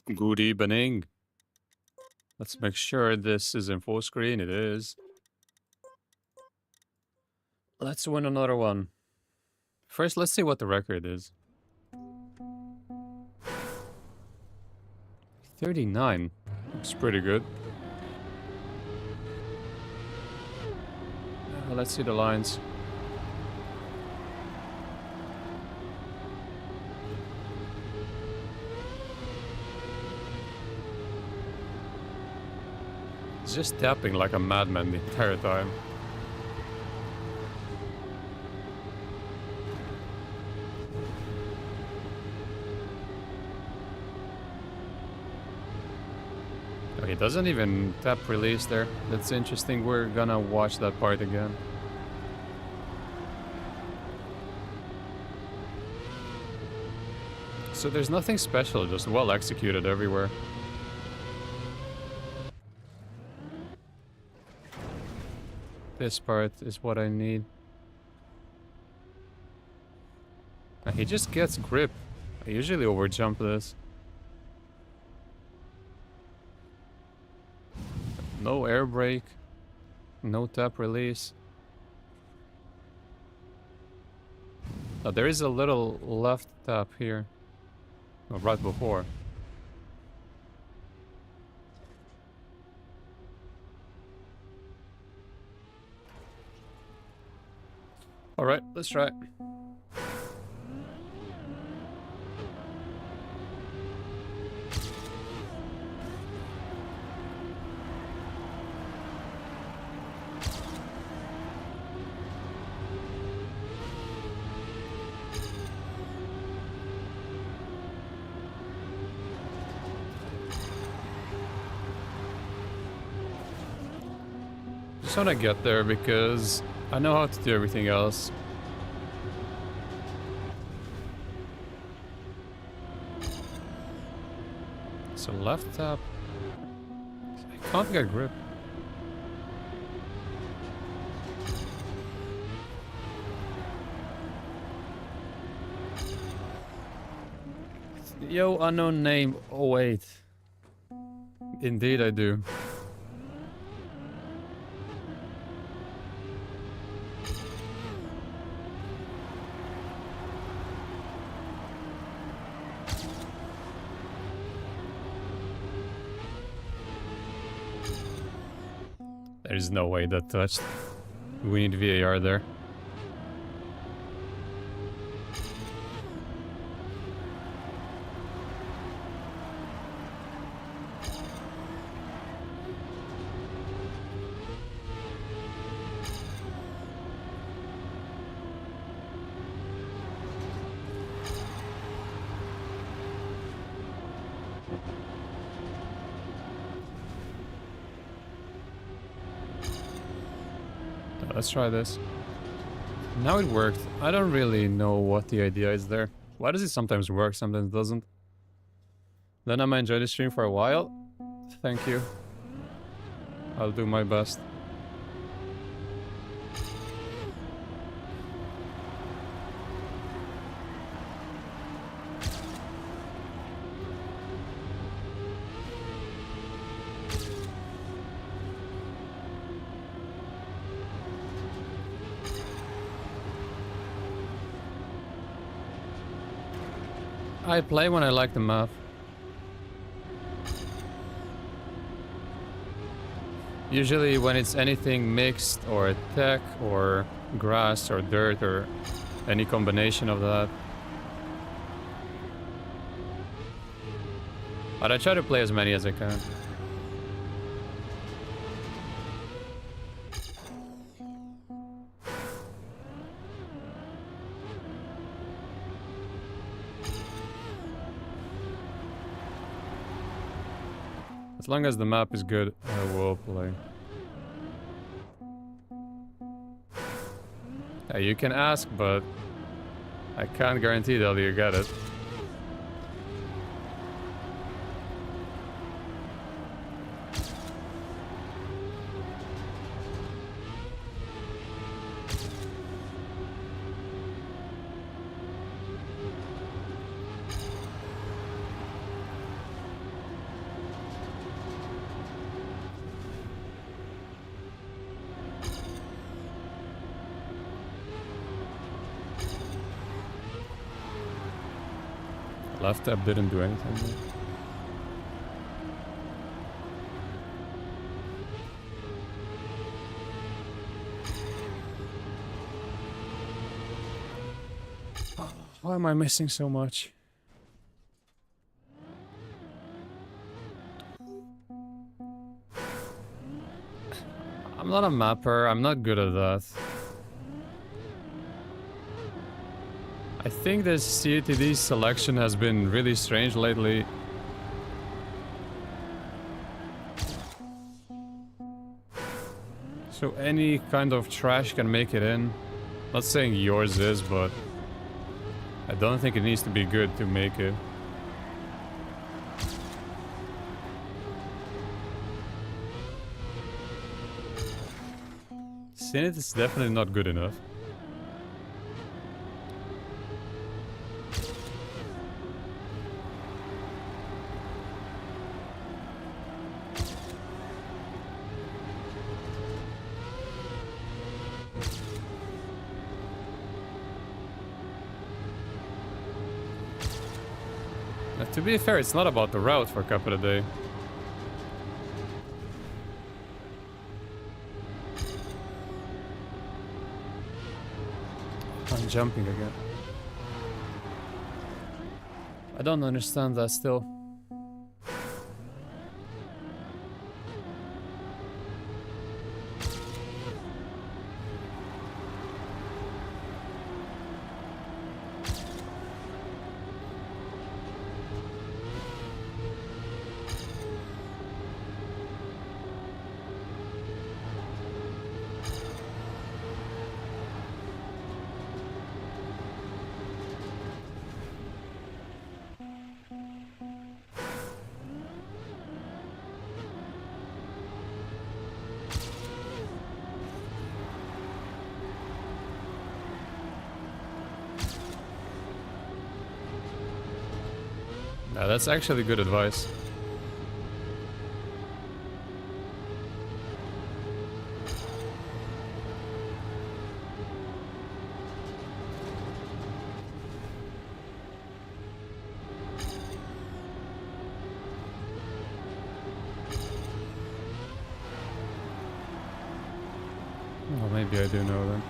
Good evening. Let's make sure this is in full screen. It is. Let's win another one. First, let's see what the record is. 39. Looks pretty good. Let's see the lines. It's just tapping like a madman the entire time. Oh, he doesn't even tap release there. That's interesting. We're gonna watch that part again. So there's nothing special, just well executed everywhere. This part is what I need. He just gets grip. I usually overjump this. No air brake. No tap release. Oh, there is a little left tap here. Oh, right before. Alright, let's try it. Just want to get there because I know how to do everything else. So left tap. I can't get grip. Yo, unknown name. Oh wait. Indeed I do. There's no way that touched. We need VAR there. Let's try this. Now it worked. I don't really know what the idea is there. Why does it sometimes work, sometimes doesn't? Then I might enjoy the stream for a while. Thank you. I'll do my best. I play when I like the map. Usually when it's anything mixed or tech or grass or dirt or any combination of that. But I try to play as many as I can. As long as the map is good, I will play. Yeah, you can ask, but I can't guarantee that you get it. Left tab didn't do anything. Why am I missing so much? I'm not a mapper, I'm not good at that. I think this COTD selection has been really strange lately. So any kind of trash can make it in. Not saying yours is, but I don't think it needs to be good to make it. Sinit is definitely not good enough. To be fair, it's not about the route for Cup of the Day. I'm jumping again. I don't understand that still. Yeah, that's actually good advice. Well, maybe I do know then.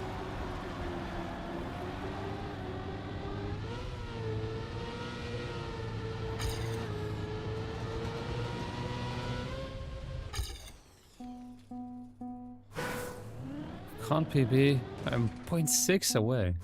Can't PB. I'm 0.6 away.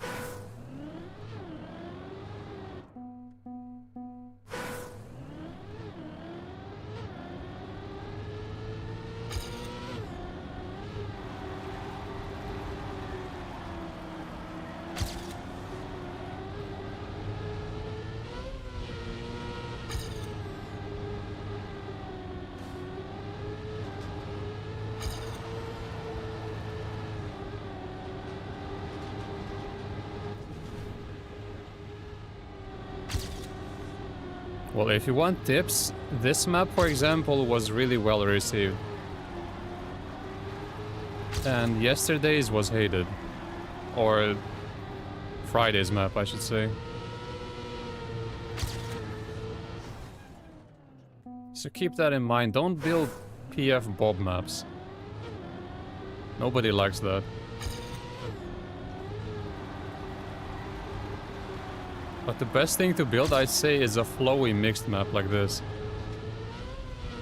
Well, if you want tips, this map, for example, was really well received. And yesterday's was hated. Or Friday's map, I should say. So keep that in mind. Don't build PF Bob maps. Nobody likes that. But the best thing to build, I'd say, is a flowy mixed map like this.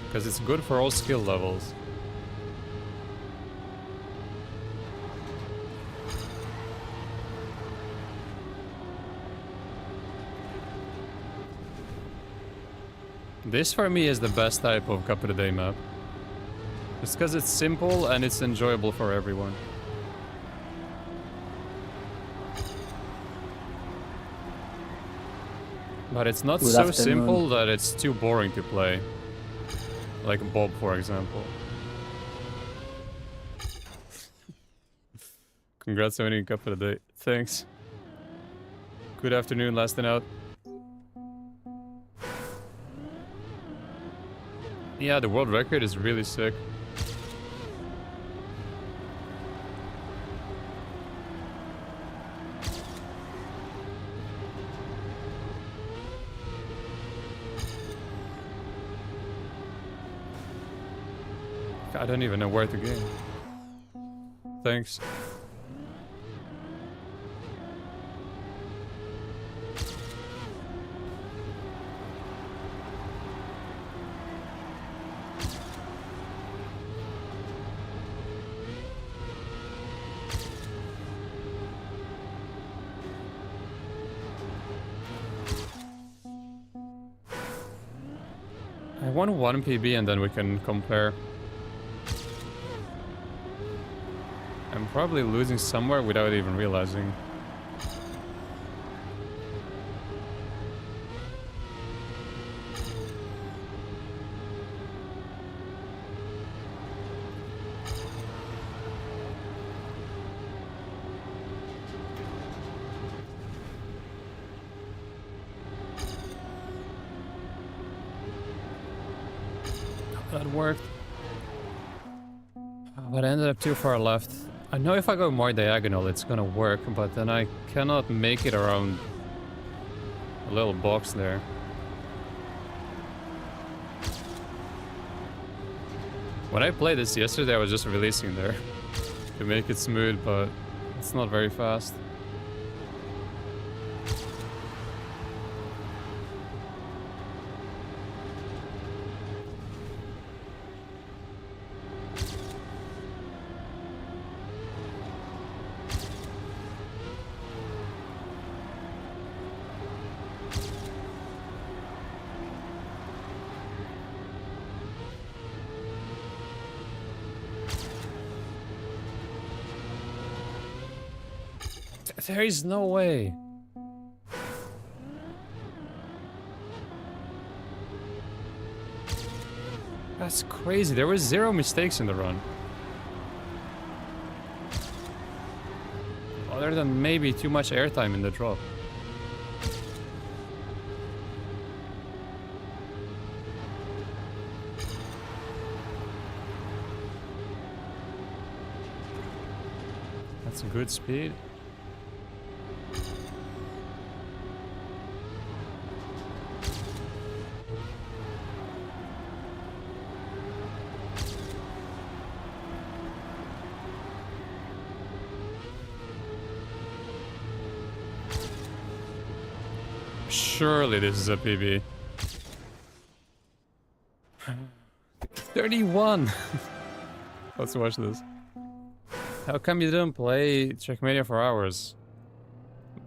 Because it's good for all skill levels. This for me is the best type of Cup of the Day map. Just because it's simple and it's enjoyable for everyone. But it's not so simple that it's too boring to play. Like Bob, for example. Congrats on winning Cup of the Day. Thanks. Good afternoon, lasting out. Yeah, the world record is really sick. I don't even know where to go. Thanks. I want 1 PB and then we can compare. I'm probably losing somewhere without even realizing. That worked. But I ended up too far left. I know if I go more diagonal it's gonna work, but then I cannot make it around a little box there. When I played this yesterday I was just releasing there to make it smooth, but it's not very fast. There is no way. That's crazy. There were 0 mistakes in the run. Other than maybe too much airtime in the drop. That's a good speed. Surely this is a PB. 31! Let's watch this. How come you didn't play Trackmania for hours?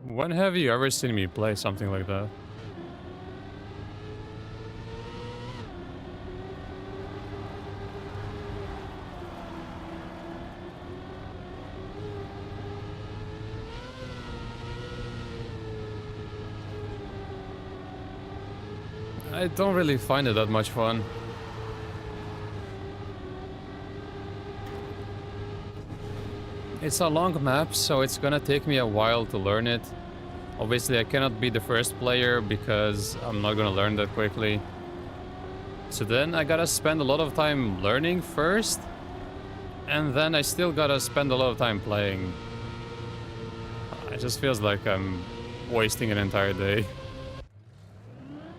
When have you ever seen me play something like that? I don't really find it that much fun. It's a long map, so it's gonna take me a while to learn it. Obviously, I cannot be the first player because I'm not gonna learn that quickly. So then I gotta spend a lot of time learning first, and then I still gotta spend a lot of time playing. It just feels like I'm wasting an entire day.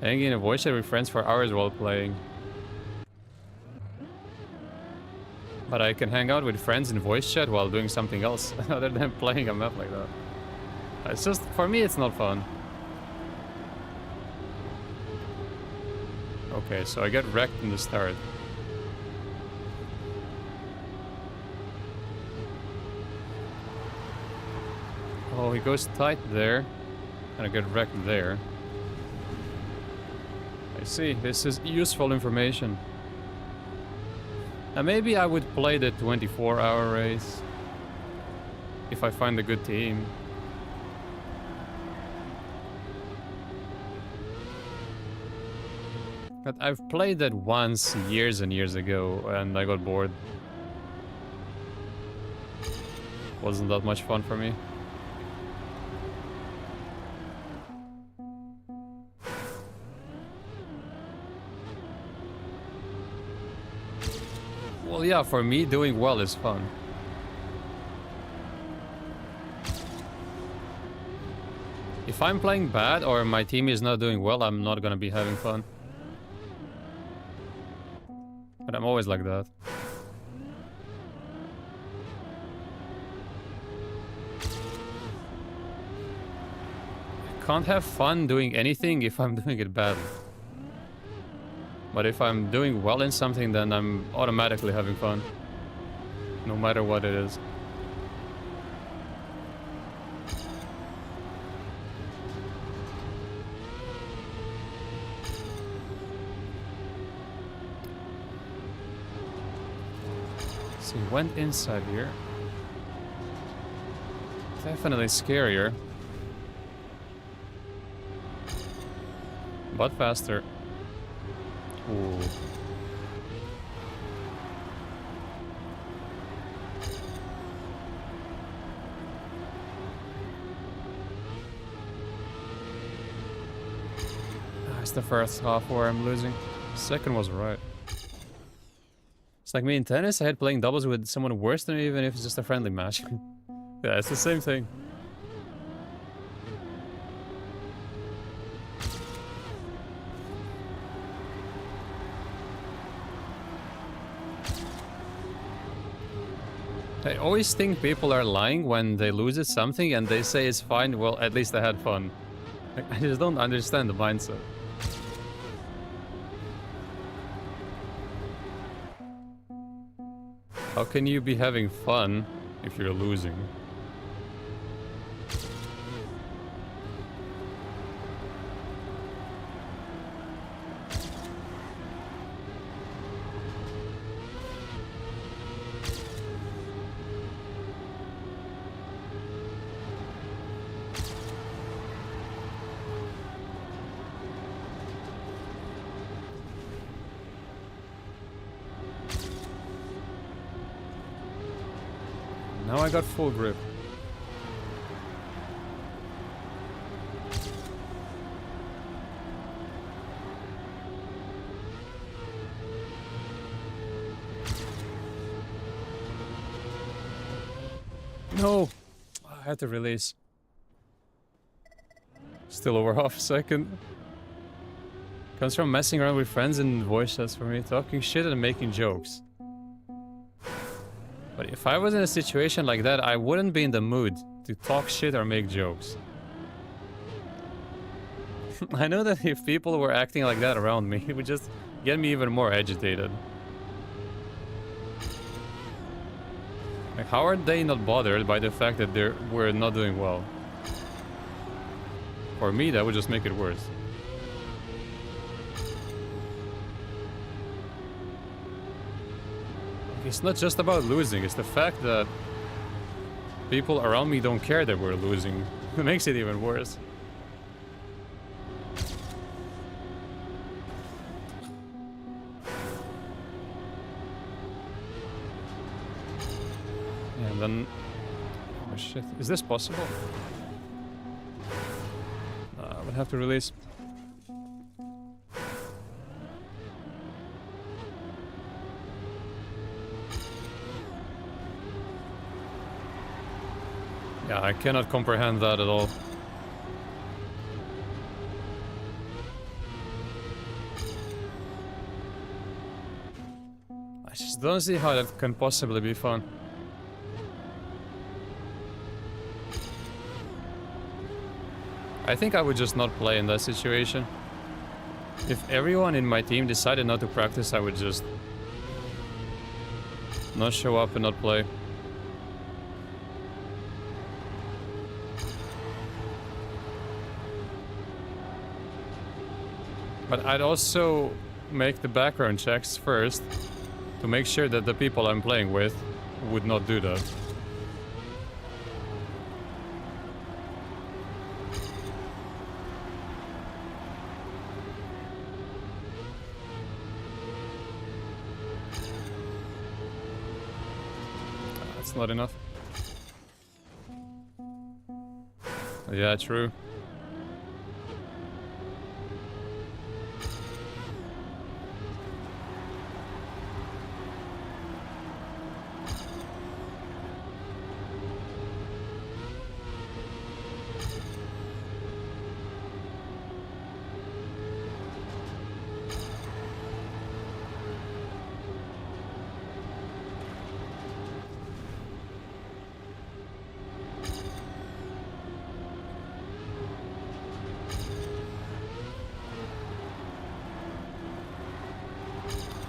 Hanging in a voice chat with friends for hours while playing. But I can hang out with friends in voice chat while doing something else other than playing a map like that. It's just, for me, it's not fun. Okay, so I get wrecked in the start. Oh, he goes tight there, and I get wrecked there. I see, this is useful information. And maybe I would play the 24-hour race if I find a good team. But I've played that once years and years ago and I got bored. Wasn't that much fun for me. Well, yeah, for me, doing well is fun. If I'm playing bad or my team is not doing well, I'm not gonna be having fun. But I'm always like that. can't have fun doing anything if I'm doing it badly. But if I'm doing well in something, then I'm automatically having fun. No matter what it is. So he went inside here. Definitely scarier. But faster. Ooh. It's the first half where I'm losing. Second was right. It's like me in tennis, I had playing doubles with someone worse than me, even if it's just a friendly match. Yeah, it's the same thing. I always think people are lying when they lose at something and they say it's fine, well, at least I had fun. I just don't understand the mindset. How can you be having fun if you're losing? Now I got full grip. No! I had to release. Still over half a second. Comes from messing around with friends and voice chats for me, talking shit and making jokes. But if I was in a situation like that, I wouldn't be in the mood to talk shit or make jokes. I know that if people were acting like that around me, it would just get me even more agitated. Like, how are they not bothered by the fact that we're not doing well? For me, that would just make it worse. It's not just about losing, it's the fact that people around me don't care that we're losing. It makes it even worse. And then... oh shit, is this possible? I would have to release. Yeah, I cannot comprehend that at all. I just don't see how that can possibly be fun. I think I would just not play in that situation. If everyone in my team decided not to practice, I would just not show up and not play. But I'd also make the background checks first to make sure that the people I'm playing with would not do that. That's not enough. Yeah, true.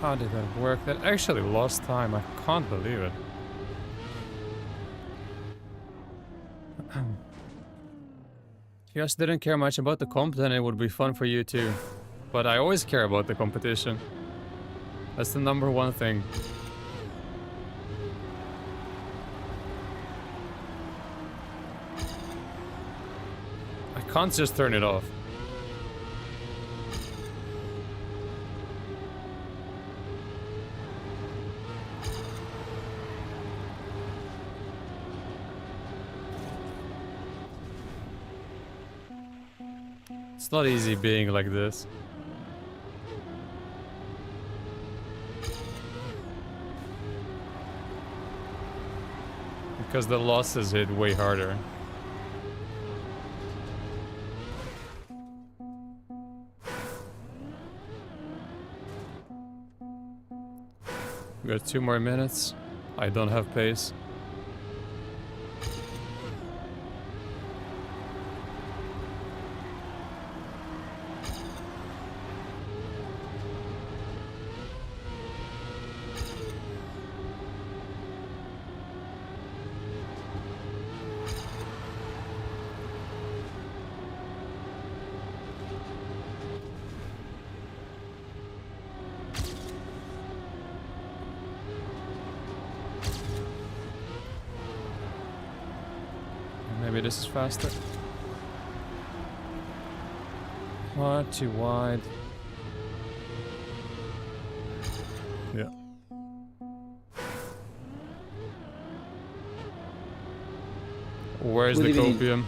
How did that work? That actually lost time. I can't believe it. If you just didn't care much about the comp, then it would be fun for you too. But I always care about the competition. That's the #1 thing. I can't just turn it off. It's not easy being like this. Because the losses hit way harder. We got 2 more minutes. I don't have pace. Maybe this is faster. What? Too wide. Yeah. Where's the copium?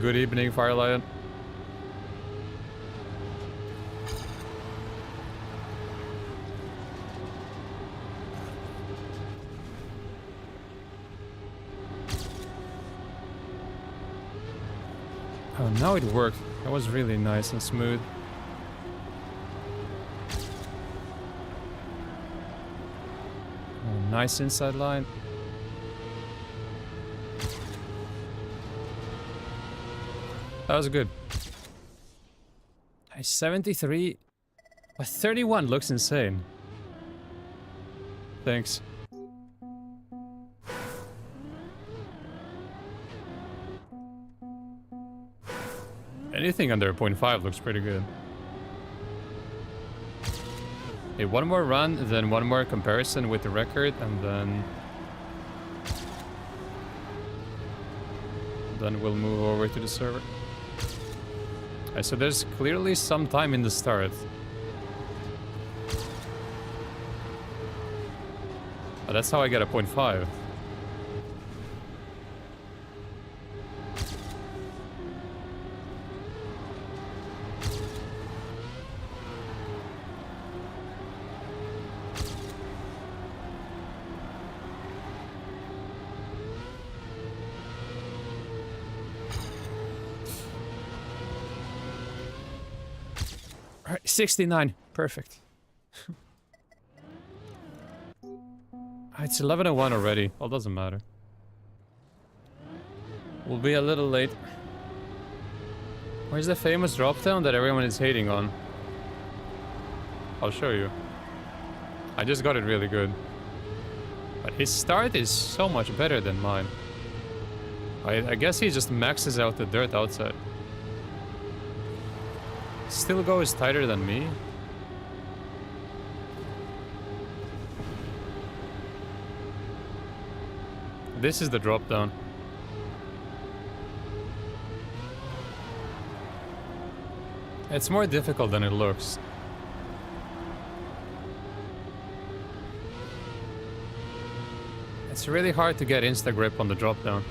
Good evening, Firelion. Oh, now it worked. That was really nice and smooth. Oh, nice inside line. That was good. Nice, 73. But 31 looks insane. Thanks. Anything under 0.5 looks pretty good. Okay, 1 more run, then 1 more comparison with the record, and then we'll move over to the server. Alright, so there's clearly some time in the start. Oh, that's how I get a 0.5. Alright, 69. Perfect. It's 11:01 already. Well, doesn't matter. We'll be a little late. Where's the famous drop down that everyone is hating on? I'll show you. I just got it really good. But his start is so much better than mine. I guess he just maxes out the dirt outside. Still goes tighter than me. This is the drop down. It's more difficult than it looks. It's really hard to get insta grip on the drop down.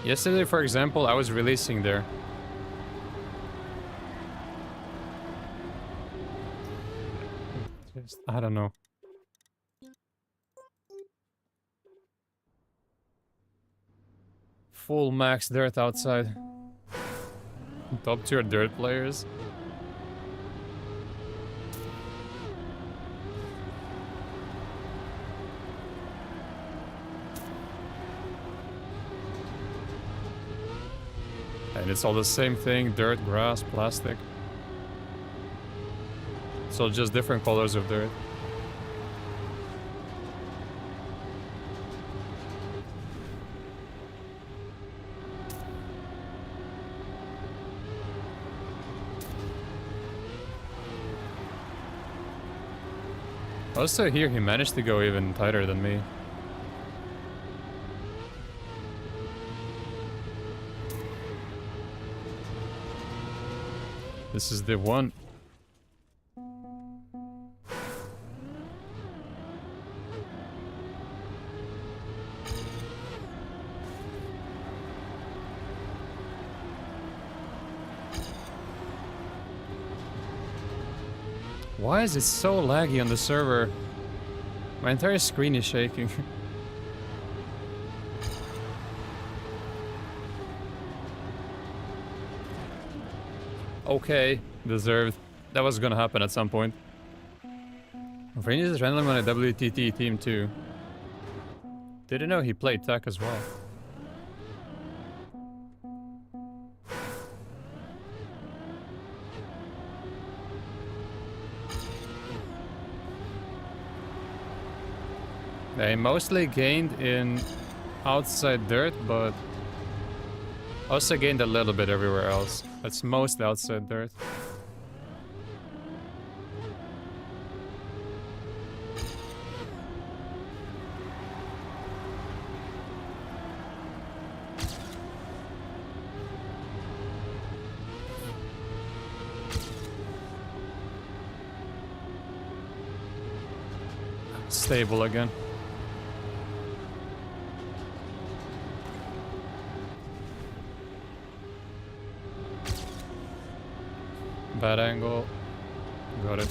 Yesterday, for example, I was releasing there. I don't know. Full max dirt outside. Top tier dirt players. And it's all the same thing, dirt, grass, plastic. So just different colors of dirt. Also here he managed to go even tighter than me. This is the one. Why is it so laggy on the server? My entire screen is shaking. Okay, deserved. That was gonna happen at some point. Rangers is randomly on a WTT team too. Didn't know he played tech as well. They mostly gained in outside dirt, but also gained a little bit everywhere else. That's mostly outside dirt. Stable again. Bad angle. Got it.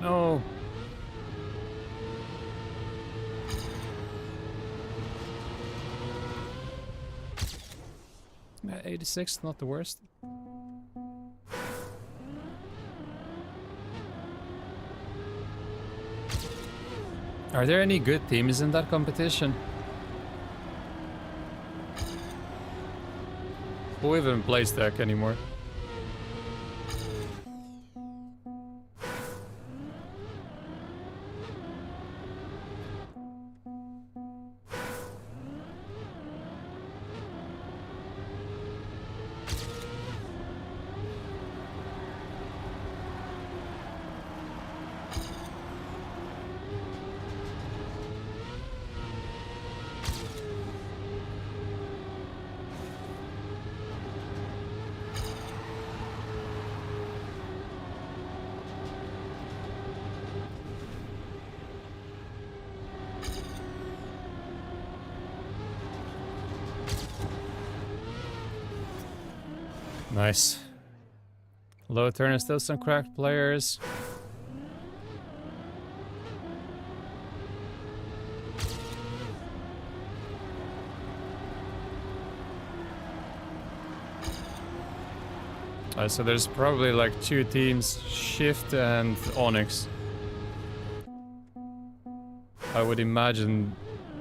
No. 86, not the worst. Are there any good teams in that competition? Who even plays tech anymore? Nice. Low turn and still some cracked players. So there's probably like two teams, Shift and Onyx. I would imagine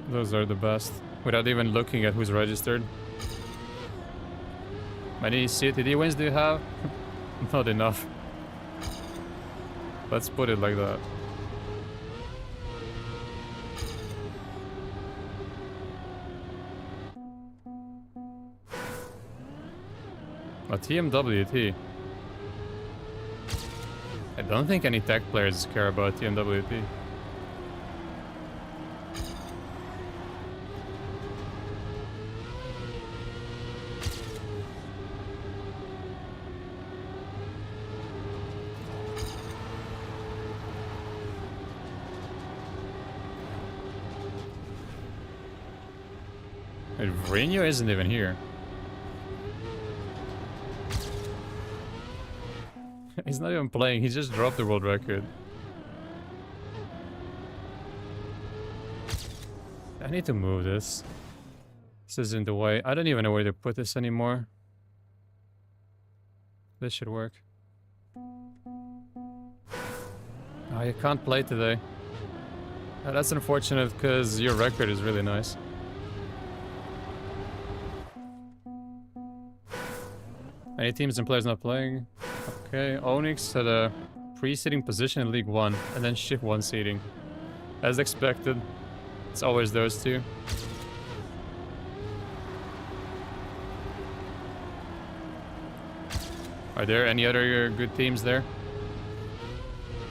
those are the best, without even looking at who's registered. How many COTD wins do you have? Not enough. Let's put it like that. A TMWT. I don't think any tech players care about TMWT. Renio isn't even here. He's not even playing, he just dropped the world record. I need to move this. This is in the way. I don't even know where to put this anymore. This should work. Oh, you can't play today. That's unfortunate because your record is really nice. Any teams and players not playing? Okay, Onyx had a pre-seeding position in League 1 and then shift 1 seeding. As expected, it's always those two. Are there any other good teams there?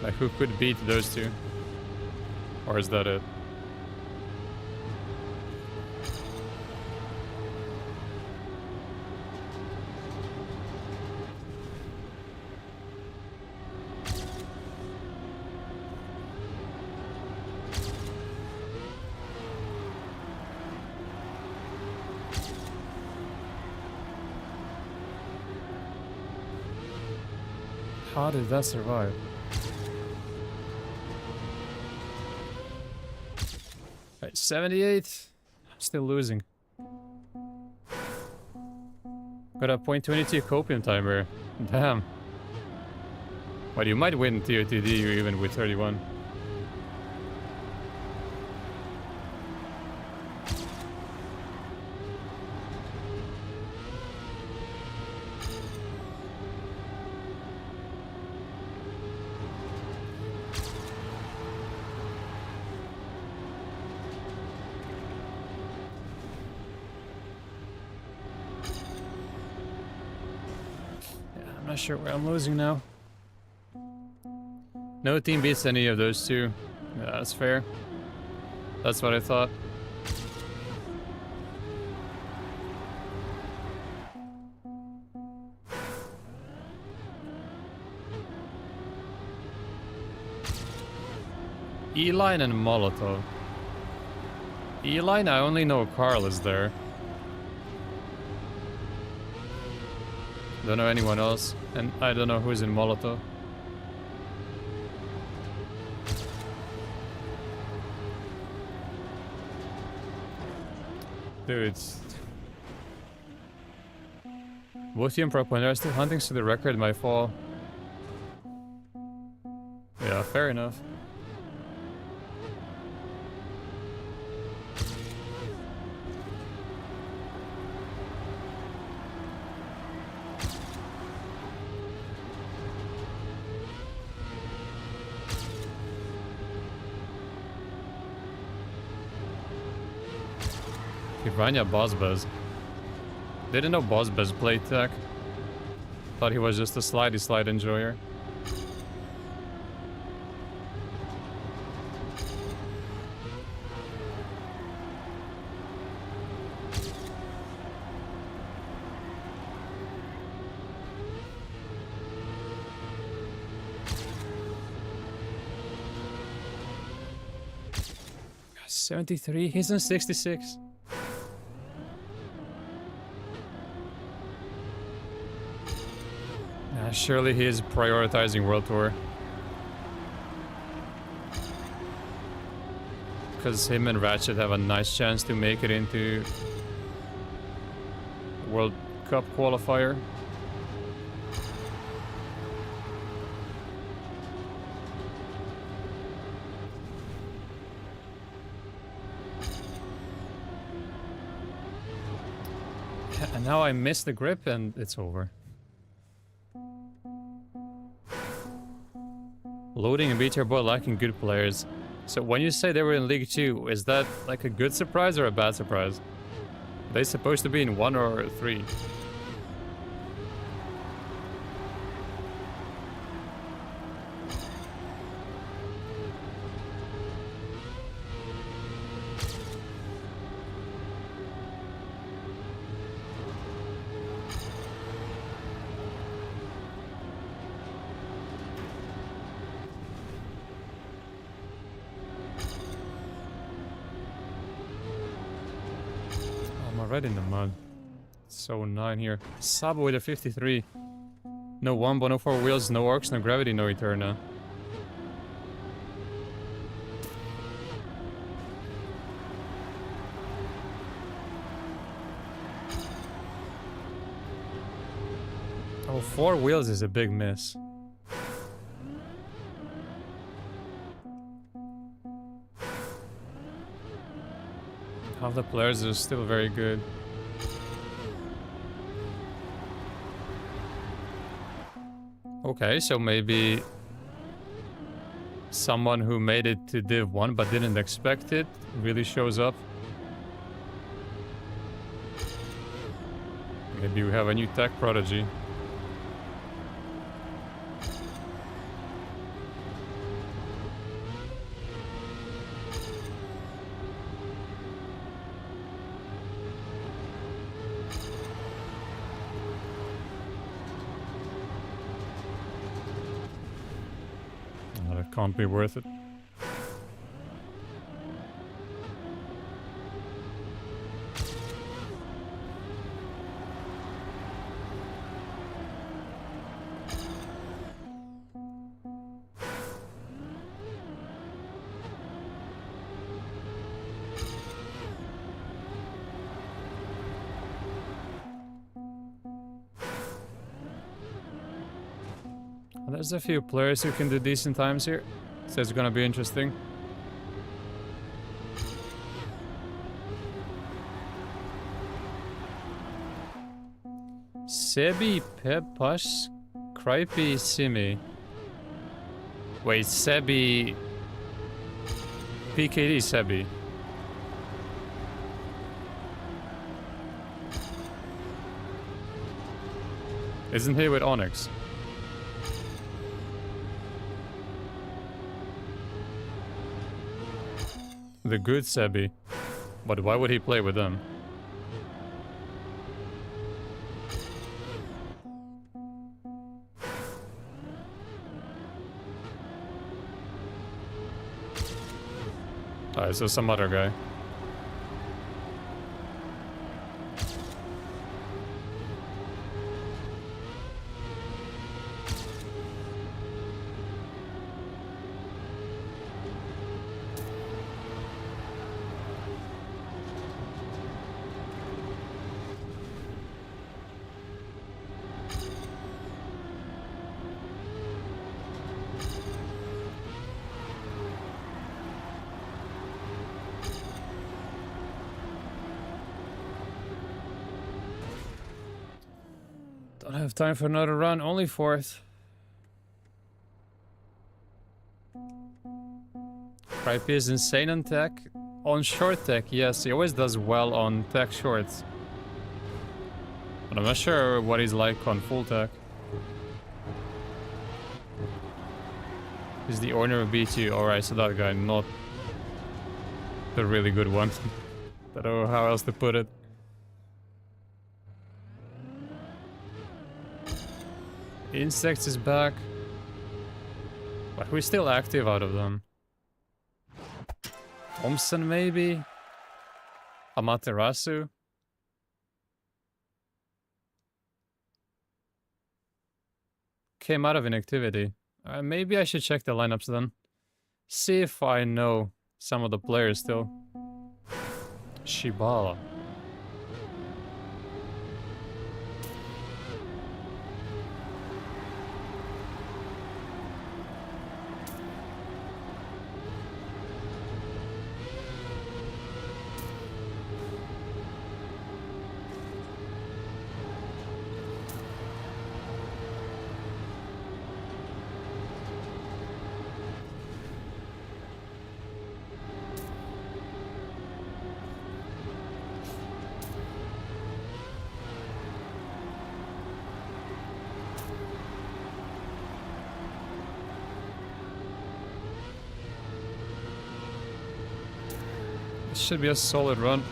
Like who could beat those two? Or is that it? How did that survive? Right, 78. I'm still losing. Got a .22 copium timer. Damn. But you might win COTD even with 31. I'm not sure where I'm losing now. No team beats any of those two. Yeah, that's fair. That's what I thought. E-Line and Molotov. E-Line, I only know Carl is there. Don't know anyone else, and I don't know who's in Molotov. Dude, both you and Pro Point are still hunting, so the record might fall. Yeah, fair enough. Trackmania Boss Buzz. Didn't know Boss Buzz played tech. Thought he was just a slide enjoyer. $73, he's in 66. Surely he is prioritizing World Tour. Because him and Ratchet have a nice chance to make it into World Cup qualifier. And now I miss the grip and it's over. Loading and BTR boy lacking good players. So when you say they were in League 2, is that like a good surprise or a bad surprise? Are they supposed to be in 1 or 3? Right in the mud. So 9 here. Sabo with a 53. No Wombo, no 4 wheels, no orcs, no gravity, no Eterna. Oh, 4 wheels is a big miss. Half the players are still very good. Okay, so maybe someone who made it to Div 1 but didn't expect it really shows up. Maybe we have a new tech prodigy. Oh, that can't be worth it. There's a few players who can do decent times here, so it's gonna be interesting. Sebi, Pepash, Cripey, Simi. Wait, Sebi... PKD Sebi. Isn't he with Onyx? The good Sebi. But why would he play with them? Alright, so some other guy. Don't have time for another run, only fourth. Cripey is insane on tech. On short tech, yes, he always does well on tech shorts. But I'm not sure what he's like on full tech. He's the owner of B2. Alright, so that guy, not the really good one. I don't know how else to put it. Insects is back. But we're still active out of them. Thompson maybe? Amaterasu? Came out of inactivity. Maybe I should check the lineups then. See if I know some of the players still. Shibala. Should be a solid run.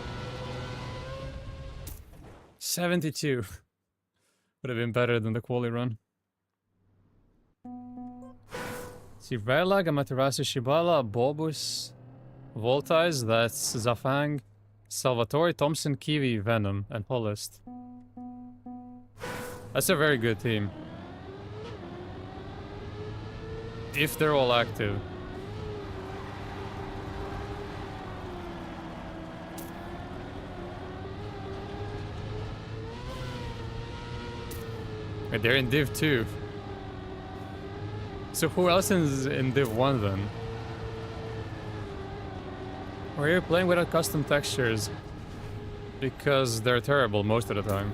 72. Would have been better than the quali run. See, Verlag, Amaterasu, Shibala, Bulbus, Voltize, that's Zafang, Salvatore, Thompson, Kiwi, Venom, and Polist. That's a very good team. If they're all active. They're in Div 2. So who else is in Div 1 then? Or you're playing without custom textures. Because they're terrible most of the time.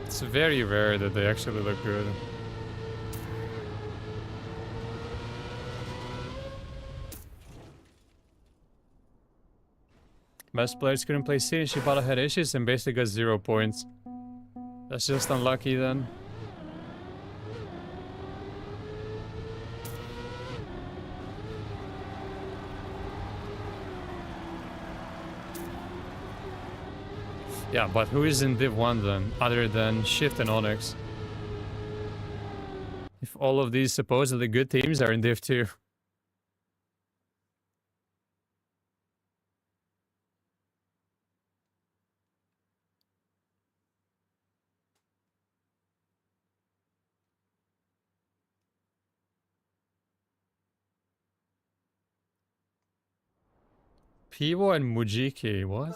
It's very rare that they actually look good. Best players couldn't play C and Shibata had issues and basically got 0 points. That's just unlucky then. Yeah, but who is in Div 1 then, other than Shift and Onyx? If all of these supposedly good teams are in Div 2. Pivo and Mujiki, what?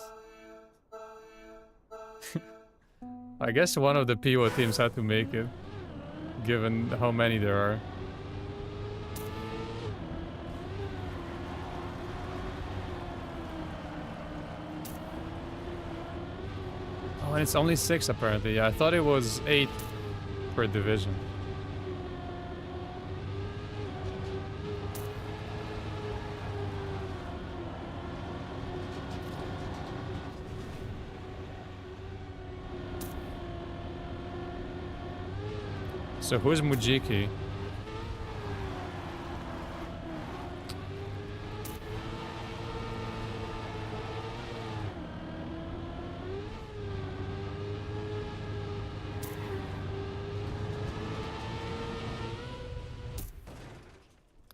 I guess one of the Pivo teams had to make it, given how many there are. Oh, and it's only 6 apparently. Yeah, I thought it was 8 per division. So who's Mujiki?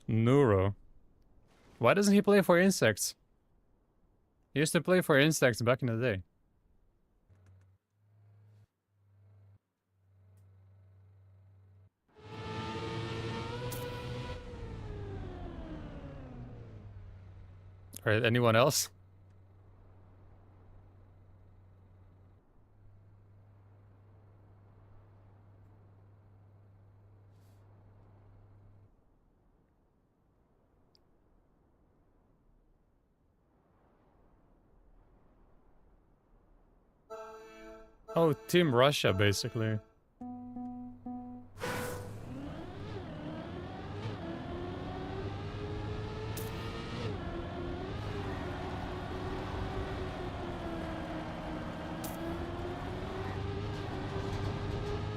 Neuro. Why doesn't he play for insects? He used to play for insects back in the day. Alright, anyone else? Oh, Team Russia, basically.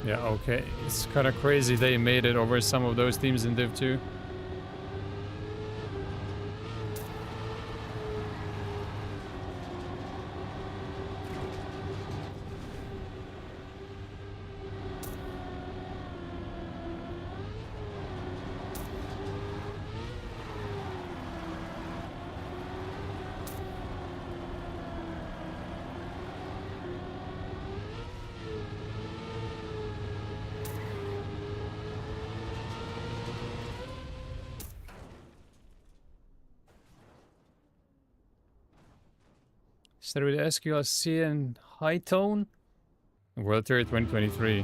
Yeah, okay. It's kind of crazy they made it over some of those teams in Div 2. Started with SQLC and High Tone. World Tour 2023.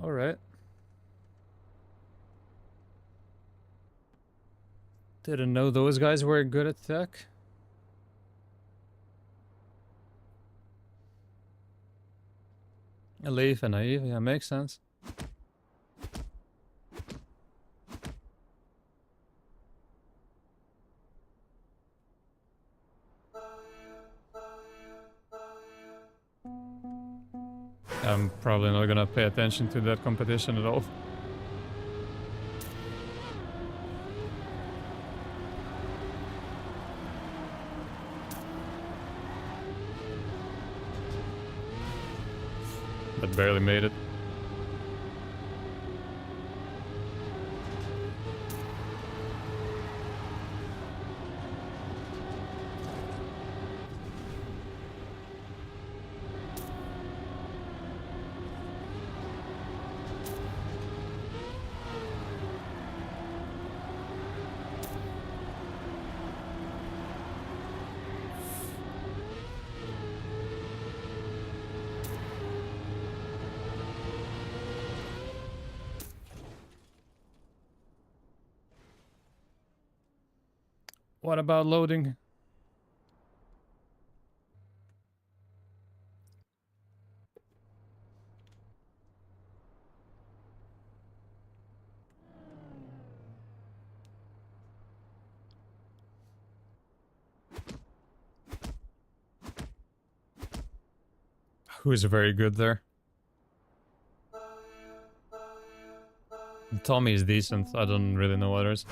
Alright. Didn't know those guys were good at tech. Leaf and Naive, yeah, makes sense. I'm probably not gonna pay attention to that competition at all. But barely made it. What about loading? Who's very good there? Tommy is decent. I don't really know others.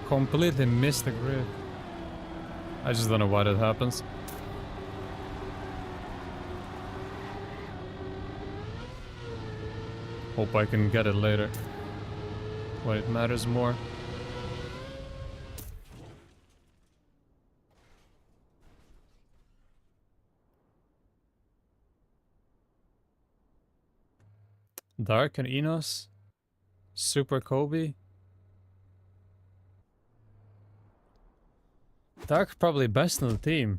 Completely missed the grid. I just don't know why that happens. Hope I can get it later, when it matters more. Dark and Enos? Super Kobe? Dark probably best in the team.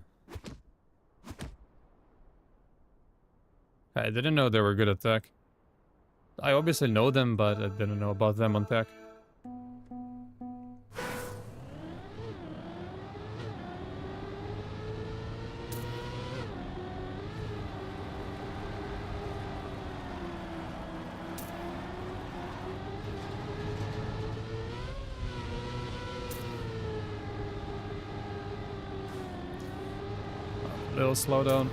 I didn't know they were good at tech. I obviously know them, but I didn't know about them on tech. Little slowdown.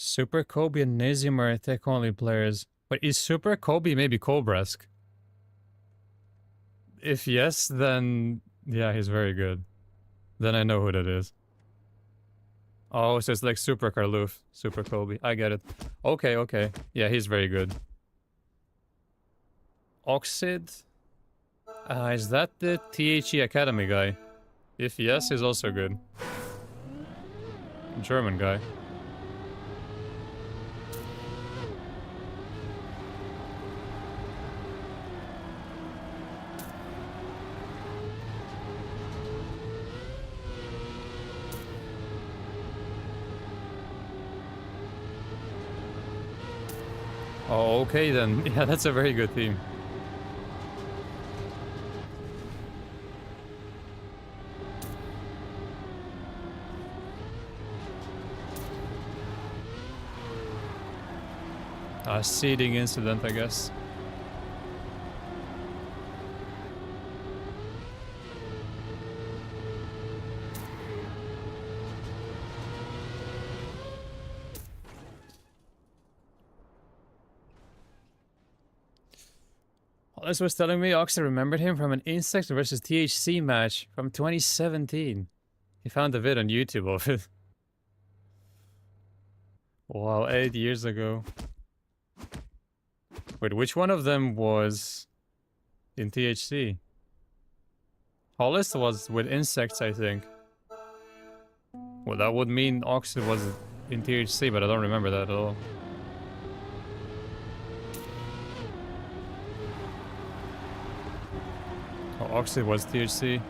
Super Kobe and Nazim are tech only players. But is Super Kobe maybe Kobrask? If yes, then yeah, he's very good. Then I know who that is. Oh, so it's like Super Karluf, Super Kobe. I get it. Okay, okay. Yeah, he's very good. Oxid? Is that the THE Academy guy? If yes, he's also good. German guy. Oh, okay then. Yeah, that's a very good team. Seeding incident, I guess. Alice was telling me Oxy remembered him from an Insect versus THC match from 2017. He found a vid on YouTube of it. Wow, 8 years ago. Wait, which one of them was in THC? Hollis was with Insects, I think. Well, that would mean Oxy was in THC, but I don't remember that at all. Oh, Oxy was THC.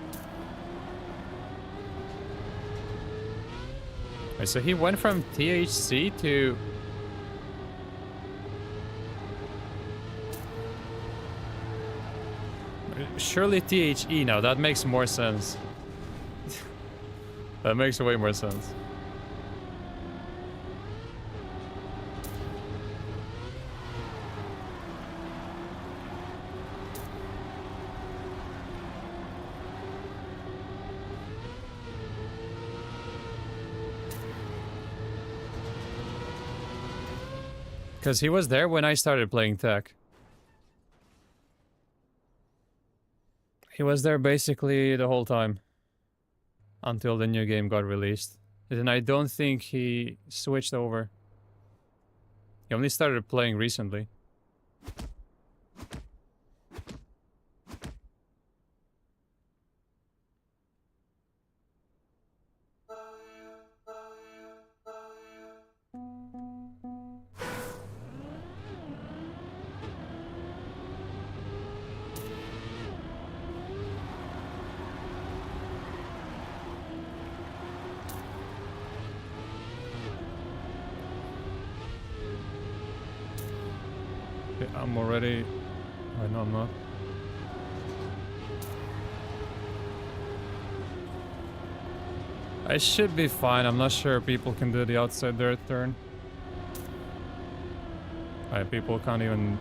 Wait, so he went from THC to... Surely THE now, that makes more sense. That makes way more sense. Because he was there when I started playing tech. He was there basically the whole time. Until the new game got released. And I don't think he switched over. He only started playing recently. I'm already... Oh, no, I'm not. I should be fine. I'm not sure people can do the outside their turn. Alright, people can't even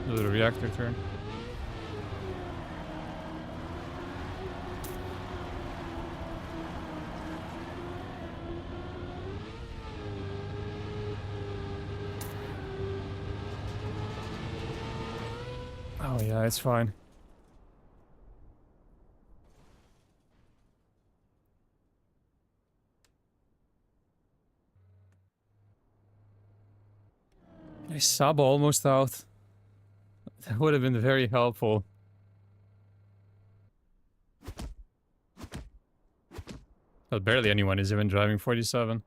do the reactor turn. Oh yeah, it's fine. A sub almost out. That would have been very helpful. But barely anyone is even driving 47.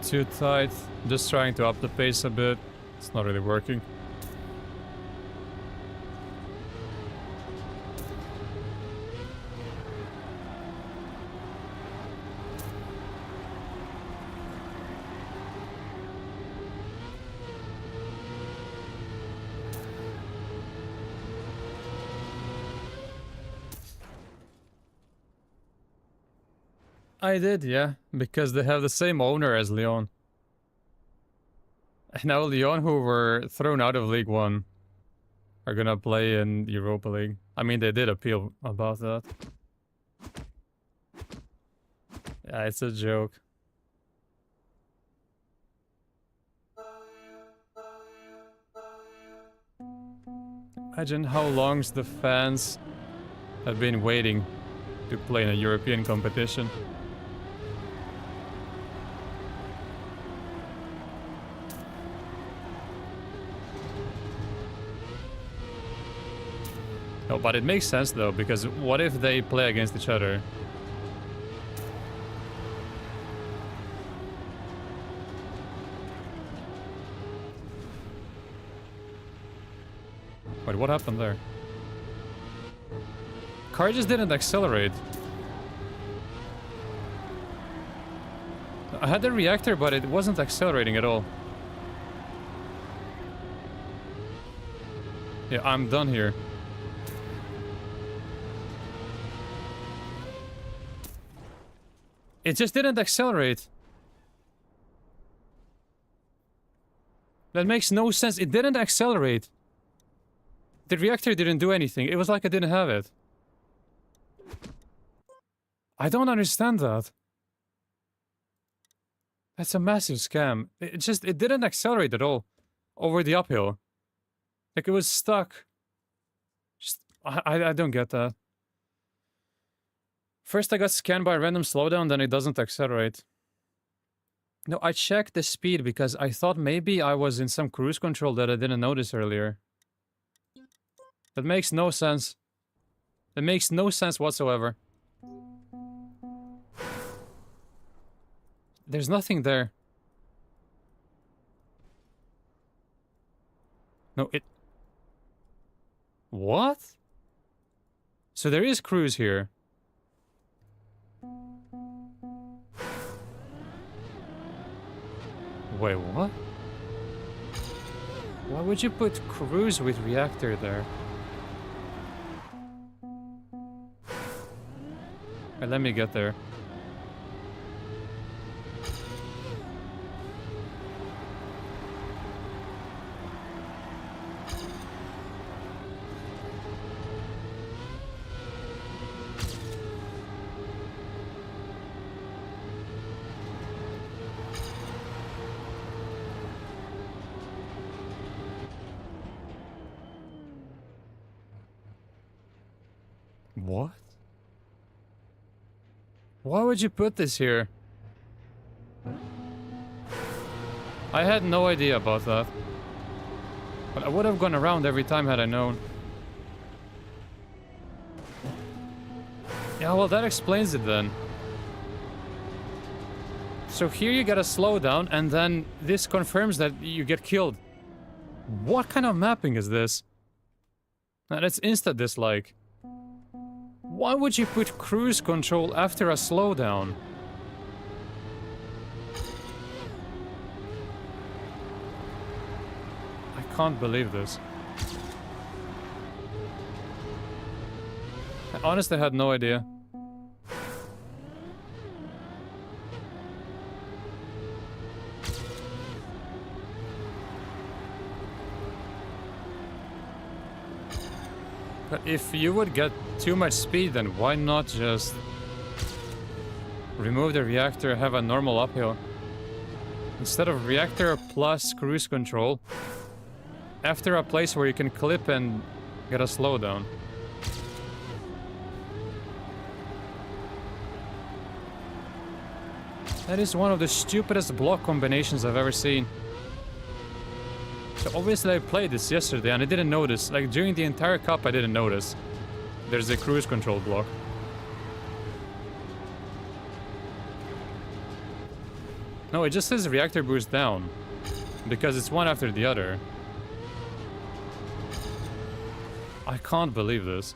Too tight. Just trying to up the pace a bit. It's not really working. I did, yeah, because they have the same owner as Lyon. And now Lyon, who were thrown out of League One, are gonna play in Europa League. I mean, they did appeal about that. Yeah, it's a joke. Imagine how long the fans have been waiting to play in a European competition. No, but it makes sense though, because what if they play against each other? Wait, what happened there? Car just didn't accelerate. I had the reactor, but it wasn't accelerating at all. Yeah, I'm done here. It just didn't accelerate. That makes no sense. It didn't accelerate. The reactor didn't do anything. It was like I didn't have it. I don't understand that. That's a massive scam. It didn't accelerate at all over the uphill. Like it was stuck. I don't get that. First I got scanned by a random slowdown, then it doesn't accelerate. No, I checked the speed because I thought maybe I was in some cruise control that I didn't notice earlier. That makes no sense. That makes no sense whatsoever. There's nothing there. No, it... What? So there is cruise here. Wait, what? Why would you put cruise with reactor there? Alright, let me get there. What? Why would you put this here? I had no idea about that. But I would have gone around every time had I known. Yeah, well, that explains it then. So here you get a slowdown, and then this confirms that you get killed. What kind of mapping is this? And it's insta dislike. Why would you put cruise control after a slowdown? I can't believe this. I honestly had no idea. But if you would get too much speed, then why not just remove the reactor, have a normal uphill? Instead of reactor plus cruise control, after a place where you can clip and get a slowdown. That is one of the stupidest block combinations I've ever seen. So obviously I played this yesterday and I didn't notice, like during the entire cup I didn't notice. There's a cruise control block. No, it just says reactor boost down. Because it's one after the other. I can't believe this.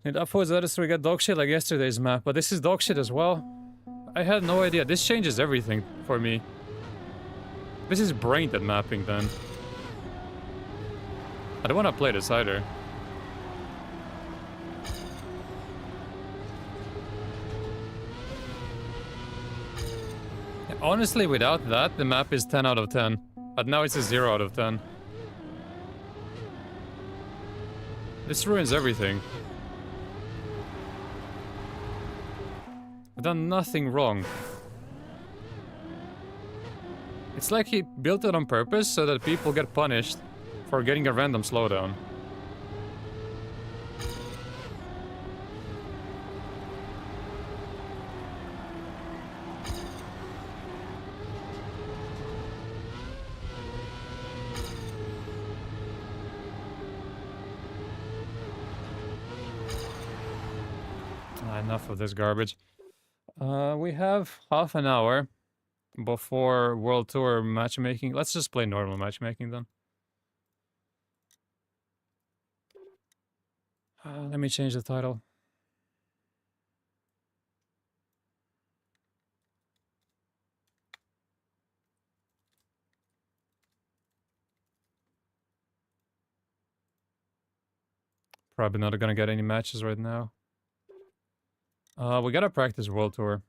And upwards others we got dogshit like yesterday's map, but this is dogshit as well. I had no idea. This changes everything for me. This is brain dead mapping then. I don't want to play this either. Honestly, without that, the map is 10 out of 10. But now it's a 0 out of 10. This ruins everything. I've done nothing wrong. It's like he built it on purpose so that people get punished for getting a random slowdown. Enough of this garbage. We have half an hour before World Tour matchmaking. Let's just play normal matchmaking then. Let me change the title. Probably not gonna get any matches right now. We gotta practice World Tour.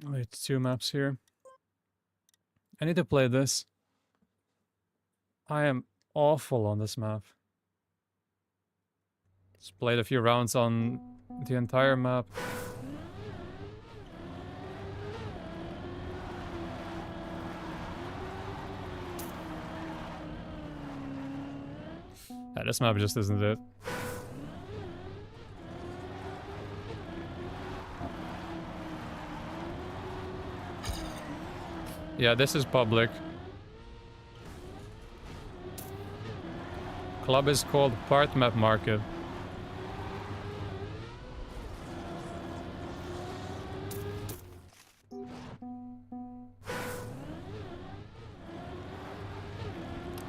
Wait, 2 maps here. I need to play this. I am awful on this map. Just played a few rounds on the entire map. Yeah, this map just isn't it. Yeah, this is public. Club is called Part Map Market.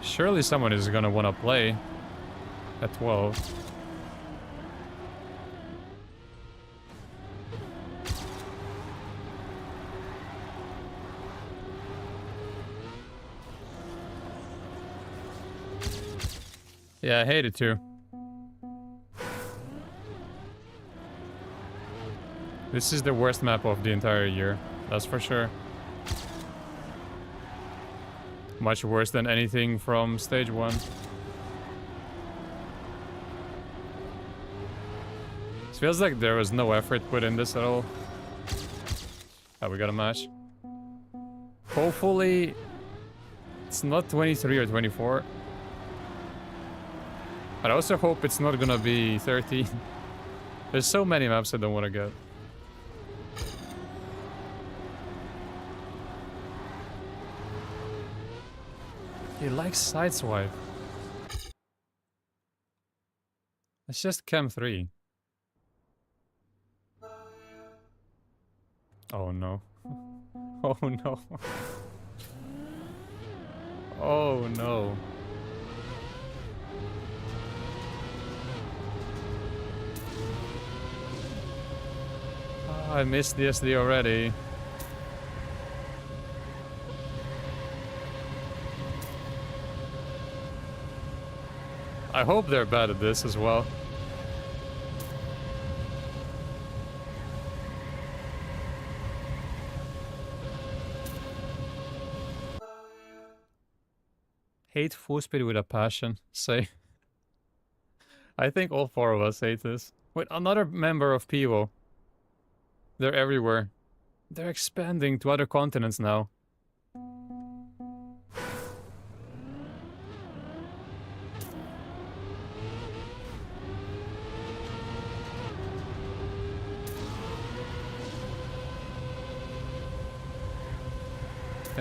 Surely someone is gonna wanna play at 12. Yeah, I hate it too. This is the worst map of the entire year. That's for sure. Much worse than anything from stage 1. It feels like there was no effort put in this at all. Oh, we got a match. Hopefully, it's not 23 or 24. But I also hope it's not gonna be 30. There's so many maps I don't want to get. He likes sideswipe. It's just cam 3. Oh no. Oh no. Oh no. Oh, I missed the SD already. I hope they're bad at this as well. Hate full speed with a passion. Say. I think all 4 of us hate this. Wait, another member of PIVO. They're everywhere. They're expanding to other continents now.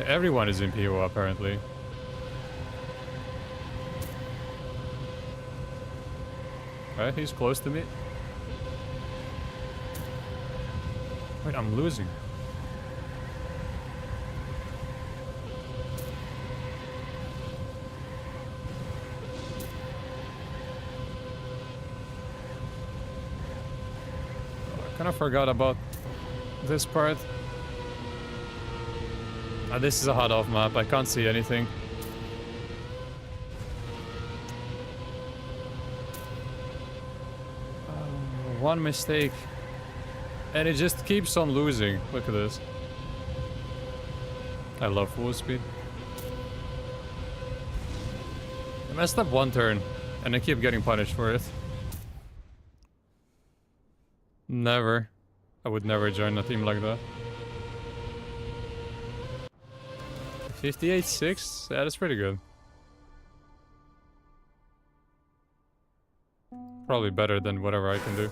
Everyone is in PIVO apparently. Right, he's close to me. Wait, I'm losing. I kind of forgot about this part. This is a hot off map, I can't see anything. One mistake. And it just keeps on losing. Look at this. I love full speed. I messed up one turn, and I keep getting punished for it. Never. I would never join a team like that. 58-6? Yeah, that's pretty good. Probably better than whatever I can do.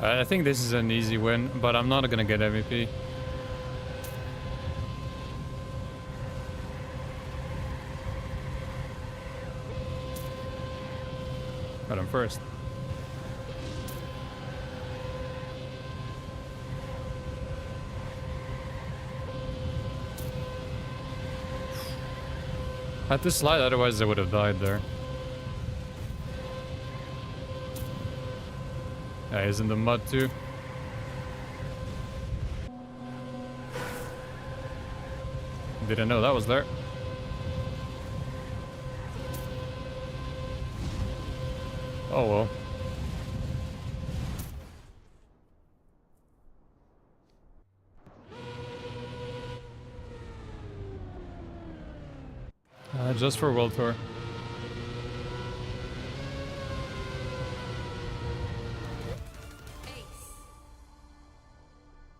I think this is an easy win, but I'm not gonna get MVP. But I'm first. I had to slide, otherwise I would have died there. Yeah, he's in the mud too. Didn't know that was there. Oh well. Just for World Tour.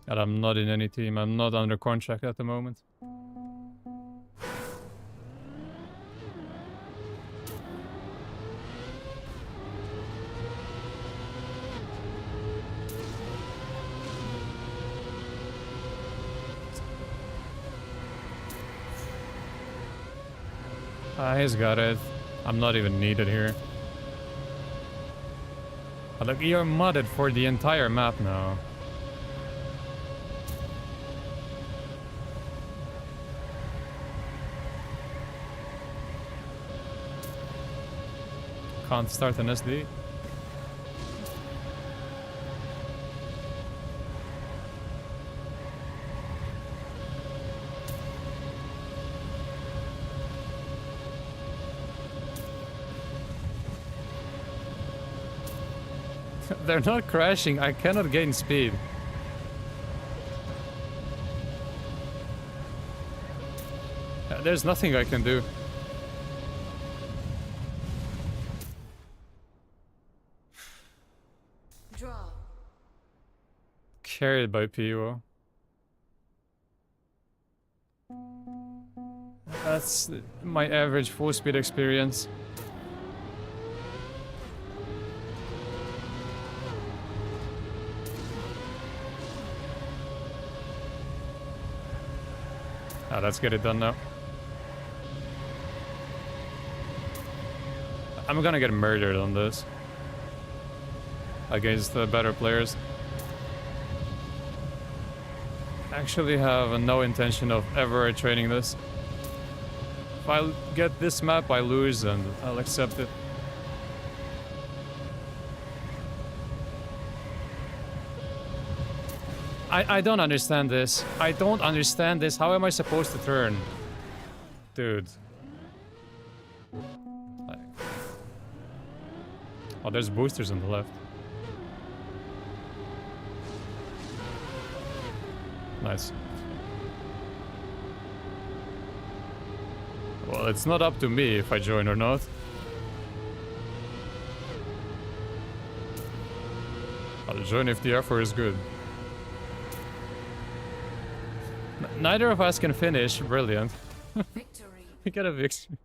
And I'm not in any team. I'm not under contract at the moment. He's got it. I'm not even needed here. But look, you're modded for the entire map now. Can't start an SD. They're not crashing. I cannot gain speed. There's nothing I can do. Draw. Carried by PO. That's my average full speed experience. Ah, let's get it done now. I'm gonna get murdered on this. Against the better players. Actually have no intention of ever training this. If I get this map, I lose and I'll accept it. I don't understand this. I don't understand this. How am I supposed to turn? Dude. Oh, there's boosters on the left. Nice. Well, it's not up to me if I join or not. I'll join if the offer is good. Neither of us can finish. Brilliant. Victory. We get a victory.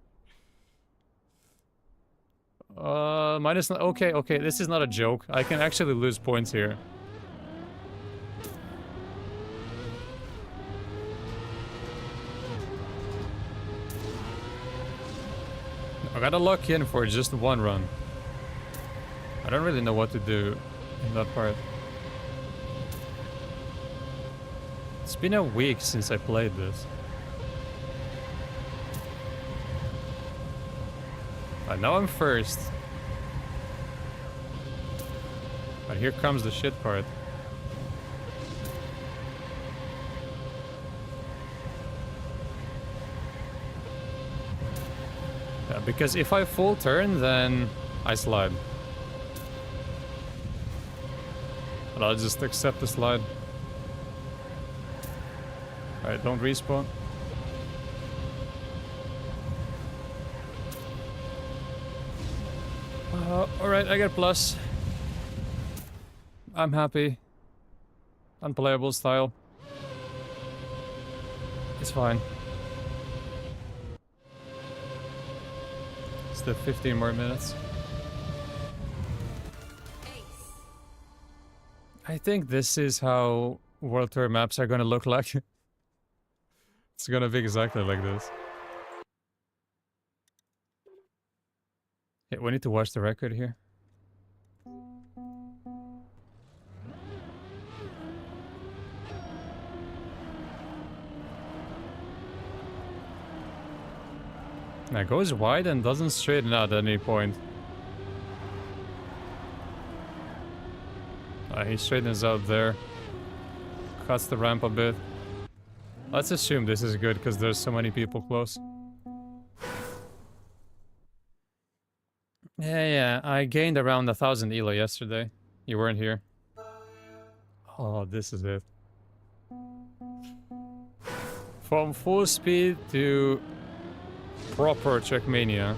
Minus... Okay, okay, this is not a joke. I can actually lose points here. I gotta lock in for just one run. I don't really know what to do in that part. It's been a week since I played this. Now I'm first. But here comes the shit part. Yeah, because if I full turn, then I slide. But I'll just accept the slide. Alright, don't respawn. Alright, I get plus. I'm happy. Unplayable style. It's fine. Still 15 more minutes. Ace. I think this is how World Tour maps are gonna look like. It's gonna be exactly like this. Yeah, we need to watch the record here. Now goes wide and doesn't straighten out at any point. He straightens out there. Cuts the ramp a bit. Let's assume this is good because there's so many people close. Yeah, I gained around 1,000 ELO yesterday. You weren't here. Oh, this is it. From full speed to proper Trackmania.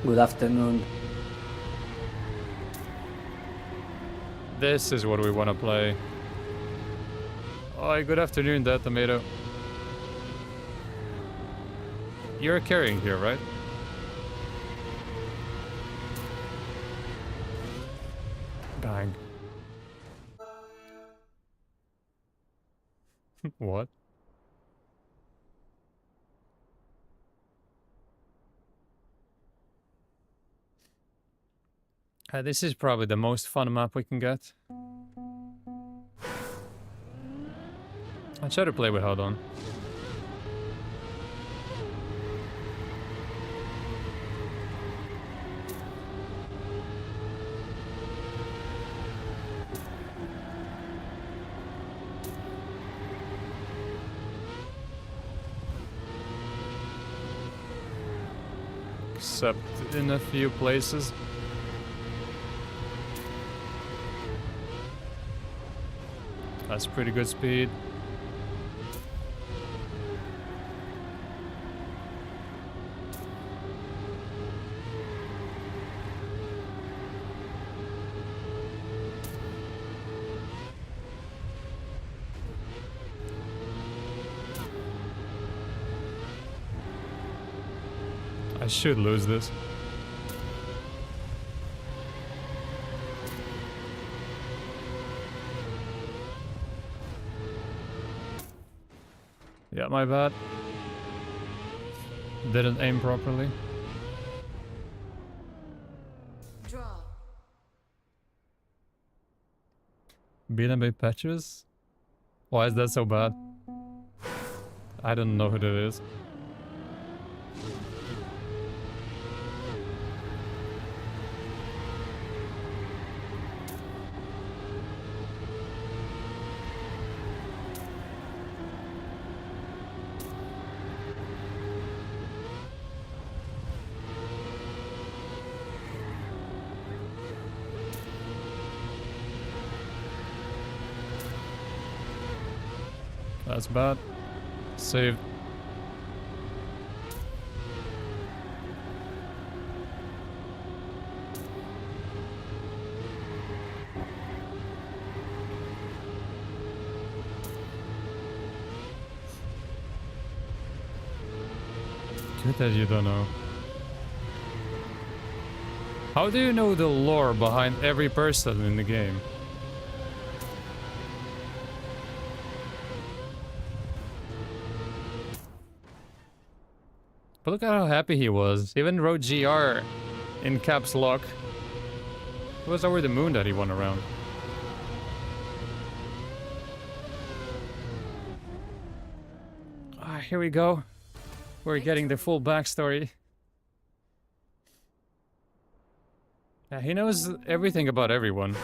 Good afternoon. This is what we want to play. Oh, good afternoon, that tomato. You're carrying here, right? Bang. What? This is probably the most fun map we can get. I'll try to play with Held On. except in a few places. That's pretty good speed. I should lose this. Yeah, my bad. Didn't aim properly. Draw. Beaten by patches? Why is that so bad? I don't know who that is. That's bad. Saved. Good that you don't know. How do you know the lore behind every person in the game? But look at how happy he was. He even wrote GR in caps lock. It was over the moon that he won around. Ah, here we go. We're getting the full backstory. Yeah, he knows everything about everyone.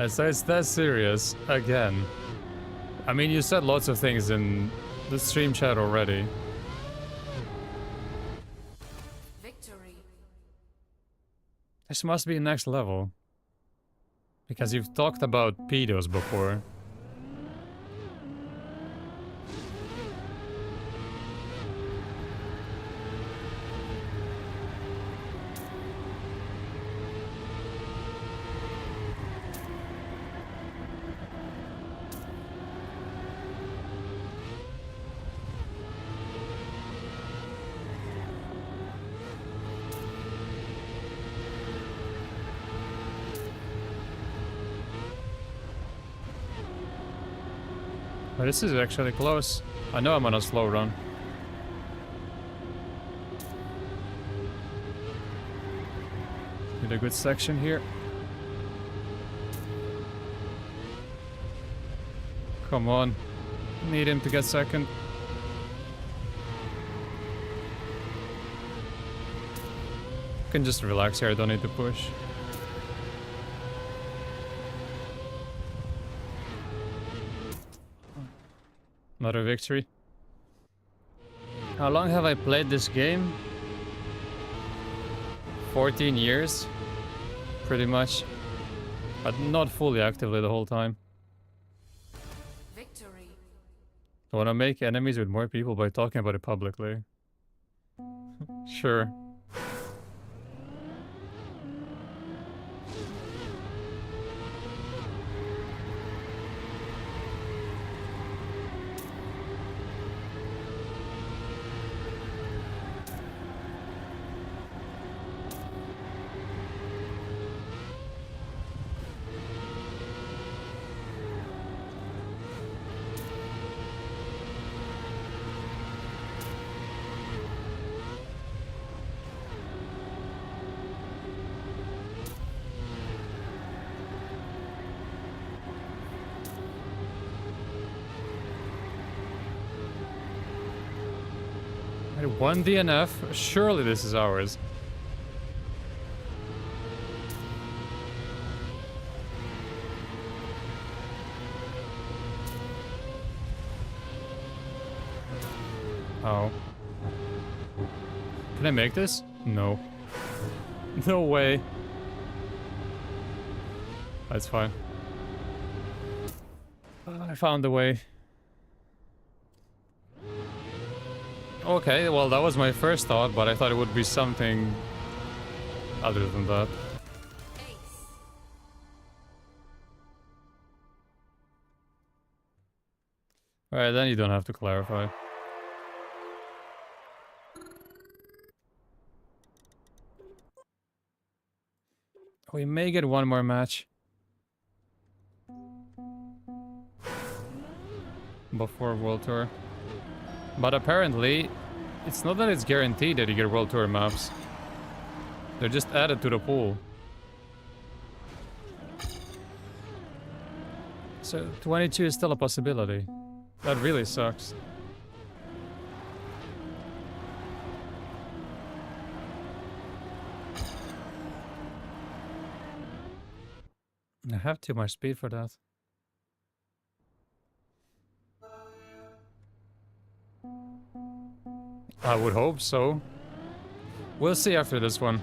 So it's that serious again. I mean, you said lots of things in the stream chat already. Victory. This must be next level. Because you've talked about pedos before. But this is actually close. I know I'm on a slow run. Get a good section here. Come on. Need him to get second. Can just relax here, I don't need to push. Another victory. How long have I played this game? 14 years? Pretty much. But not fully actively the whole time. I want to make enemies with more people by talking about it publicly. Sure. One DNF? Surely this is ours. Oh. Can I make this? No. No way. That's fine. I found a way. Okay, well that was my first thought, but I thought it would be something other than that. Ace. Alright, then you don't have to clarify. We may get one more match. Before World Tour. But apparently, it's not that it's guaranteed that you get World Tour maps. They're just added to the pool. So 22 is still a possibility. That really sucks. I have too much speed for that. I would hope so. We'll see after this one.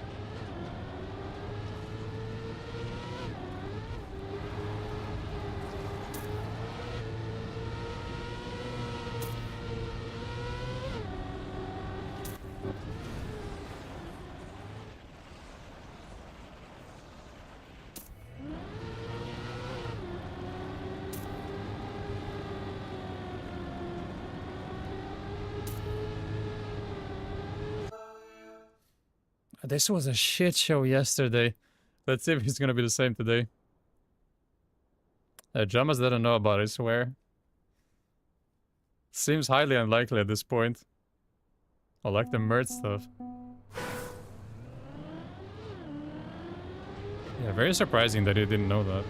This was a shit show yesterday. Let's see if it's gonna be the same today. Jamas didn't know about it, I swear. Seems highly unlikely at this point. I like the merch stuff. Yeah, very surprising that he didn't know that.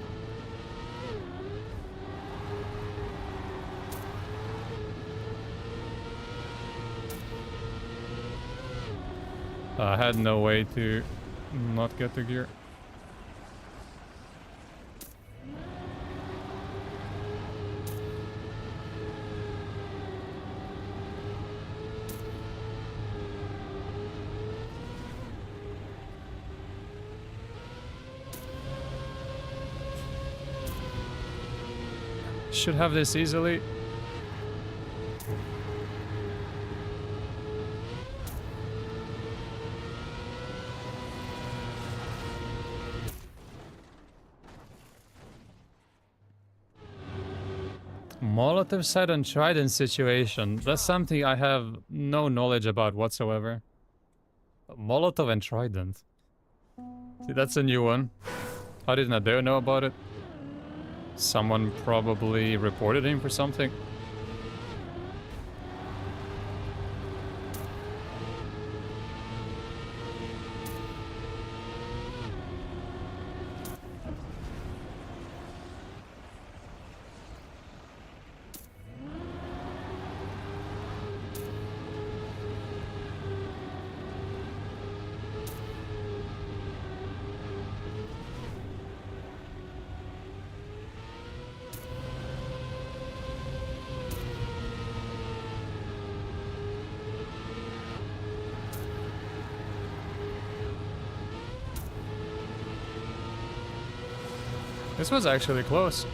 I had no way to not get the gear. Should have this easily. Molotov side on Trident situation. That's something I have no knowledge about whatsoever. Molotov and Trident. See, that's a new one. How did Nadeo know about it? Someone probably reported him for something. This was actually close.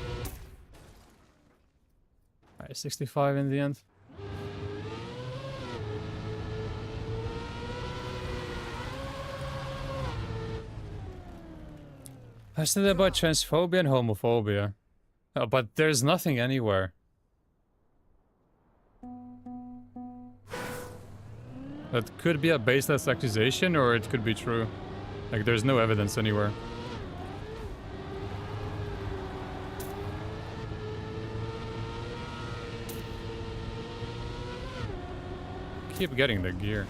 Alright, 65 in the end. I said about transphobia and homophobia. But there's nothing anywhere. That could be a baseless accusation, or it could be true. Like, there's no evidence anywhere. Keep getting the gear.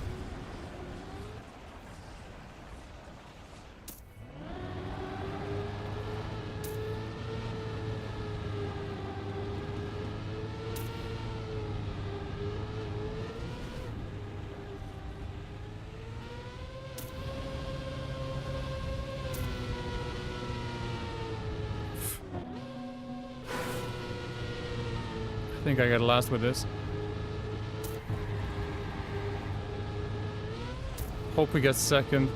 I think I got last with this. Hope we get second.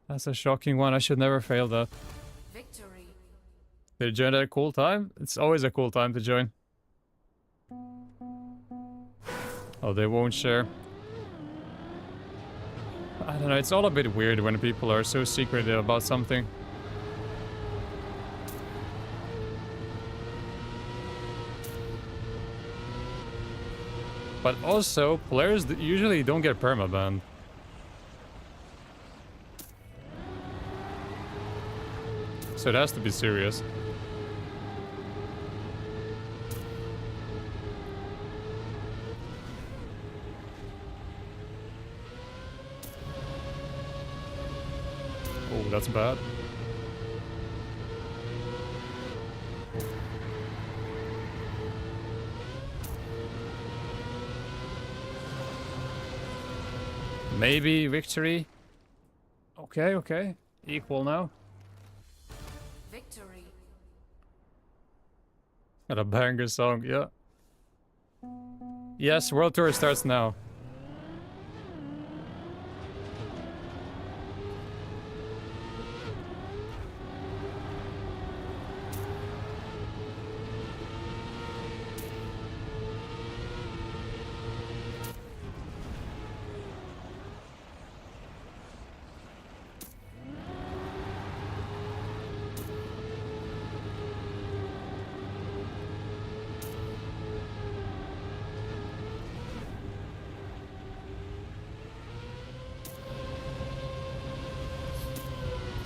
That's a shocking one. I should never fail that. Victory. Did you join at a cool time? It's always a cool time to join. Oh, they won't share. I don't know, it's all a bit weird when people are so secretive about something. But also, players usually don't get permabanned. So it has to be serious. Oh, that's bad. Maybe victory. Okay, okay. Equal now. Victory. Got a banger song, yeah. Yes, World Tour starts now.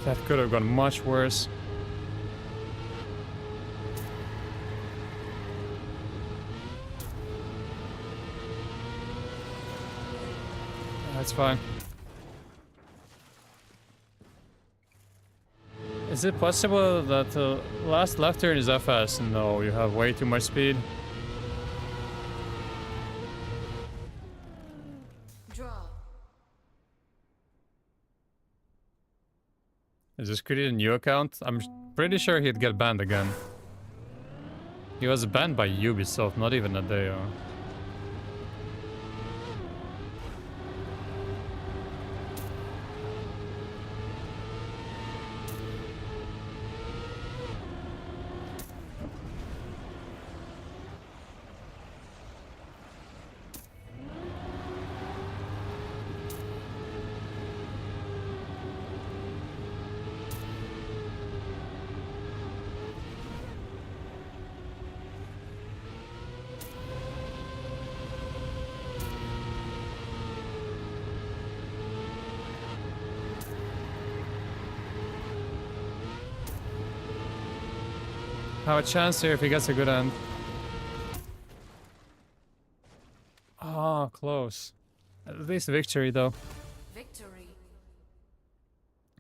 That could have gone much worse. That's fine. Is it possible that the last left turn is FS? No, you have way too much speed. Draw. Is this create a new account? I'm pretty sure he'd get banned again. He was banned by Ubisoft, not even a day ago. Have a chance here if he gets a good end. Ah, close. At least victory though. Victory.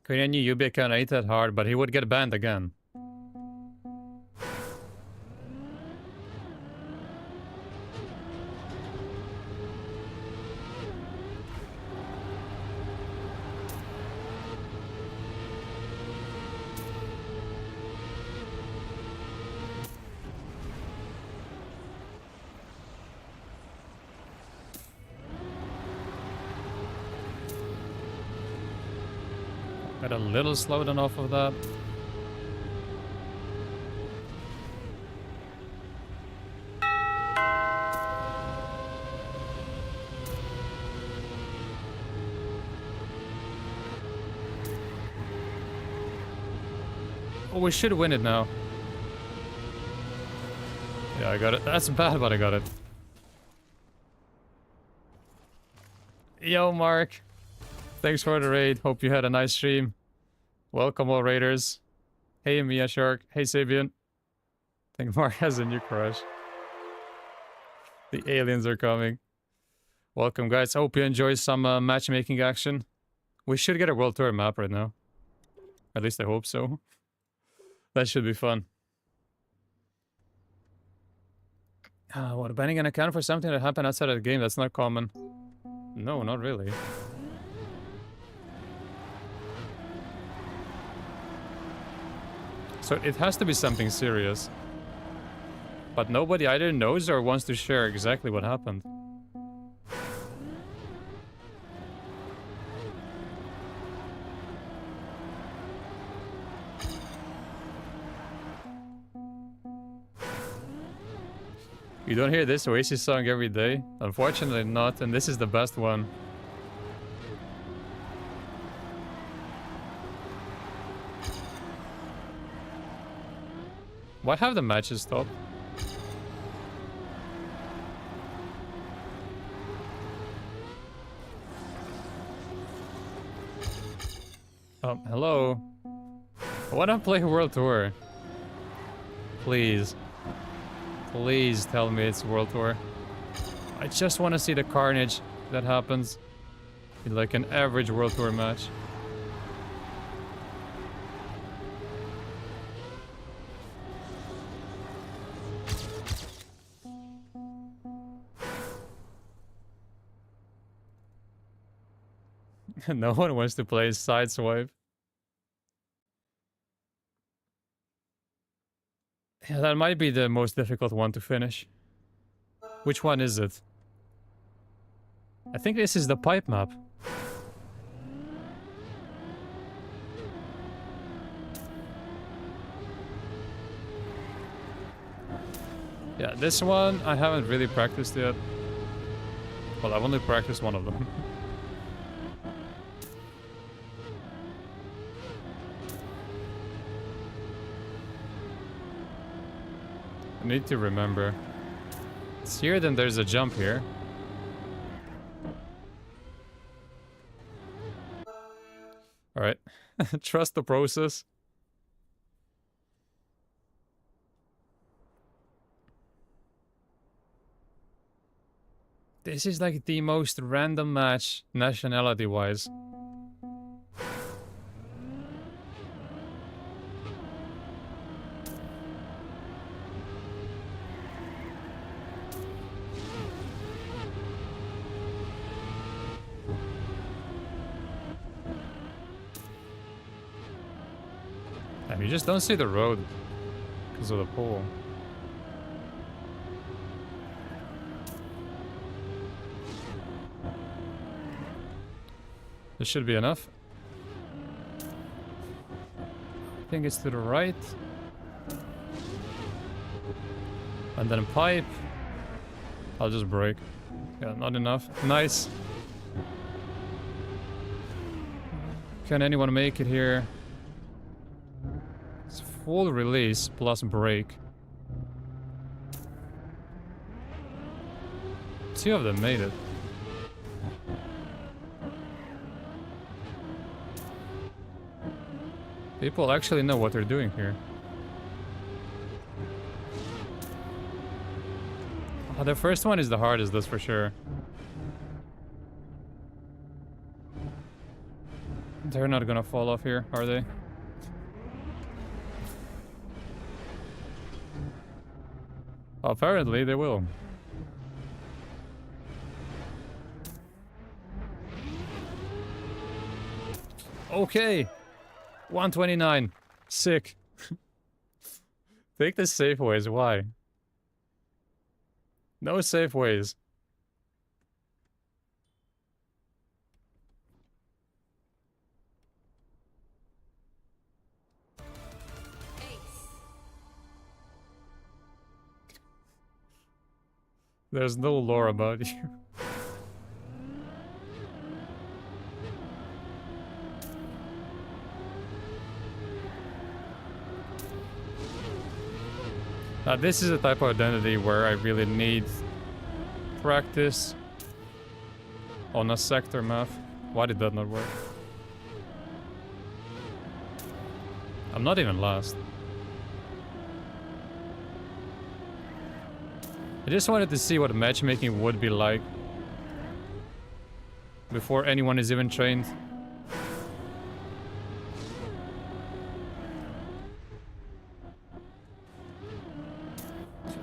Korean Yubi account ain't that hard, but he would get banned again. Got a little slowdown off of that. Oh, we should win it now. Yeah, I got it. That's bad, but I got it. Yo, Mark. Thanks for the raid. Hope you had a nice stream. Welcome, all raiders. Hey, Mia Shark. Hey, Sabian. I think Mark has a new crush. The aliens are coming. Welcome, guys. Hope you enjoy some matchmaking action. We should get a World Tour map right now. At least I hope so. That should be fun. What, banning an account for something that happened outside of the game? That's not common. No, not really. So it has to be something serious. But nobody either knows or wants to share exactly what happened. You don't hear this Oasis song every day? Unfortunately not, and this is the best one. Why have the matches stopped? Hello? I wanna play World Tour. Please. Please tell me it's World Tour. I just want to see the carnage that happens in like an average World Tour match. No one wants to play Sideswipe. Yeah, that might be the most difficult one to finish. Which one is it? I think this is the pipe map. Yeah, this one I haven't really practiced yet. Well, I've only practiced one of them. I need to remember. It's here, then there's a jump here. Alright. Trust the process. This is like the most random match, nationality-wise. You just don't see the road because of the pole. This should be enough. I think it's to the right. And then a pipe. I'll just break. Yeah, not enough. Nice. Can anyone make it here? It's full release plus break. Two of them made it. People actually know what they're doing here. The first one is the hardest, that's for sure. They're not gonna fall off here, are they? Apparently they will. Okay. 129. Sick. Take the safe ways. Why? No safe ways. There's no lore about you. This is a type of identity where I really need practice on a sector map. Why did that not work? I'm not even last. I just wanted to see what matchmaking would be like before anyone is even trained.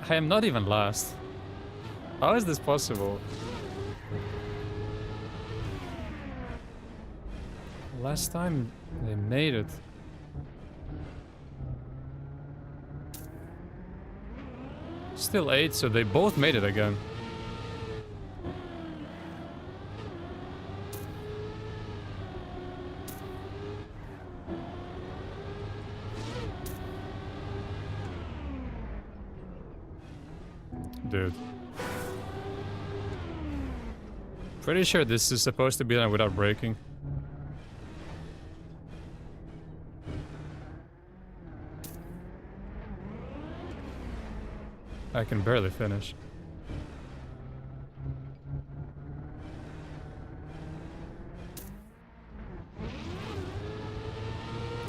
I am not even last. How is this possible? Last time they made it. Still 8, so they both made it again. Dude. Pretty sure this is supposed to be done without breaking. I can barely finish.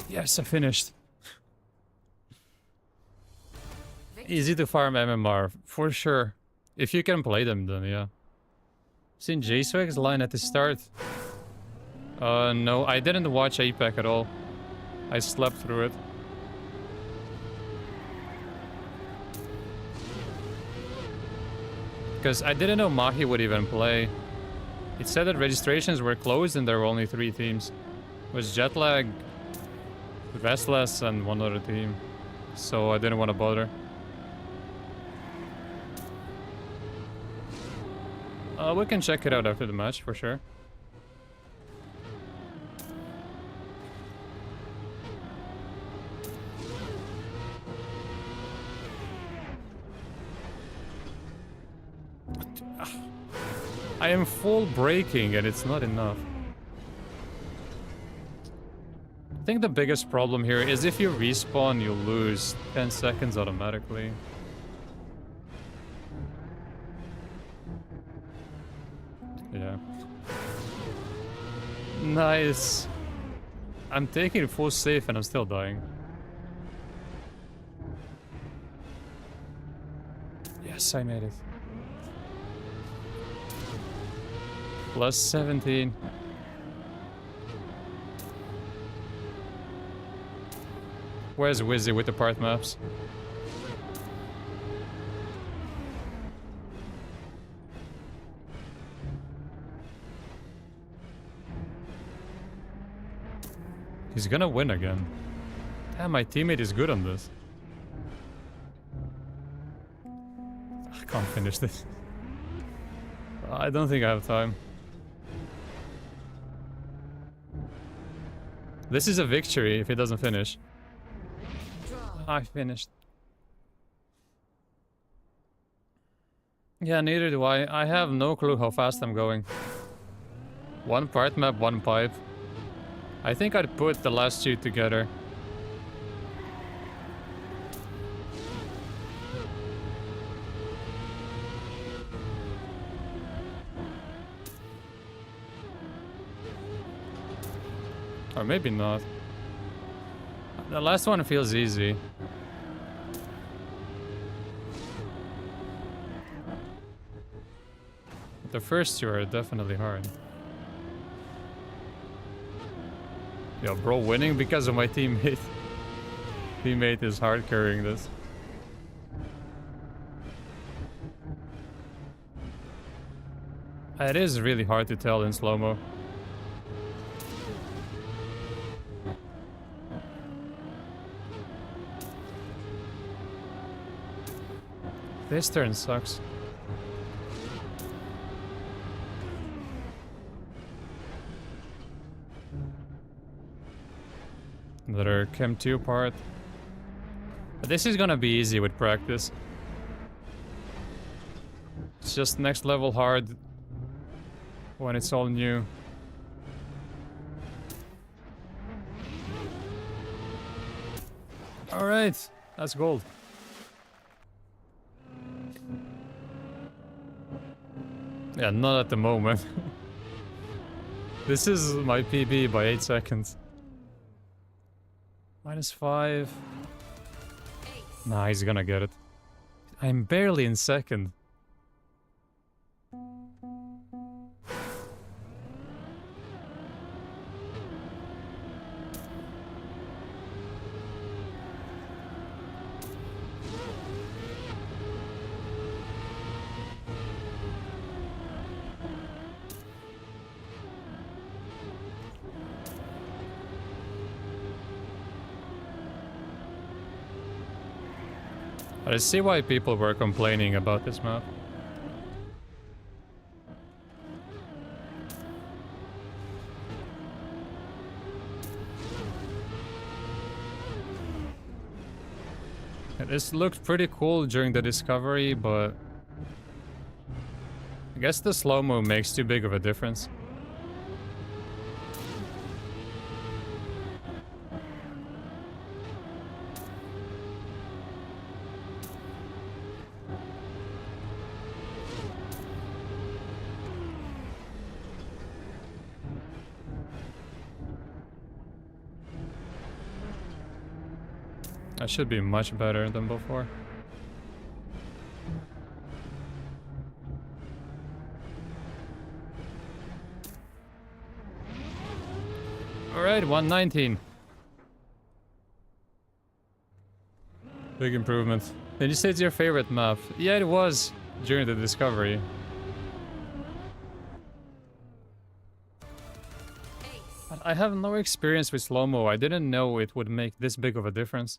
Yes, I finished. Easy to farm MMR, for sure. If you can play them, then yeah. Seen J-Swag's line at the start? No, I didn't watch APAC at all. I slept through it. Because I didn't know Mahi would even play. It said that registrations were closed and there were only 3 teams. It was Jetlag, Vestless, and one other team. So I didn't want to bother. We can check it out after the match, for sure. I am full braking and it's not enough. I think the biggest problem here is if you respawn, you lose 10 seconds automatically. Yeah. Nice. I'm taking full safe and I'm still dying. Yes, I made it. Plus 17. Where's Wizzy with the part maps? He's gonna win again. Damn, my teammate is good on this. I can't finish this. I don't think I have time. This is a victory if he doesn't finish. I finished. Yeah, neither do I. I have no clue how fast I'm going. 1 part map, 1 pipe. I think I'd put the last 2 together. Or maybe not. The last one feels easy. The first 2 are definitely hard. Yo, bro, winning because of my teammate. Teammate is hard carrying this. It is really hard to tell in slow-mo. This turn sucks. Another Chem 2 part. But this is gonna be easy with practice. It's just next level hard when it's all new. Alright, that's gold. Yeah, not at the moment. This is my PB by 8 seconds. -5. Ace. Nah, he's gonna get it. I'm barely in second. I see why people were complaining about this map. This looked pretty cool during the discovery, but I guess the slow-mo makes too big of a difference. I should be much better than before. Alright, 119. Big improvement. Did you say it's your favorite map? Yeah, it was during the discovery. Ace. But I have no experience with slow-mo. I didn't know it would make this big of a difference.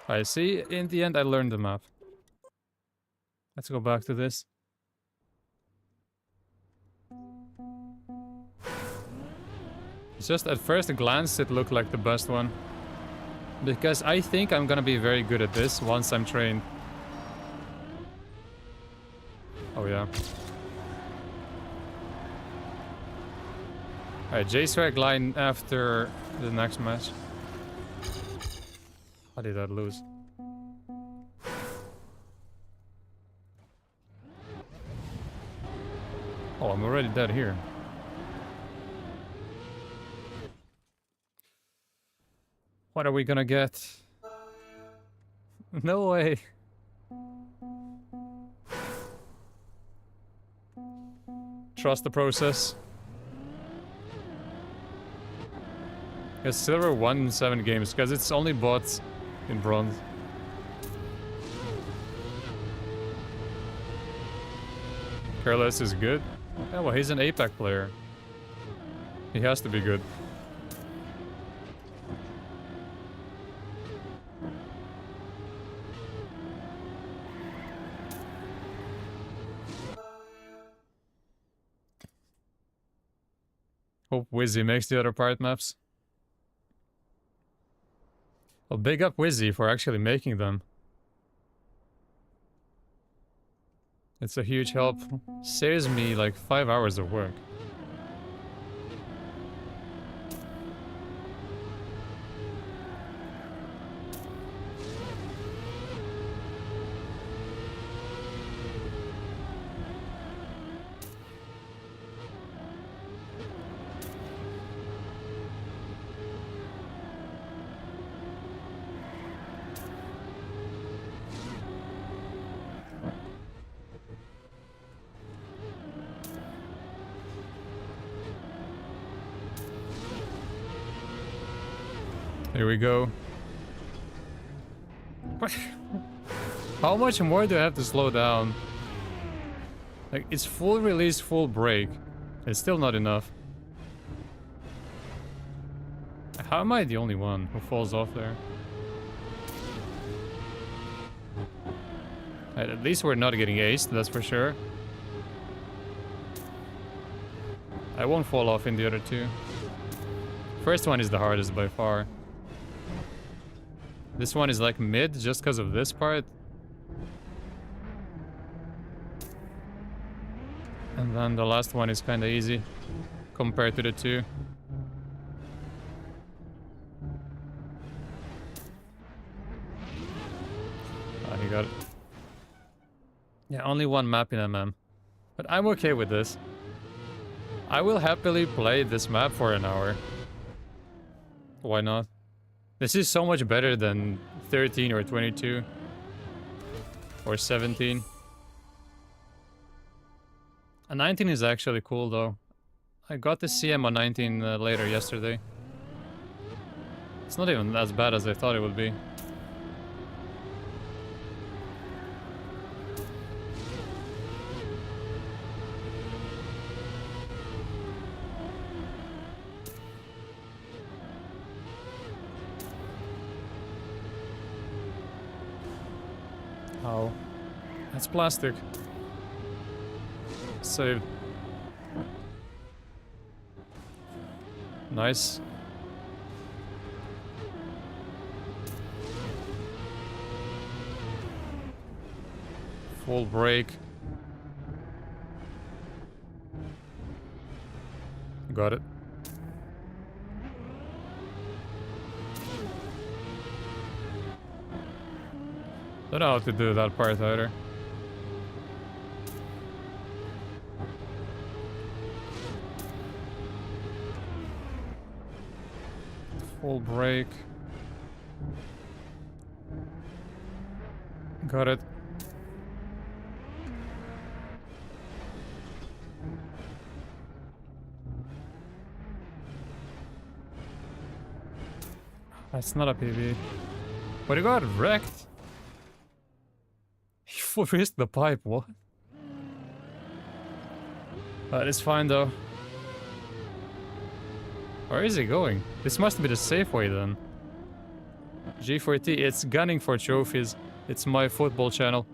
I see, in the end I learned the map. Let's go back to this. It's just at first glance it looked like the best one. Because I think I'm gonna be very good at this once I'm trained. Oh yeah. Alright, J-Swag line after the next match. How did that lose? Oh, I'm already dead here. What are we gonna get? No way. Trust the process. Yes, silver won in 7 games because it's only bots in bronze. Careless is good. Yeah, well, he's an APAC player. He has to be good. Hope Wizzy makes the other part maps. Well, big up Wizzy for actually making them. It's a huge help. Saves me like 5 hours of work. Here we go. What? How much more do I have to slow down? Like, it's full release, full break. It's still not enough. How am I the only one who falls off there? At least we're not getting aced, that's for sure. I won't fall off in the other two. First one is the hardest by far. This one is like mid just because of this part. And then the last one is kind of easy compared to the two. Ah, he got it. Yeah, only one map in MM. But I'm okay with this. I will happily play this map for an hour. Why not? This is so much better than 13 or 22. Or 17. A 19 is actually cool though. I got the CM on 19 later yesterday. It's not even as bad as I thought it would be. Oh. That's plastic. Saved. Nice. Full break. Got it. Don't know how to do that part either. Full break. Got it. That's not a PB. But he got wrecked. He full risked the pipe, what? That is fine though. Where is he going? This must be the safe way then. G4T, it's gunning for trophies. It's my football channel.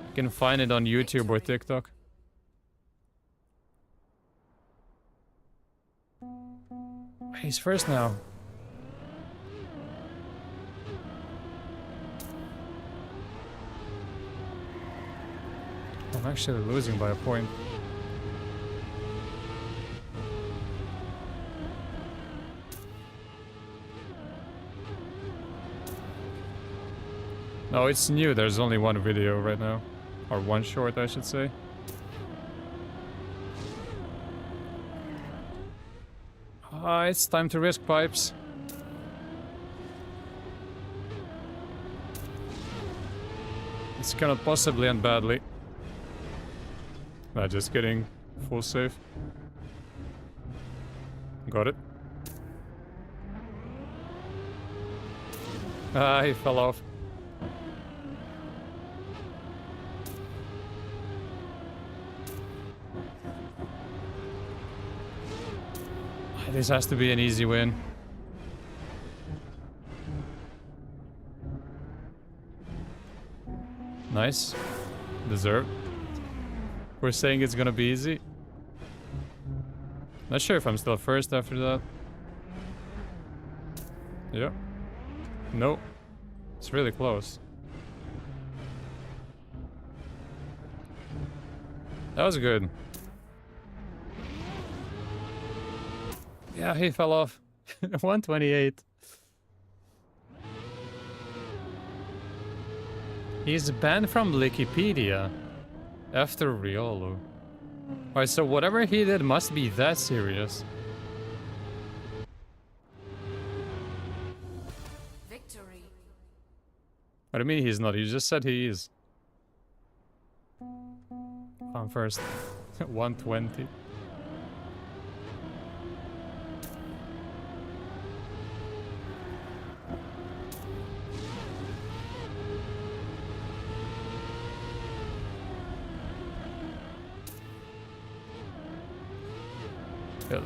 You can find it on YouTube or TikTok. He's first now. I'm actually losing by a point. No, it's new. There's only one video right now. Or one short, I should say. It's time to risk pipes. This cannot possibly end badly. Nah, just kidding. Full save. Got it. Ah, he fell off. This has to be an easy win. Nice. Deserved. We're saying it's gonna be easy. Not sure if I'm still first after that. Yep. Nope. It's really close. That was good. Yeah, he fell off. 128. He's banned from Wikipedia after Riolu. Alright, so whatever he did must be that serious. Victory. What do you mean he's not? You just said he is. I'm first. 120.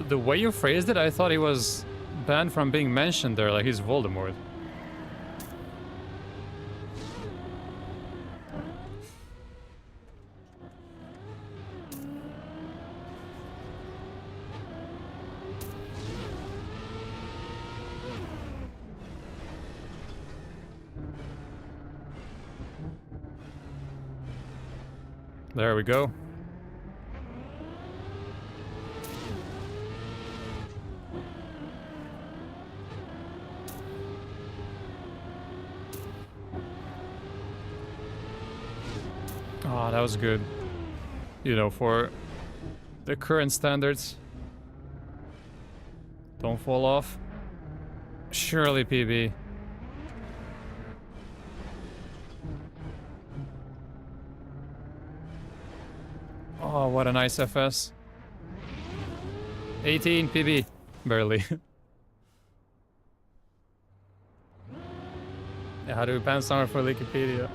The way you phrased it, I thought he was banned from being mentioned there, like he's Voldemort. There we go. Oh, that was good. You know, for the current standards. Don't fall off. Surely PB. Oh, what a nice FS. 18 PB. Barely. Yeah, how do we ban summer for Wikipedia?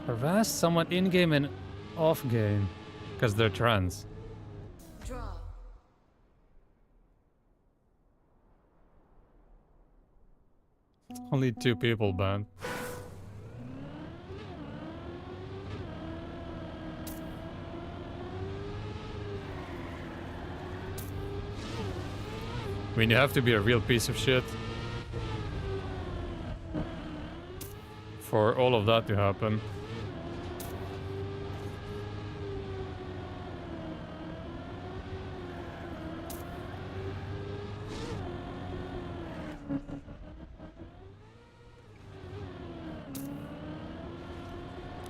Harass someone in-game and off-game. Because they're trans. Draw. Only 2 people banned. I mean, you have to be a real piece of shit for all of that to happen.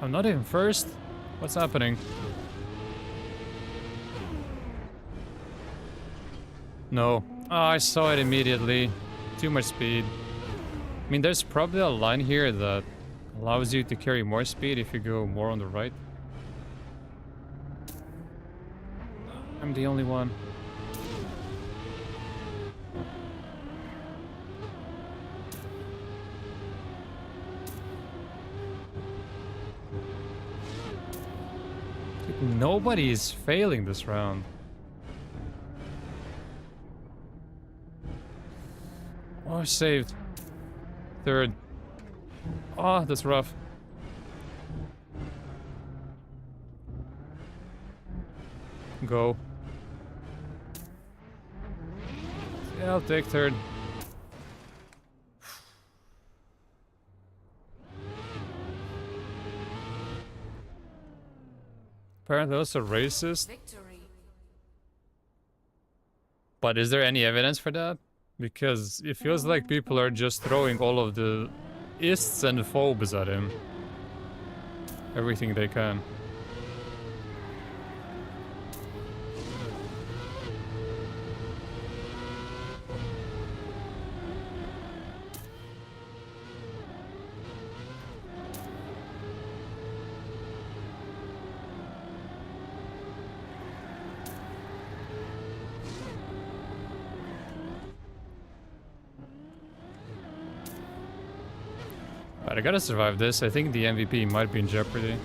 I'm not even first? What's happening? No. Oh, I saw it immediately. Too much speed. I mean, there's probably a line here that allows you to carry more speed if you go more on the right. I'm the only one. Nobody is failing this round. Oh, saved. Third. Oh, that's rough. Go. Yeah, I'll take third. Apparently also racist. Victory. But is there any evidence for that? Because it feels like people are just throwing all of the ists and phobes at him. Everything they can. But I gotta survive this. I think the MVP might be in jeopardy.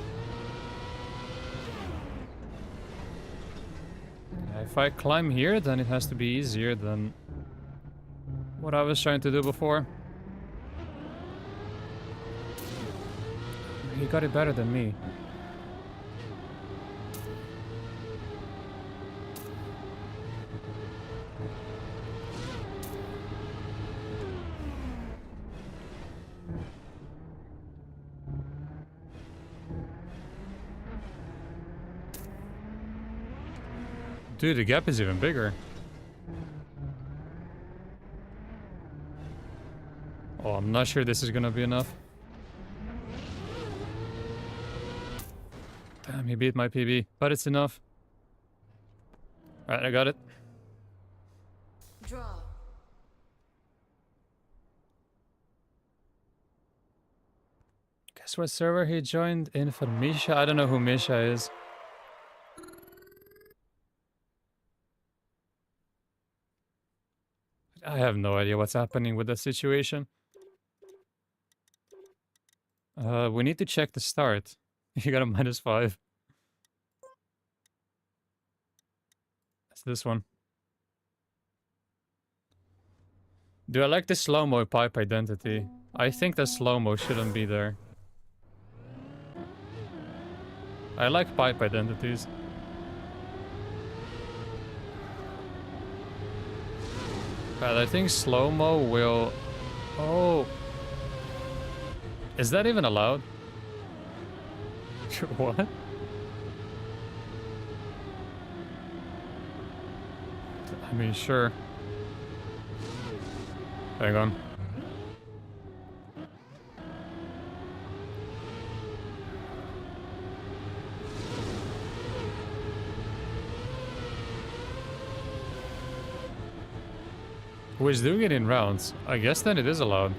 If I climb here, then it has to be easier than what I was trying to do before. He got it better than me. Dude, the gap is even bigger. Oh, I'm not sure this is gonna be enough. Damn, he beat my PB, but it's enough. Alright, I got it. Draw. Guess what server he joined in for Misha? I don't know who Misha is. I have no idea what's happening with that situation. We need to check the start. You got a -5. That's this one. Do I like the slow-mo pipe identity? I think the slow-mo shouldn't be there. I like pipe identities. But I think slow-mo will... Oh! Is that even allowed? What? I mean, sure. Hang on. Who is doing it in rounds? I guess then it is allowed.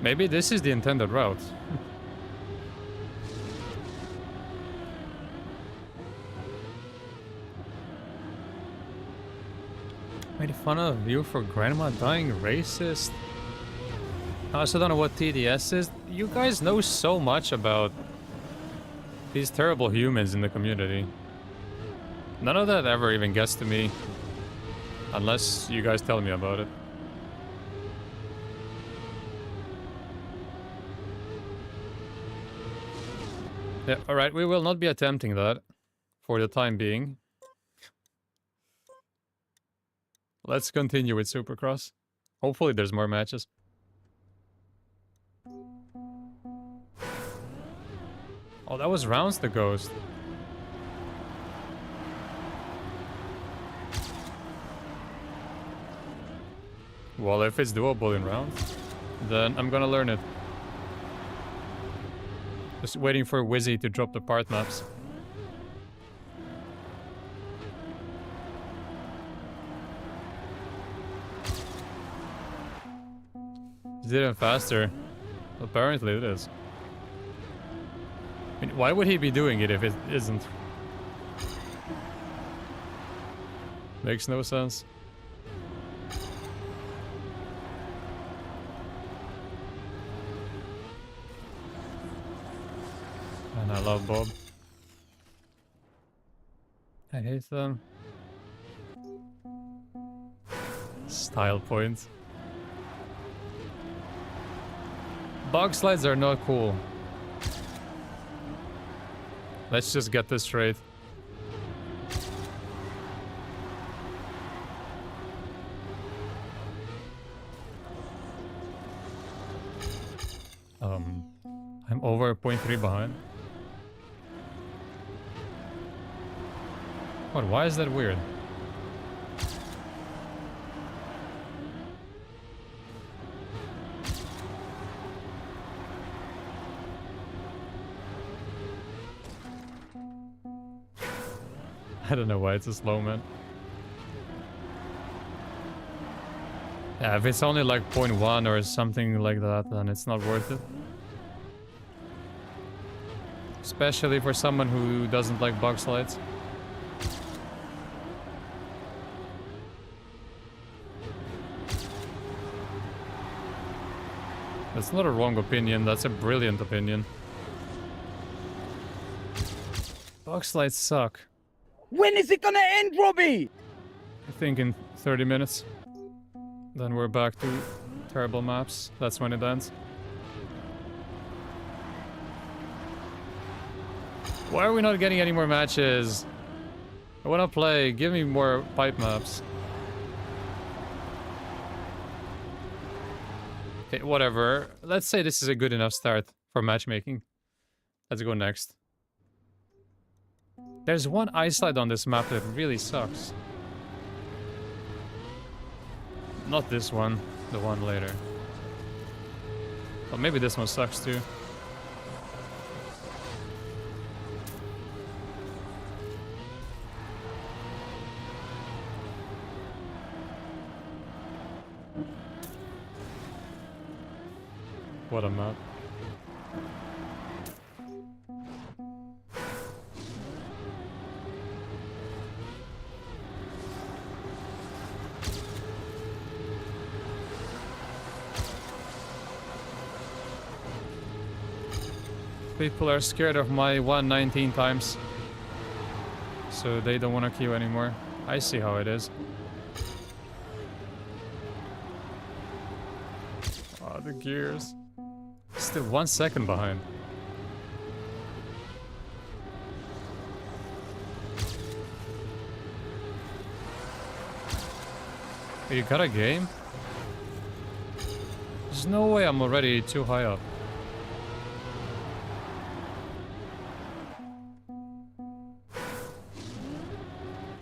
Maybe this is the intended route. Made fun of you for grandma dying racist. I also don't know what TDS is. You guys know so much about these terrible humans in the community. None of that ever even gets to me. Unless you guys tell me about it. Yeah, alright, we will not be attempting that for the time being. Let's continue with Supercross. Hopefully there's more matches. Oh, that was rounds the ghost. Well, if it's doable in rounds, then I'm gonna learn it. Just waiting for Wizzy to drop the part maps. Is it even faster? Apparently it is. I mean, why would he be doing it if it isn't? Makes no sense. And I love Bob. I hate them. Style points. Bog slides are not cool. Let's just get this straight. I'm over 0.3 behind. What? Why is that weird? I don't know why it's a slow man. Yeah, if it's only like 0.1 or something like that, then it's not worth it. Especially for someone who doesn't like bug slides. That's not a wrong opinion, that's a brilliant opinion. Bug slides suck. When is it gonna end, Robbie? I think in 30 minutes. Then we're back to terrible maps. That's when it ends. Why are we not getting any more matches? I wanna play. Give me more pipe maps. Okay, whatever. Let's say this is a good enough start for matchmaking. Let's go next. There's one ice slide on this map that really sucks. Not this one, the one later. Well, maybe this one sucks too. What a map. People are scared of my 119 times. So they don't want to queue anymore. I see how it is. Oh, the gears. Still 1 second behind. You got a game? There's no way I'm already too high up.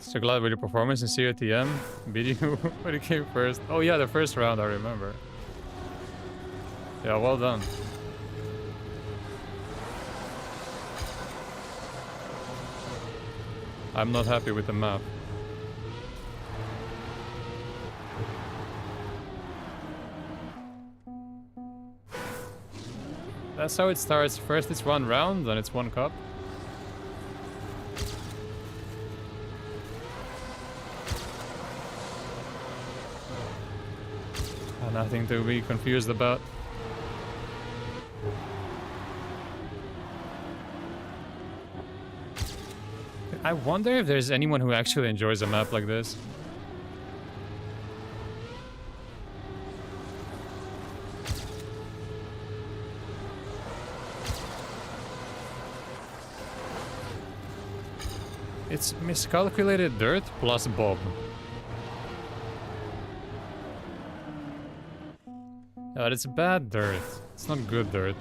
So glad with your performance in COTM. Beat you when you came first. Oh yeah, the first round I remember. Yeah, well done. I'm not happy with the map. That's how it starts. First it's one round, then it's one cup. Nothing to be confused about. I wonder if there's anyone who actually enjoys a map like this. It's miscalculated dirt plus Bob. But it's bad dirt. It's not good dirt.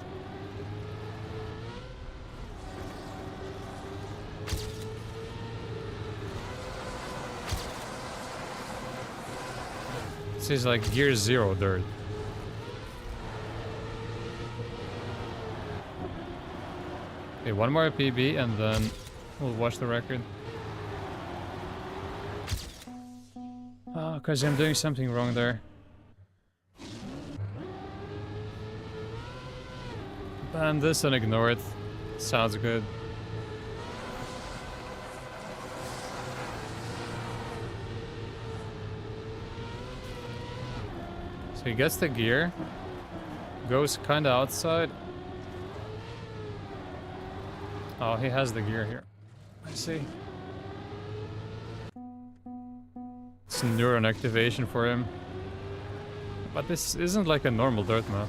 This is like Gear 0 dirt. Okay, one more PB and then we'll watch the record. Oh, because I'm doing something wrong there. Ban this and ignore it. Sounds good. So he gets the gear. Goes kinda outside. Oh, he has the gear here. I see. It's neuron activation for him. But this isn't like a normal dirt map.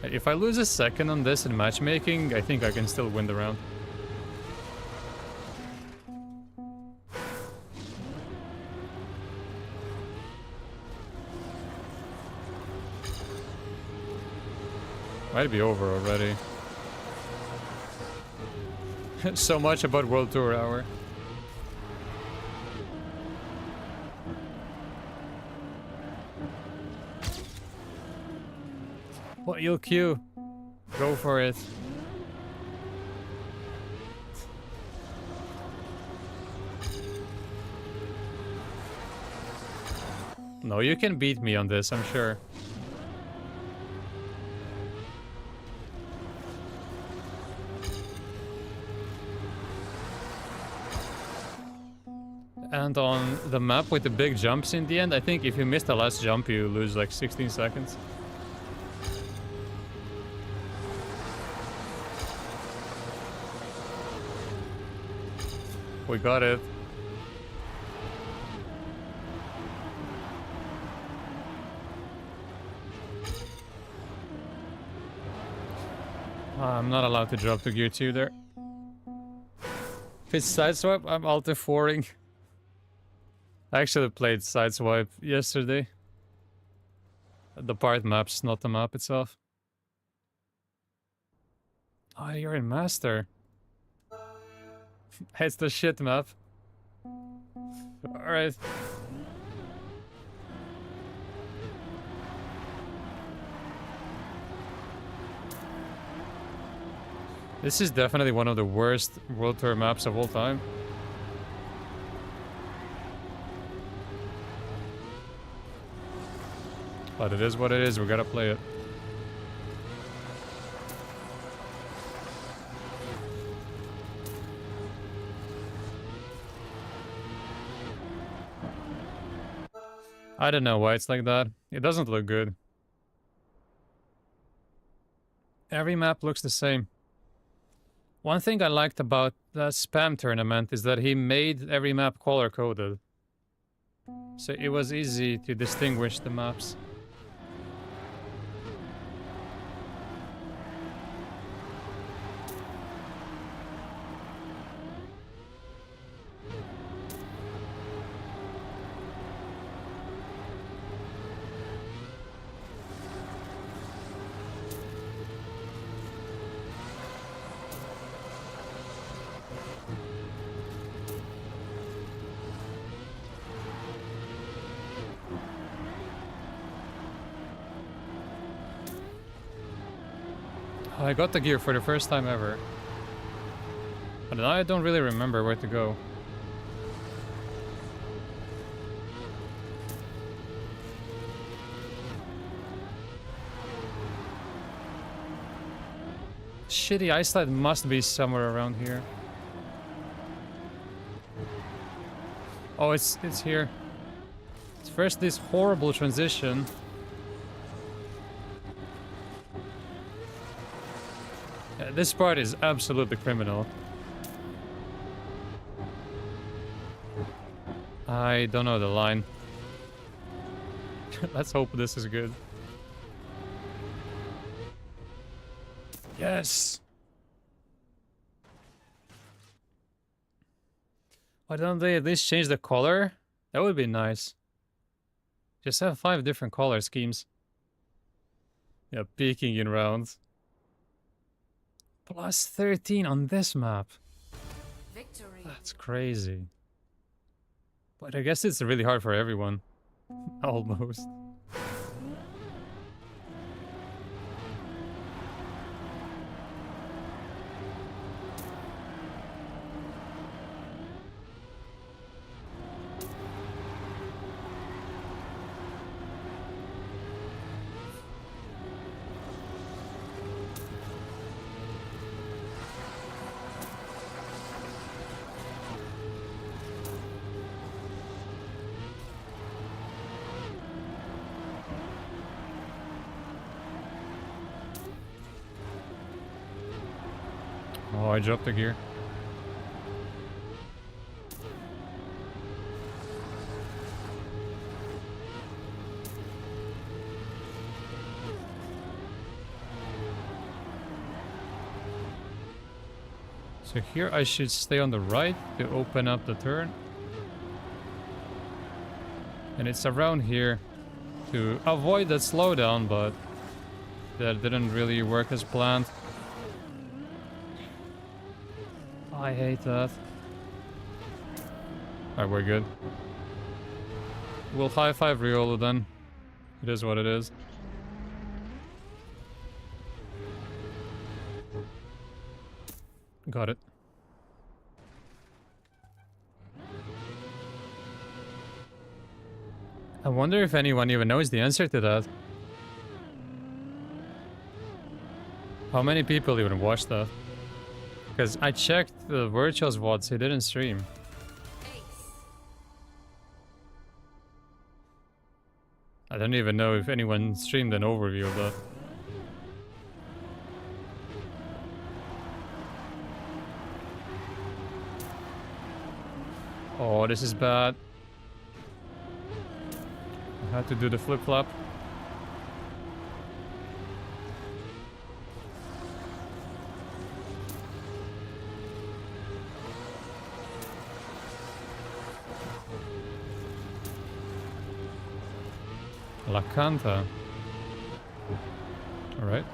If I lose a second on this in matchmaking, I think I can still win the round. Might be over already. So much about World Tour Hour. What, you'll queue? Go for it. No, you can beat me on this, I'm sure. And on the map with the big jumps in the end, I think if you miss the last jump, you lose like 16 seconds. We got it. I'm not allowed to drop to gear 2 there. If it's sideswipe, I'm alt-F4ing. I actually played sideswipe yesterday. The part maps, not the map itself. Oh, you're in Master. It's the shit map. Alright. This is definitely one of the worst World Tour maps of all time. But it is what it is, we gotta play it. I don't know why it's like that. It doesn't look good. Every map looks the same. One thing I liked about the spam tournament is that he made every map color-coded. So it was easy to distinguish the maps. I got the gear for the first time ever. But I don't really remember where to go. Shitty ice slide must be somewhere around here. Oh, it's here. It's first this horrible transition. Yeah, this part is absolutely criminal. I don't know the line. Let's hope this is good. Yes! Why don't they at least change the color? That would be nice. Just have 5 different color schemes. Yeah, peeking in rounds. Plus 13 on this map. Victory. That's crazy. But I guess it's really hard for everyone. Almost. Oh, I dropped the gear. So here I should stay on the right to open up the turn. And it's around here to avoid that slowdown, but that didn't really work as planned. I hate that. Alright, we're good. We'll high five Riolo then. It is what it is. Got it. I wonder if anyone even knows the answer to that. How many people even watch that? Because I checked the virtuals VODs, he didn't stream. Ace. I don't even know if anyone streamed an overview of that. Oh, this is bad. I had to do the flip-flop. La Canta. Alright.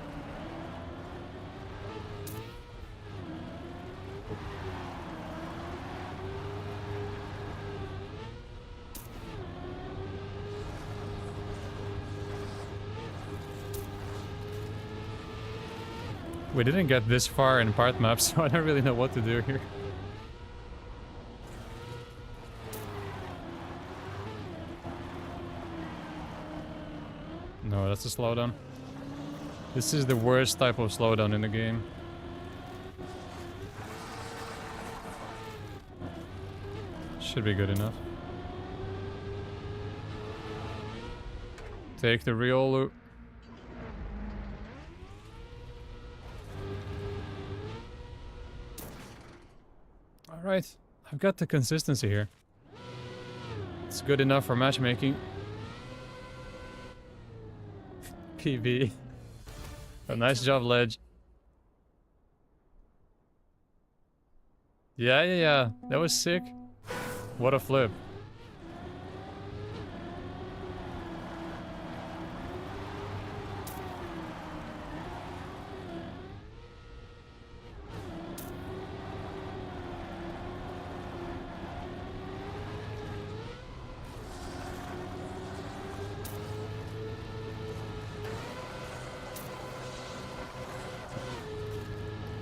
We didn't get this far in part maps, so I don't really know what to do here. No, that's a slowdown. This is the worst type of slowdown in the game. Should be good enough. Take the Riolu. Alright, I've got the consistency here. It's good enough for matchmaking. PV. A nice job, Ledge. Yeah. That was sick. What a flip.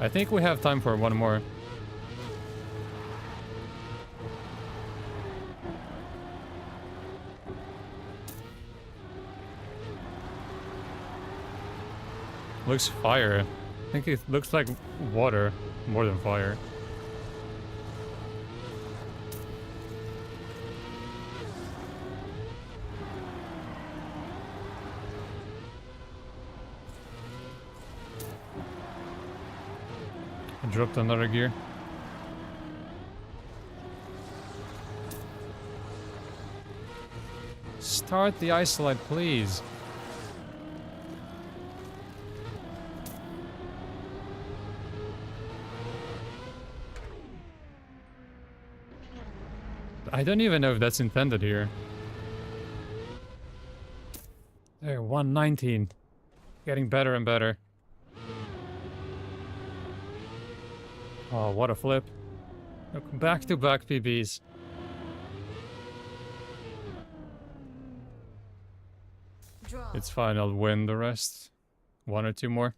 I think we have time for one more. Looks fire. I think it looks like water more than fire. I dropped another gear. Start the ice slide, please. I don't even know if that's intended here. There, 119. Getting better and better. Oh, what a flip. Back-to-back PBs. Draw. It's fine, I'll win the rest. One or two more.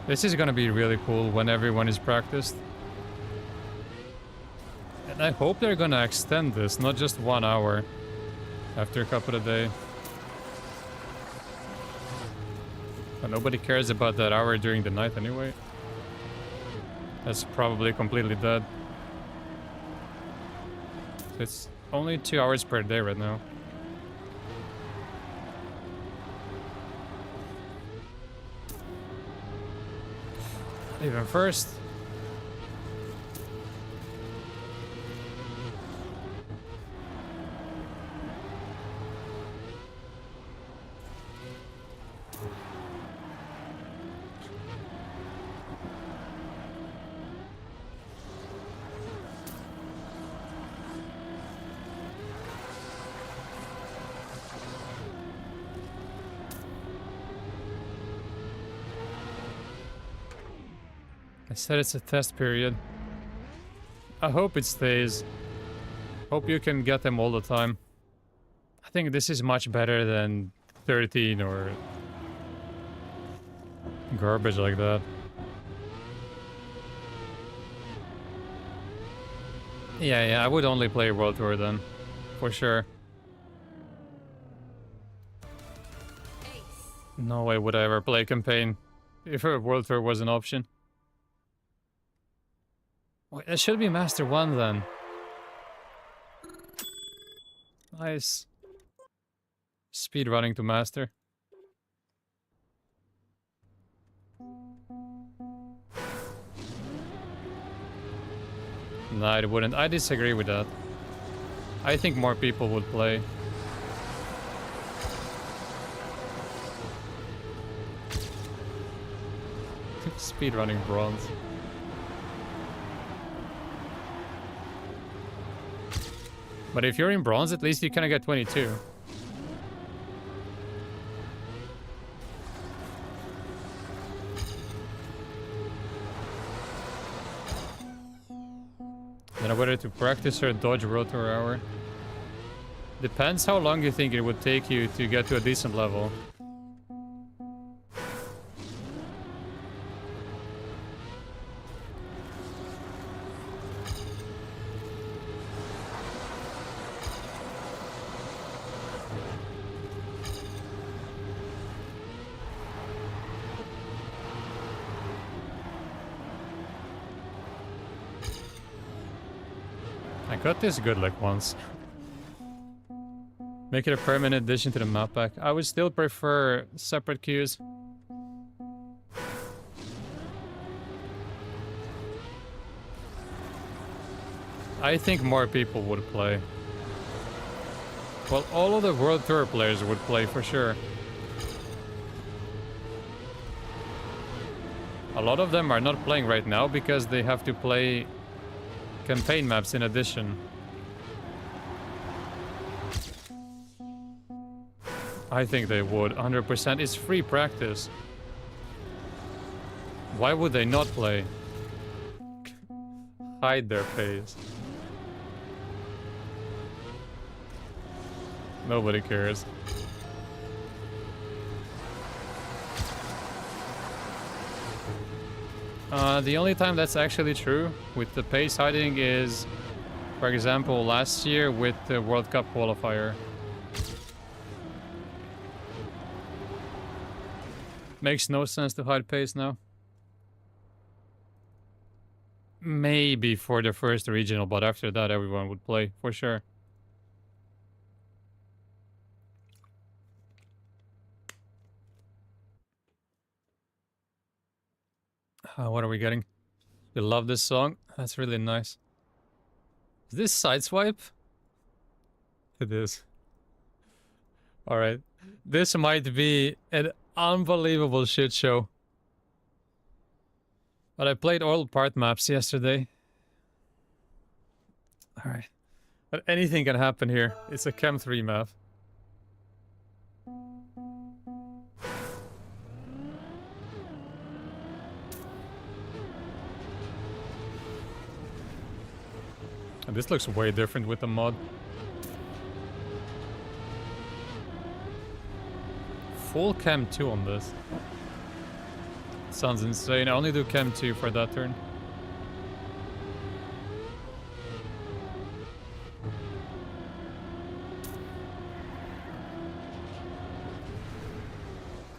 This is gonna be really cool when everyone is practiced. And I hope they're gonna extend this, not just 1 hour after a couple of days. But nobody cares about that hour during the night anyway. That's probably completely dead. It's only 2 hours per day right now. Even first. I said it's a test period. I hope it stays. Hope you can get them all the time. I think this is much better than 13 or garbage like that. Yeah, I would only play World Tour then. For sure. Ace. No way would I ever play campaign if a World Tour was an option. Wait, that should be Master 1 then. Nice. Speed running to Master. No, it wouldn't. I disagree with that. I think more people would play. Speed running bronze. But if you're in bronze, at least you can get 22. Then whether to practice or dodge World Tour hour. Depends how long you think it would take you to get to a decent level. I got this good luck once. Make it a permanent addition to the map pack. I would still prefer separate queues. I think more people would play. Well, all of the World Tour players would play for sure. A lot of them are not playing right now because they have to play campaign maps in addition. I think they would. 100%. It's free practice. Why would they not play? Hide their face. Nobody cares. The only time that's actually true with the pace hiding is, for example, last year with the World Cup qualifier. Makes no sense to hide pace now. Maybe for the first regional, but after that everyone would play, for sure. What are we getting? You love this song? That's really nice. Is this Sideswipe? It is. Alright. This might be an unbelievable shit show. But I played all part maps yesterday. Alright. But anything can happen here. It's a Chem 3 map. And this looks way different with the mod. Full Chem 2 on this. Sounds insane. I only do Chem 2 for that turn.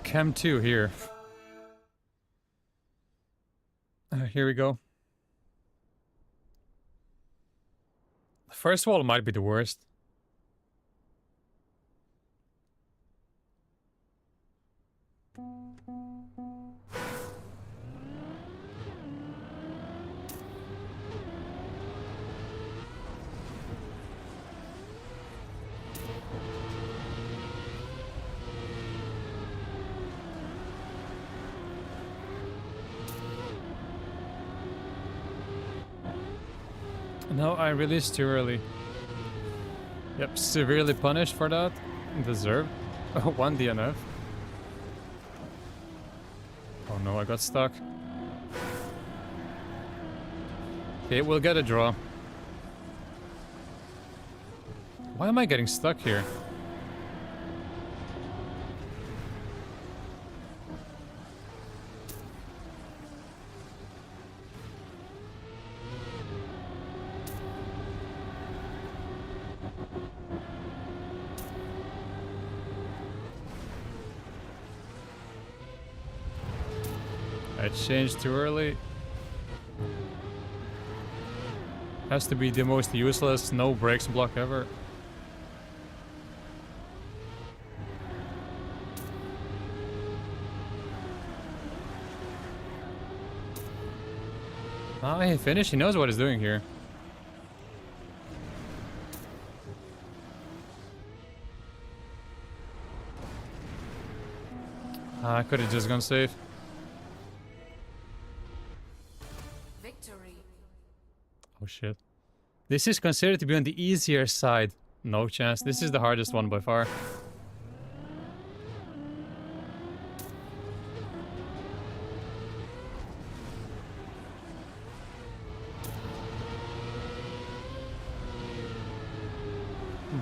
Chem 2 here. Here we go. The first wall might be the worst. No, I released too early. Yep, severely punished for that. Deserved. Oh, 1 DNF. Oh no, I got stuck. Okay, we'll get a draw. Why am I getting stuck here? I changed too early. Has to be the most useless no brakes block ever. Ah, he finished. He knows what he's doing here. I could have just gone safe. Oh shit. This is considered to be on the easier side. No chance. This is the hardest one by far.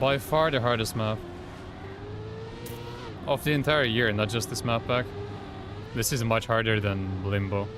By far the hardest map. Of the entire year, not just this map pack. This is much harder than Limbo.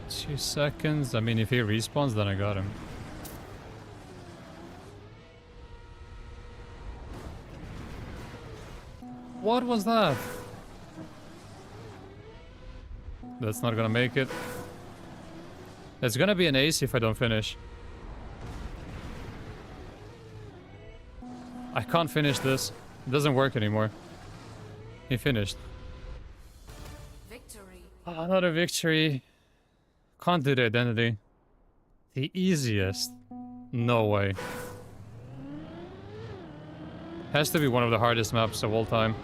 Two seconds. I mean, if he respawns, then I got him. What was that? That's not gonna make it. It's gonna be an ace if I don't finish. I can't finish this. It doesn't work anymore. He finished. Victory. Another victory. Can't do the identity. The easiest? No way. Has to be one of the hardest maps of all time.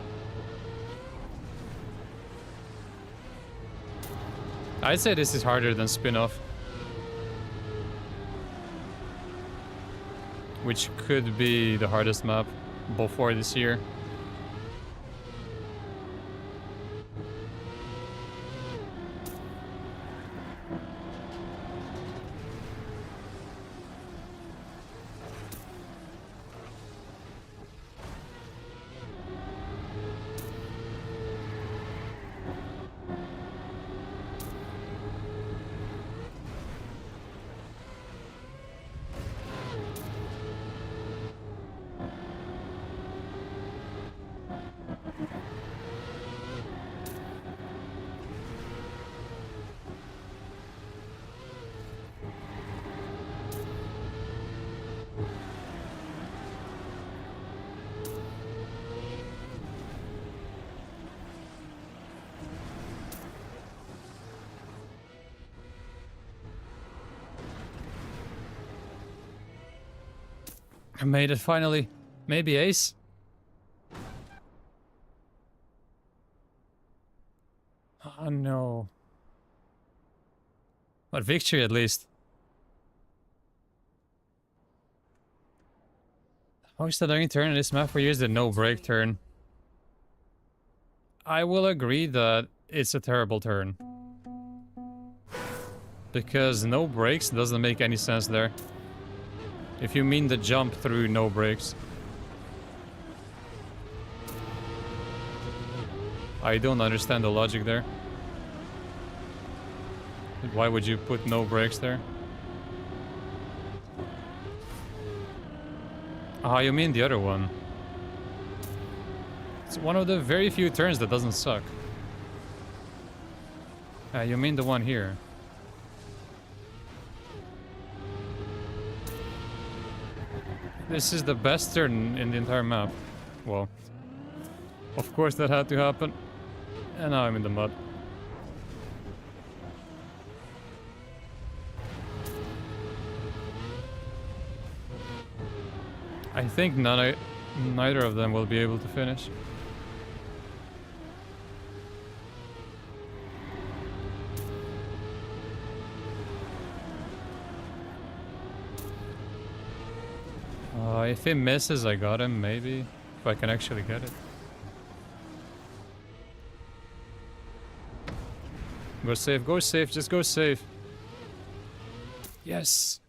I'd say this is harder than Spin-Off. Which could be the hardest map before this year. I made it finally. Maybe ace? Oh no. But victory at least. Most annoying turn in this map for you is the no break turn. I will agree that it's a terrible turn. Because no breaks doesn't make any sense there. If you mean the jump through no breaks. I don't understand the logic there. Why would you put no breaks there? Ah, you mean the other one. It's one of the very few turns that doesn't suck. You mean the one here. This is the best turn in the entire map. Well, of course that had to happen. And now I'm in the mud. I think neither of them will be able to finish. If he misses, I got him, maybe. If I can actually get it. Go safe, just go safe. Yes!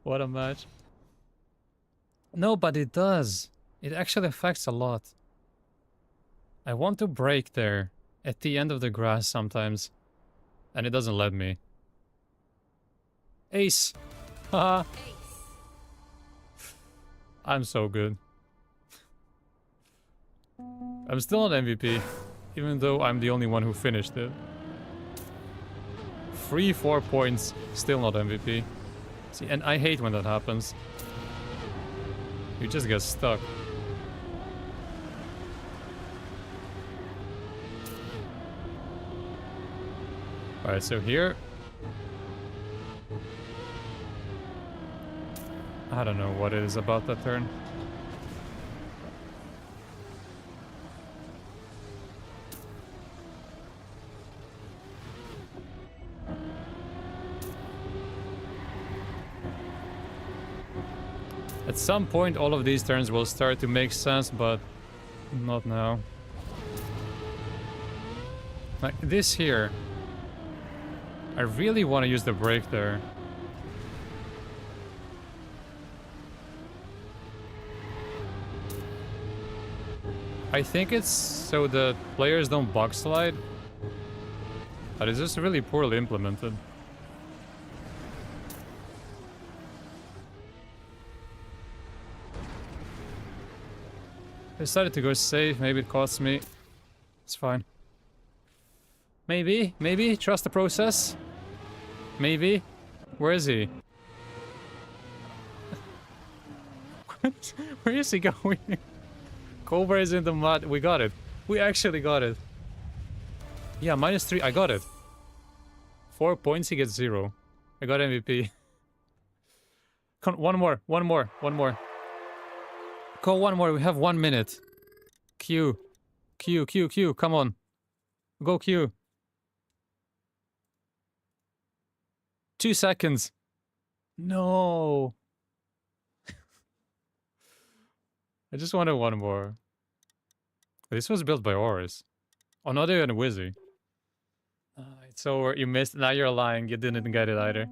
What a match. No, but it does. It actually affects a lot. I want to break there, at the end of the grass sometimes. And it doesn't let me. Ace! Haha! I'm so good. I'm still not MVP, even though I'm the only one who finished it. 4 points, still not MVP. See, and I hate when that happens. You just get stuck. Alright, so here... I don't know what it is about that turn. At some point all of these turns will start to make sense, but not now. Like this here. I really want to use the brake there. I think it's so the players don't box slide. But it's just really poorly implemented. I decided to go safe, maybe it costs me. It's fine. Maybe, trust the process. Maybe. Where is he? Where is he going? Cobra is in the mud. We got it. We actually got it. Yeah, -3. I got it. 4 points, he gets 0. I got MVP. Come, one more. Go one more, we have 1 minute. Q. Come on. Go Q. 2 seconds. No. I just wanted one more. This was built by Oris. Oh, not even Wizzy. It's over. You missed. Now you're lying. You didn't get it either.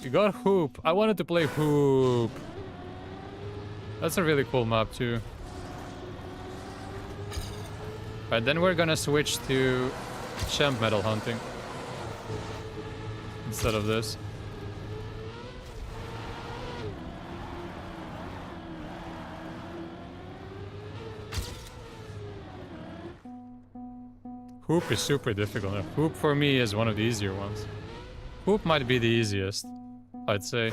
You got Hoop. I wanted to play Hoop. That's a really cool map too. Alright, then we're gonna switch to champ medal hunting instead of this. Hoop is super difficult. Hoop for me is one of the easier ones. Hoop might be the easiest, I'd say.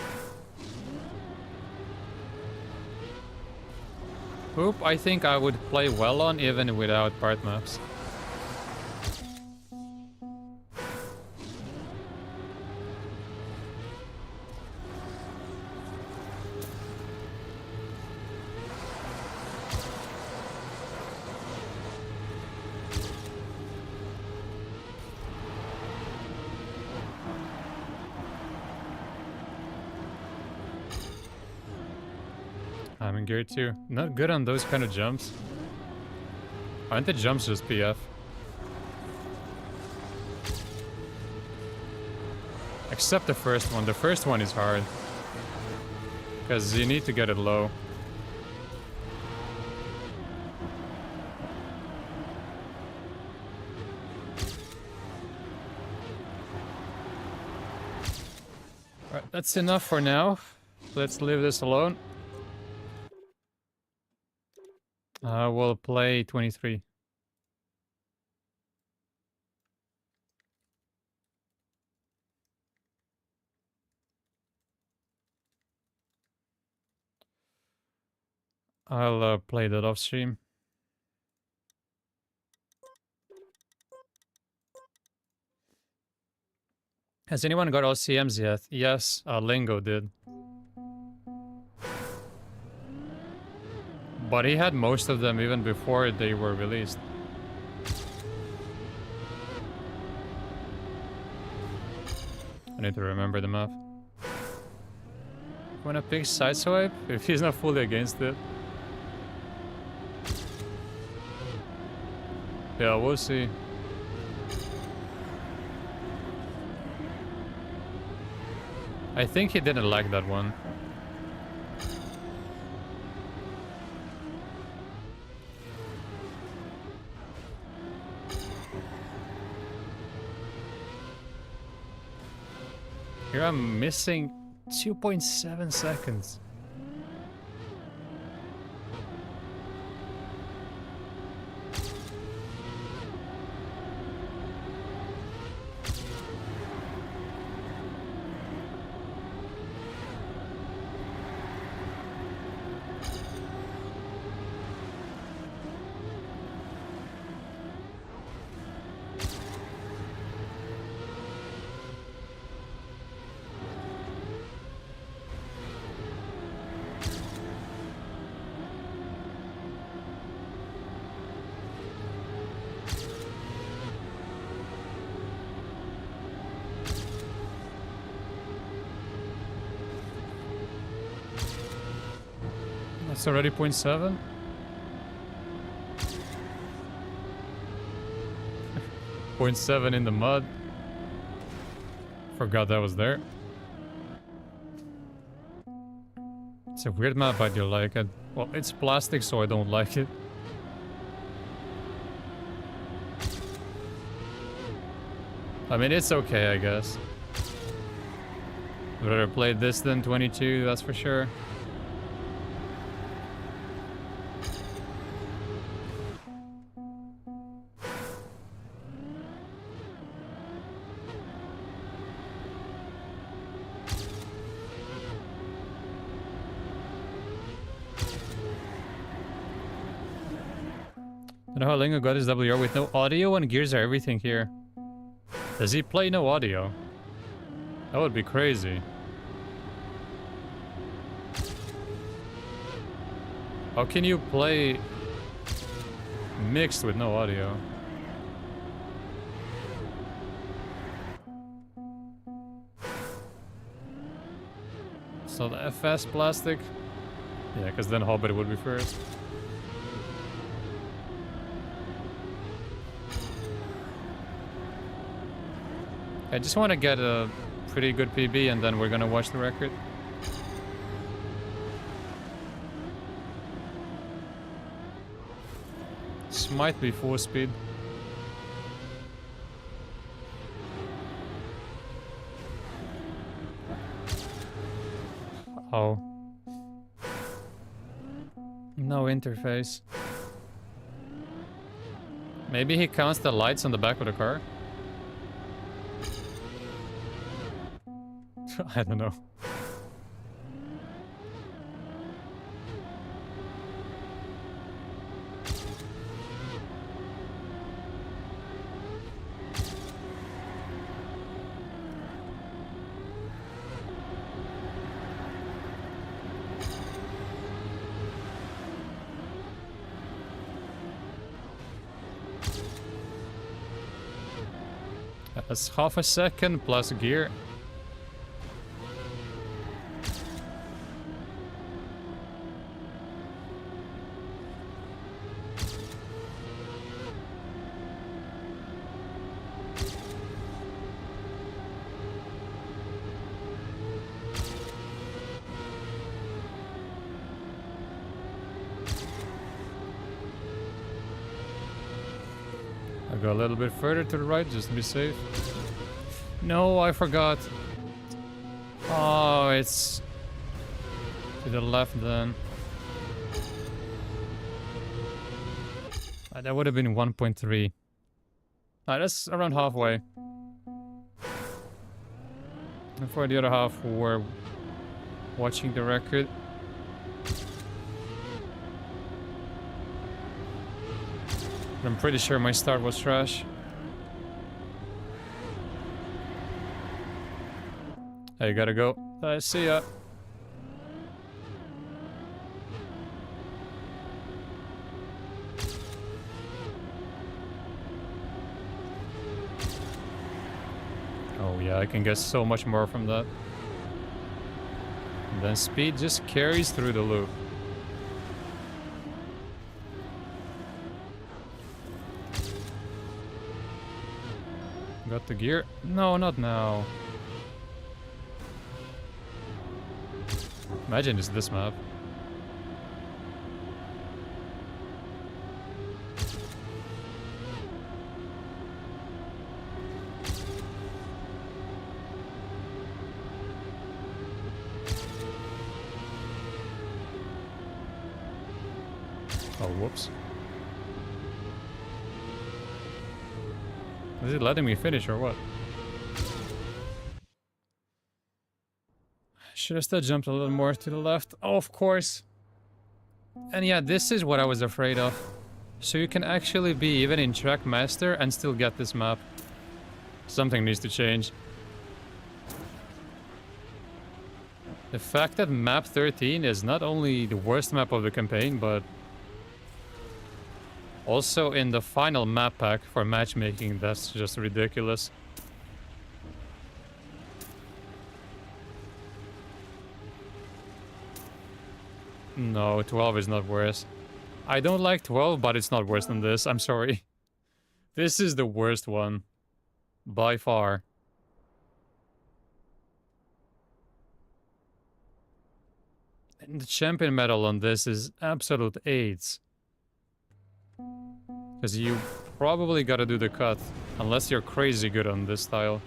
Hoop, I think I would play well on even without part maps. I'm in gear 2. Not good on those kind of jumps. Aren't the jumps just PF? Except the first one. The first one is hard. Because you need to get it low. Alright, that's enough for now. Let's leave this alone. We'll play 23. I'll play that off stream. Has anyone got OCMs yet? Yes, Lingo did. But he had most of them even before they were released. I need to remember the map. Wanna pick sideswipe? If he's not fully against it. Yeah, we'll see. I think he didn't like that one. Here I'm missing 2.7 seconds. It's already 0.7. 0.7 in the mud. Forgot that was there. It's a weird map, I do like it. Well, it's plastic, so I don't like it. I mean, it's okay, I guess. I'd rather play this than 22, that's for sure. You know how Lingo got his WR with no audio and gears are everything here. Does he play no audio? That would be crazy. How can you play mixed with no audio? So the FS plastic? Yeah, because then Hobbit would be first. I just want to get a pretty good PB and then we're gonna watch the record. This might be full speed. Oh. No interface. Maybe he counts the lights on the back of the car? I don't know. That's half a second plus gear. I go a little bit further to the right just to be safe. No, I forgot. Oh, it's to the left then. That would have been 1.3. That's around halfway. And for the other half, we're watching the record. I'm pretty sure my start was trash. I gotta go. See ya. Oh yeah, I can get so much more from that. And then speed just carries through the loop. Got the gear? No, not now. Imagine it's this map. Oh, whoops. Is it letting me finish or what? Should have still jumped a little more to the left. Oh, of course. And yeah, this is what I was afraid of. So you can actually be even in Trackmaster and still get this map. Something needs to change. The fact that map 13 is not only the worst map of the campaign, but also in the final map pack for matchmaking, that's just ridiculous. No, 12 is not worse. I don't like 12, but it's not worse than this. I'm sorry. This is the worst one. By far. And the champion medal on this is absolute AIDS. Because you probably gotta do the cut, unless you're crazy good on this style.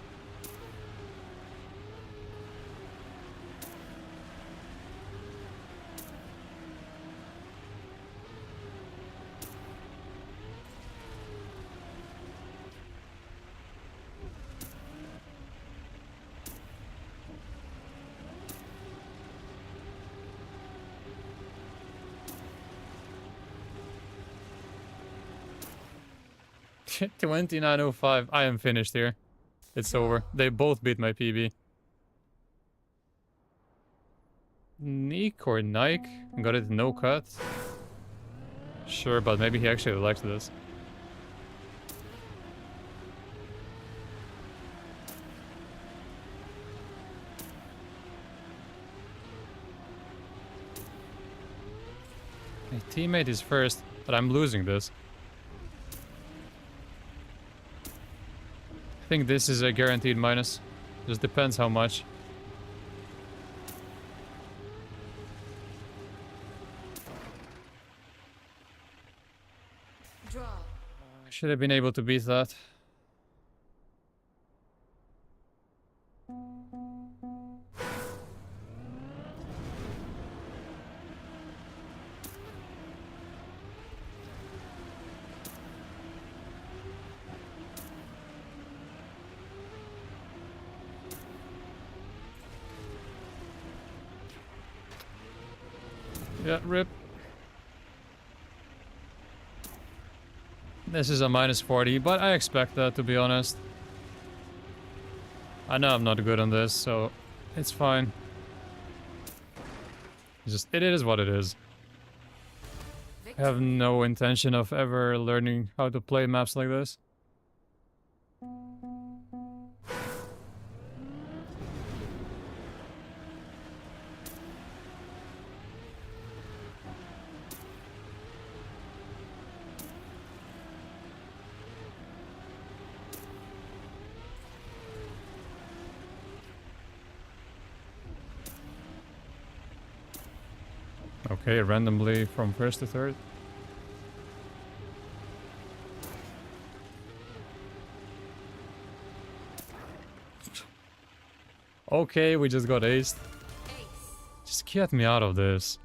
29:05. I am finished here. It's over. They both beat my PB. Nick or Nike? Got it no cut? Sure, but maybe he actually likes this. My teammate is first, but I'm losing this. I think this is a guaranteed minus. Just depends how much. Draw. I should have been able to beat that. Yeah, rip. This is a -40, but I expect that, to be honest. I know I'm not good on this, so it's fine. It is what it is. I have no intention of ever learning how to play maps like this. Okay, randomly from first to third. Okay, we just got aced. Ace. Just get me out of this.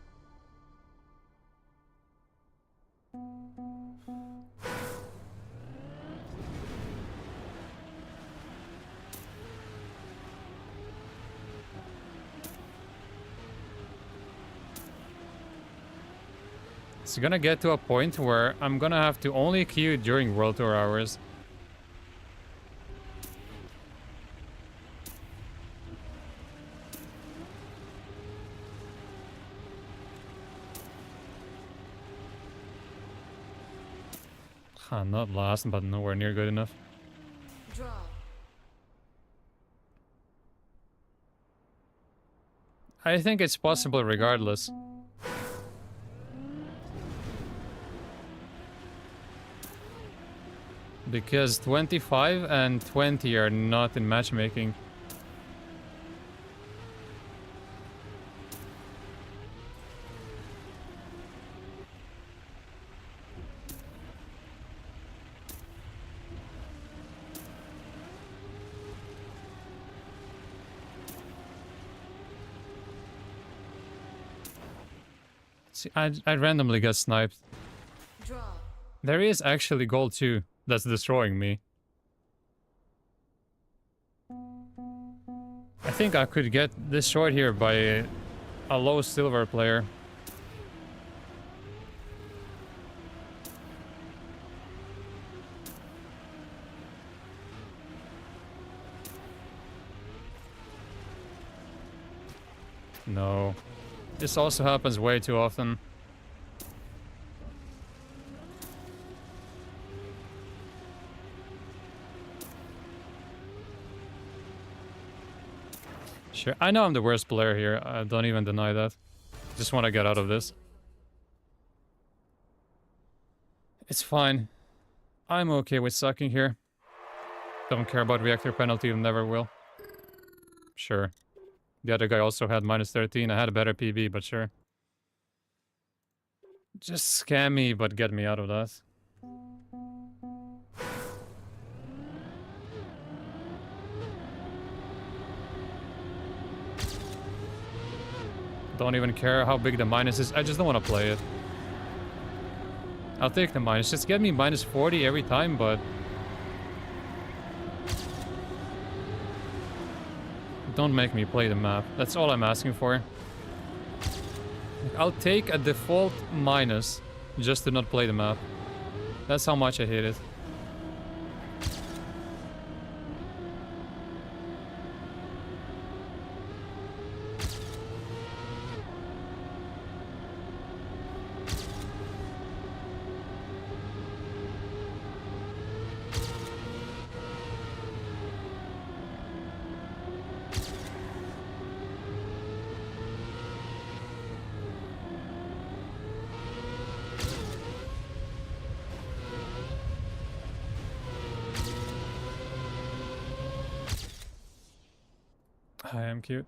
It's gonna get to a point where I'm gonna have to only queue during World Tour hours. Not last, but nowhere near good enough. Draw. I think it's possible regardless. Because 25 and 20 are not in matchmaking. See, I randomly get sniped. Draw. There is actually gold too. That's destroying me. I think I could get this short here by a low silver player. No. This also happens way too often. Sure, I know I'm the worst player here. I don't even deny that. Just want to get out of this. It's fine. I'm okay with sucking here. Don't care about reactor penalty, never will. Sure. The other guy also had -13. I had a better PB, but sure. Just scam me, but get me out of that. Don't even care how big the minus is. I just don't want to play it. I'll take the minus. Just get me -40 every time, but... don't make me play the map. That's all I'm asking for. I'll take a default minus just to not play the map. That's how much I hate it. I am cute.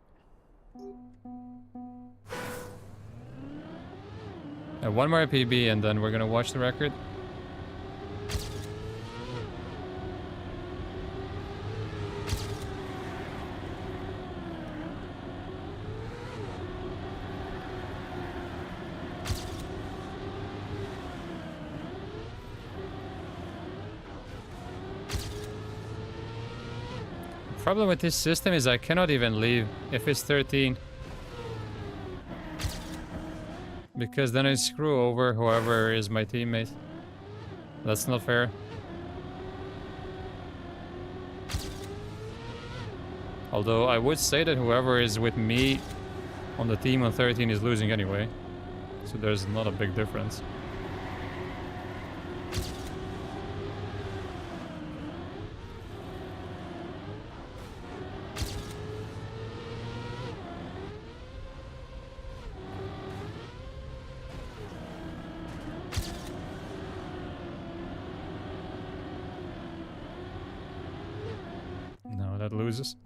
One more PB and then we're gonna watch the record. Problem with this system is I cannot even leave if it's 13. Because then I screw over whoever is my teammate. That's not fair. Although I would say that whoever is with me on the team on 13 is losing anyway. So there's not a big difference. No, that loses.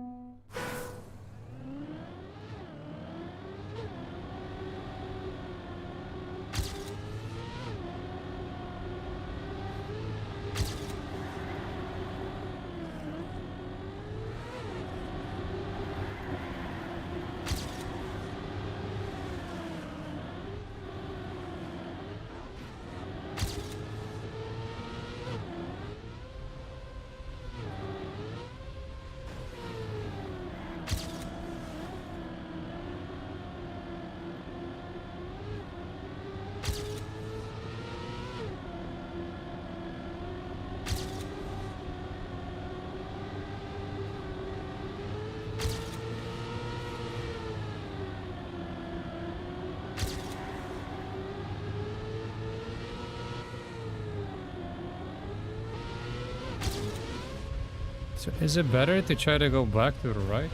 So is it better to try to go back to the right?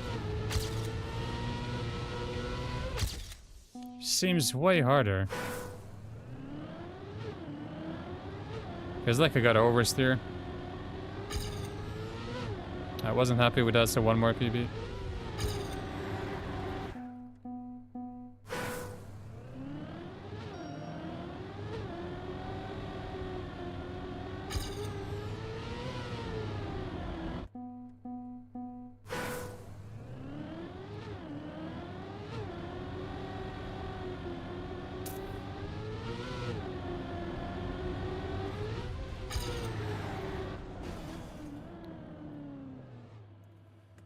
Seems way harder. Feels like I gotta oversteer. I wasn't happy with that, so one more PB.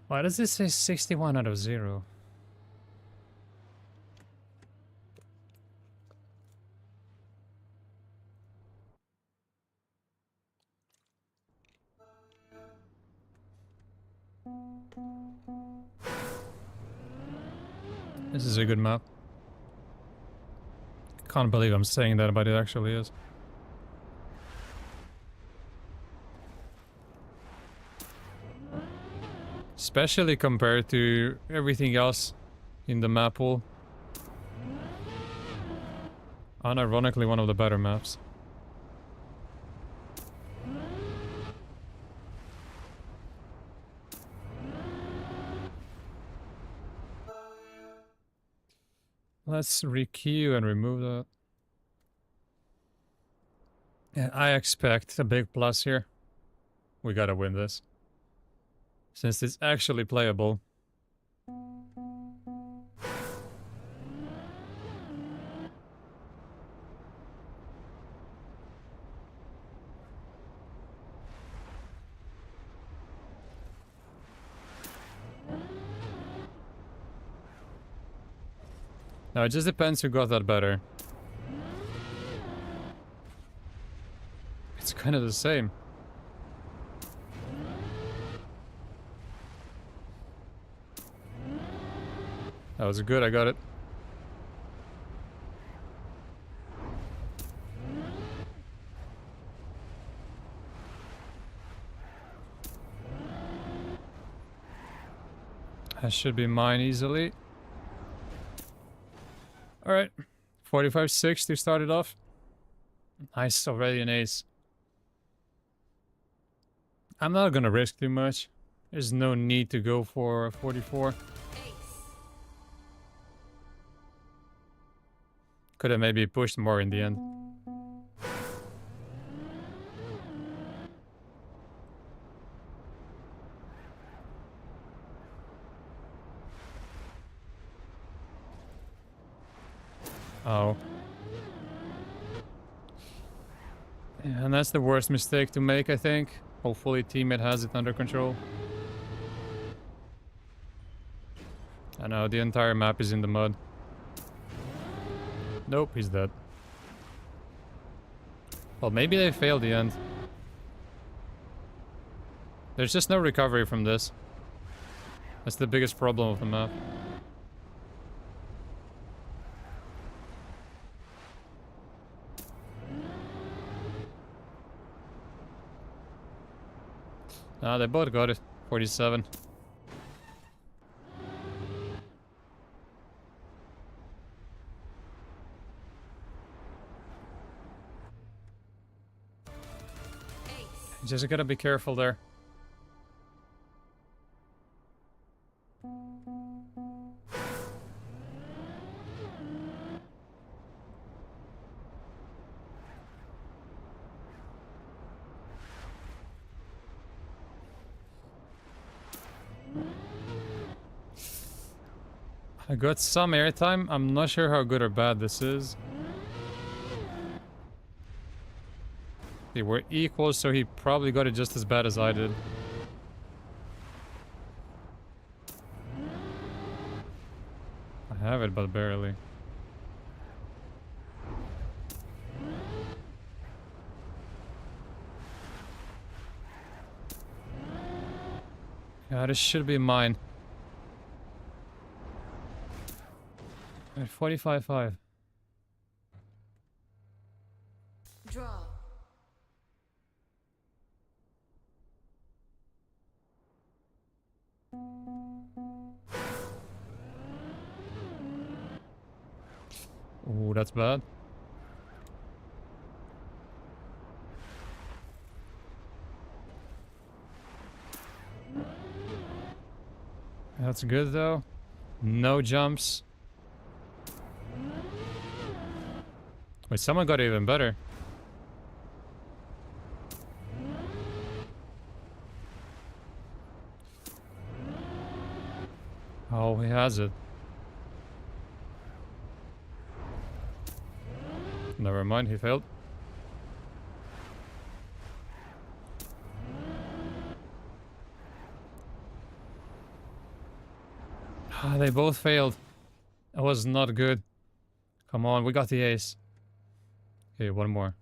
Why does this say 61 out of 0? This is a good map. Can't believe I'm saying that, but it actually is. Especially compared to everything else in the map pool. Unironically, one of the better maps. Let's requeue and remove that. And I expect a big plus here. We gotta win this. Since it's actually playable. Now it just depends who got that better. It's kind of the same. That was good, I got it. That should be mine easily. Alright. 45-6 to start it off. Nice, already an ace. I'm not gonna risk too much. There's no need to go for 44. Ace. Could have maybe pushed more in the end. Oh. Yeah, and that's the worst mistake to make, I think. Hopefully teammate has it under control. I know, the entire map is in the mud. Nope, he's dead. Well, maybe they failed the end. There's just no recovery from this. That's the biggest problem of the map. Ah, they both got it. 47. Ace. Just gotta be careful there. I got some airtime. I'm not sure how good or bad this is. They were equal, so he probably got it just as bad as I did. I have it, but barely. Yeah, this should be mine. At 45-5. Draw. Ooh, that's bad. That's good though. No jumps. Wait, someone got even better. Oh, he has it. Never mind, he failed. Ah, they both failed. That was not good. Come on, we got the ace. Okay, one more.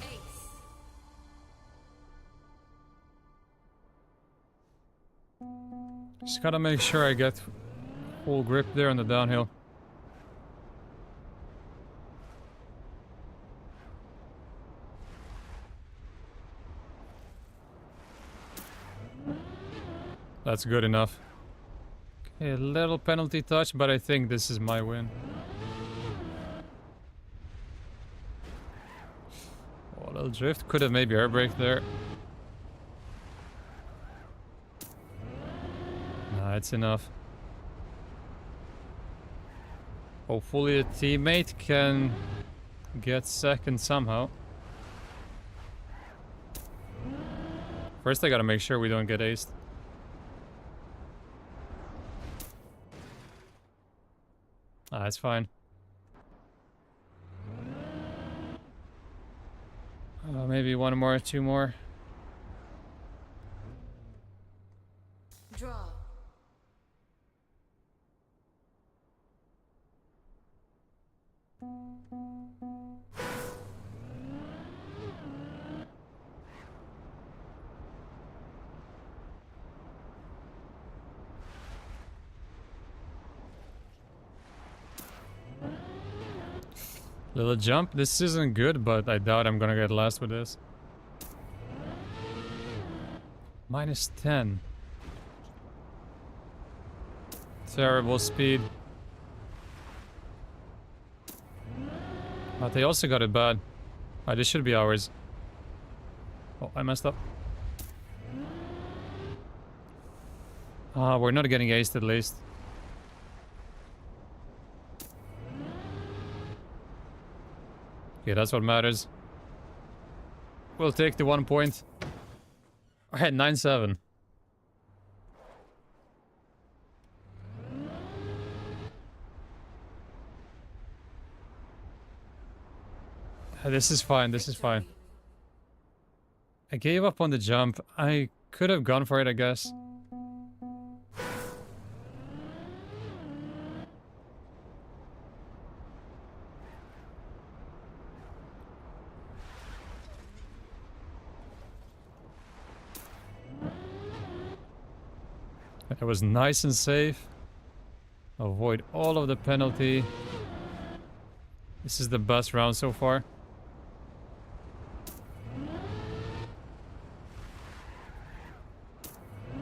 Ace. Just gotta make sure I get full grip there on the downhill. That's good enough. Okay, a little penalty touch, but I think this is my win. Oh, a little drift. Could have maybe air brake there. Nah, it's enough. Hopefully a teammate can get second somehow. First I gotta make sure we don't get aced. Ah, it's fine. Maybe one more, two more. Draw. Little jump. This isn't good, but I doubt I'm gonna get last with this. -10. Terrible speed. But they also got it bad. This should be ours. Oh, I messed up. We're not getting aced at least. Okay, that's what matters. We'll take the 1 point. Alright, 9-7. This is fine, this is fine. I gave up on the jump. I could have gone for it, I guess. It was nice and safe. Avoid all of the penalty. This is the best round so far.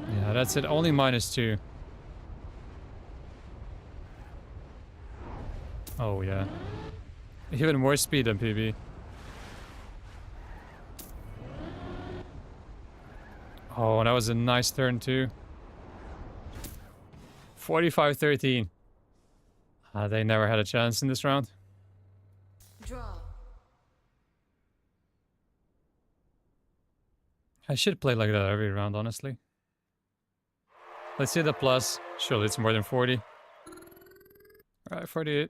Yeah, that's it. Only -2. Oh, yeah. Even more speed than PB. Oh, that was a nice turn too. 45-13. They never had a chance in this round. Draw. I should play like that every round, honestly. Let's see the plus. Surely it's more than 40. Alright, 48.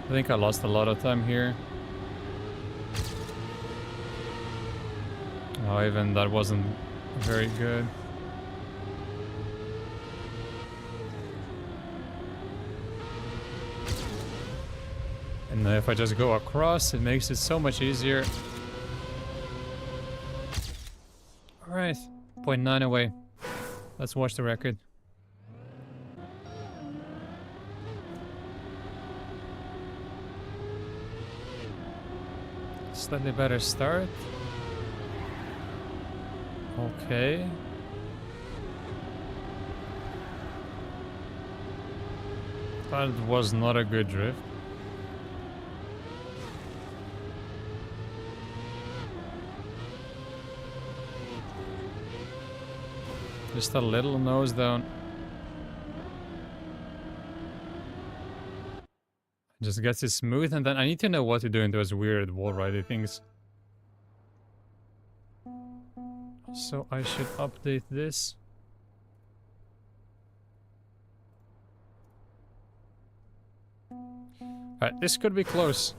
I think I lost a lot of time here. Oh, even that wasn't very good. And if I just go across, it makes it so much easier. Alright, 0.9 away. Let's watch the record. Slightly better start. Okay. That was not a good drift. Just a little nose down. Just gets it smooth, and then I need to know what to do in those weird wall riding things. So I should update this. Alright, this could be close.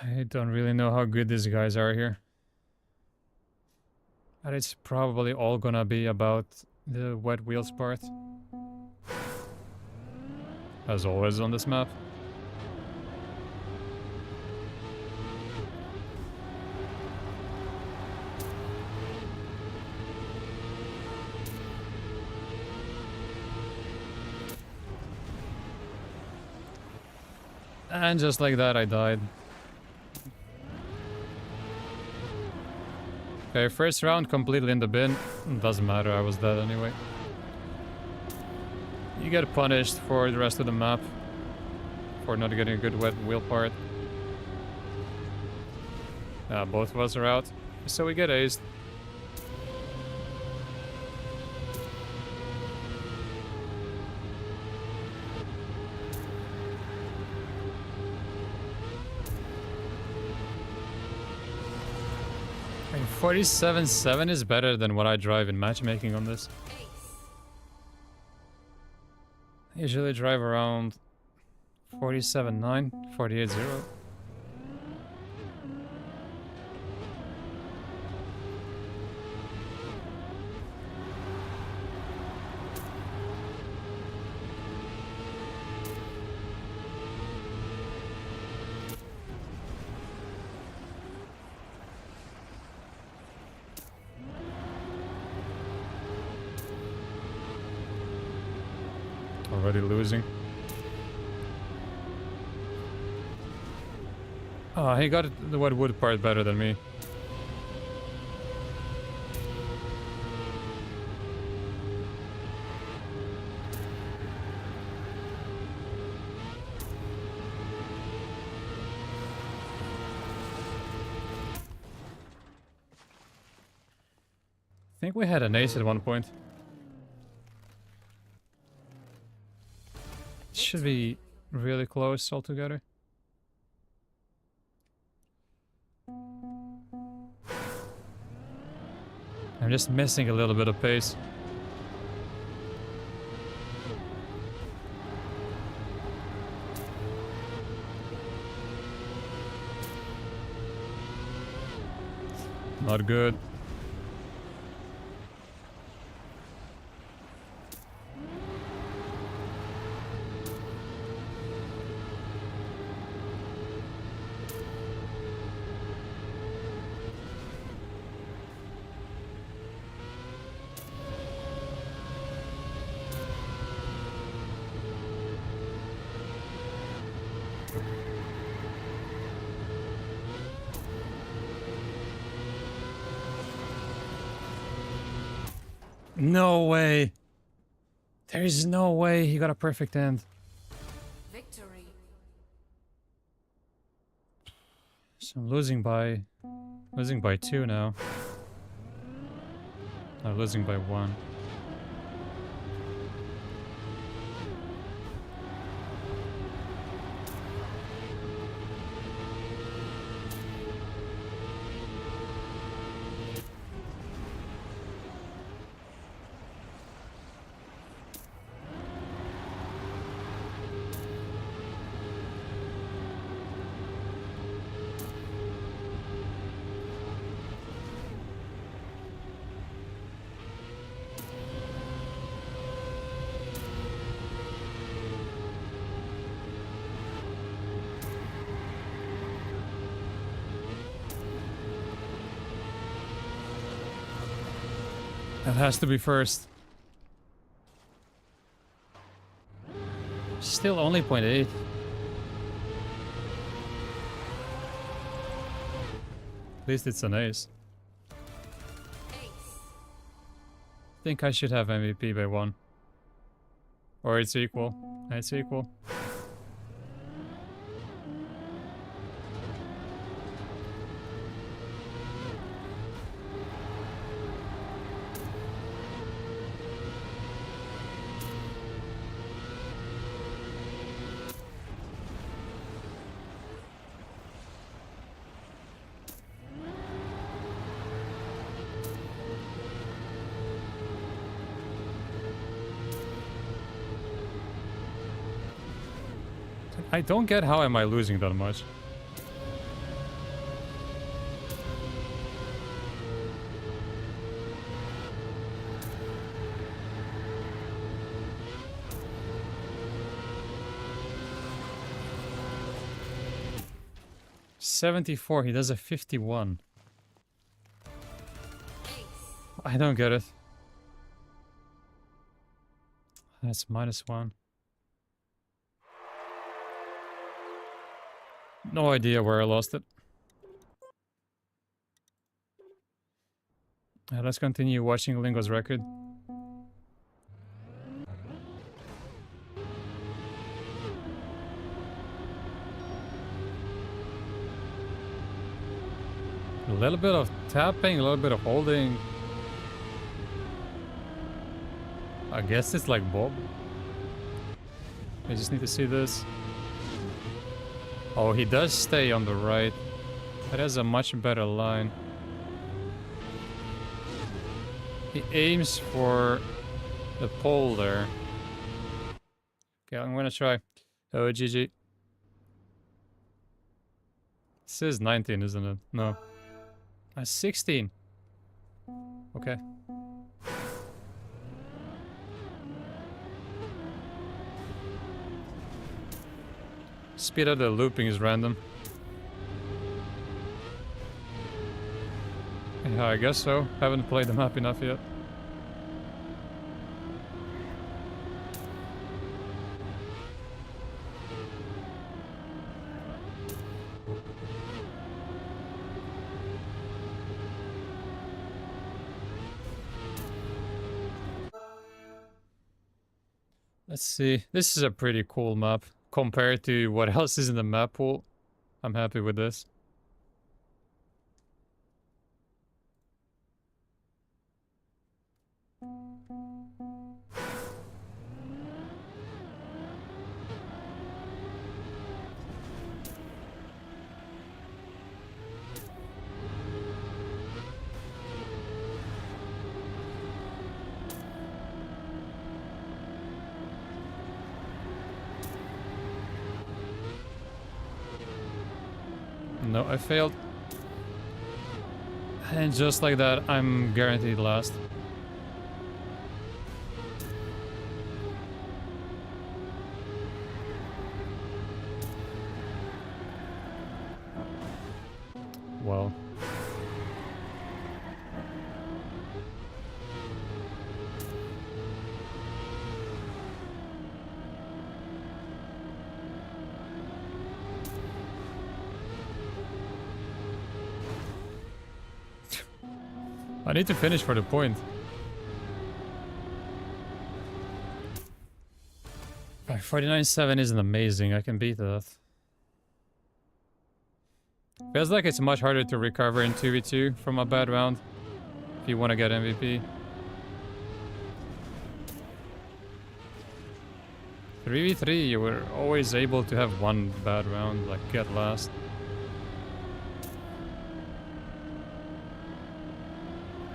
I don't really know how good these guys are here. And it's probably all gonna be about the wet wheels part. As always on this map. And just like that, I died. Okay, first round completely in the bin. Doesn't matter, I was dead anyway. You get punished for the rest of the map for not getting a good wet wheel part. Both of us are out, so we get aced. 47.7 is better than what I drive in matchmaking on this. I usually drive around 47.9, 48.0. Already losing. Oh, he got the wet wood part better than me. I think we had an ace at one point. Should be really close altogether. I'm just missing a little bit of pace. Not good. No way. There is no way he got a perfect end. Victory. So I'm losing by 2 now. I'm losing by 1. That has to be first. Still only 0.8. At least it's an ace. I think I should have MVP by 1. Or it's equal. It's equal. I don't get how am I losing that much. $74, he does a 51. I don't get it. That's -1. No idea where I lost it. Let's continue watching Lingo's record. A little bit of tapping, a little bit of holding. I guess it's like Bob. I just need to see this. Oh, he does stay on the right. That is a much better line. He aims for the pole there. Okay, I'm gonna try. Oh, GG. It says 19, isn't it? No. 16. Okay. Speed of the looping is random. Yeah, I guess so. Haven't played the map enough yet. Let's see. This is a pretty cool map compared to what else is in the map pool. I'm happy with this. No, I failed. And just like that, I'm guaranteed last. Well. I need to finish for the point. 49.7 isn't amazing. I can beat that. Feels like it's much harder to recover in 2v2 from a bad round if you want to get MVP. 3v3, you were always able to have one bad round, like get last.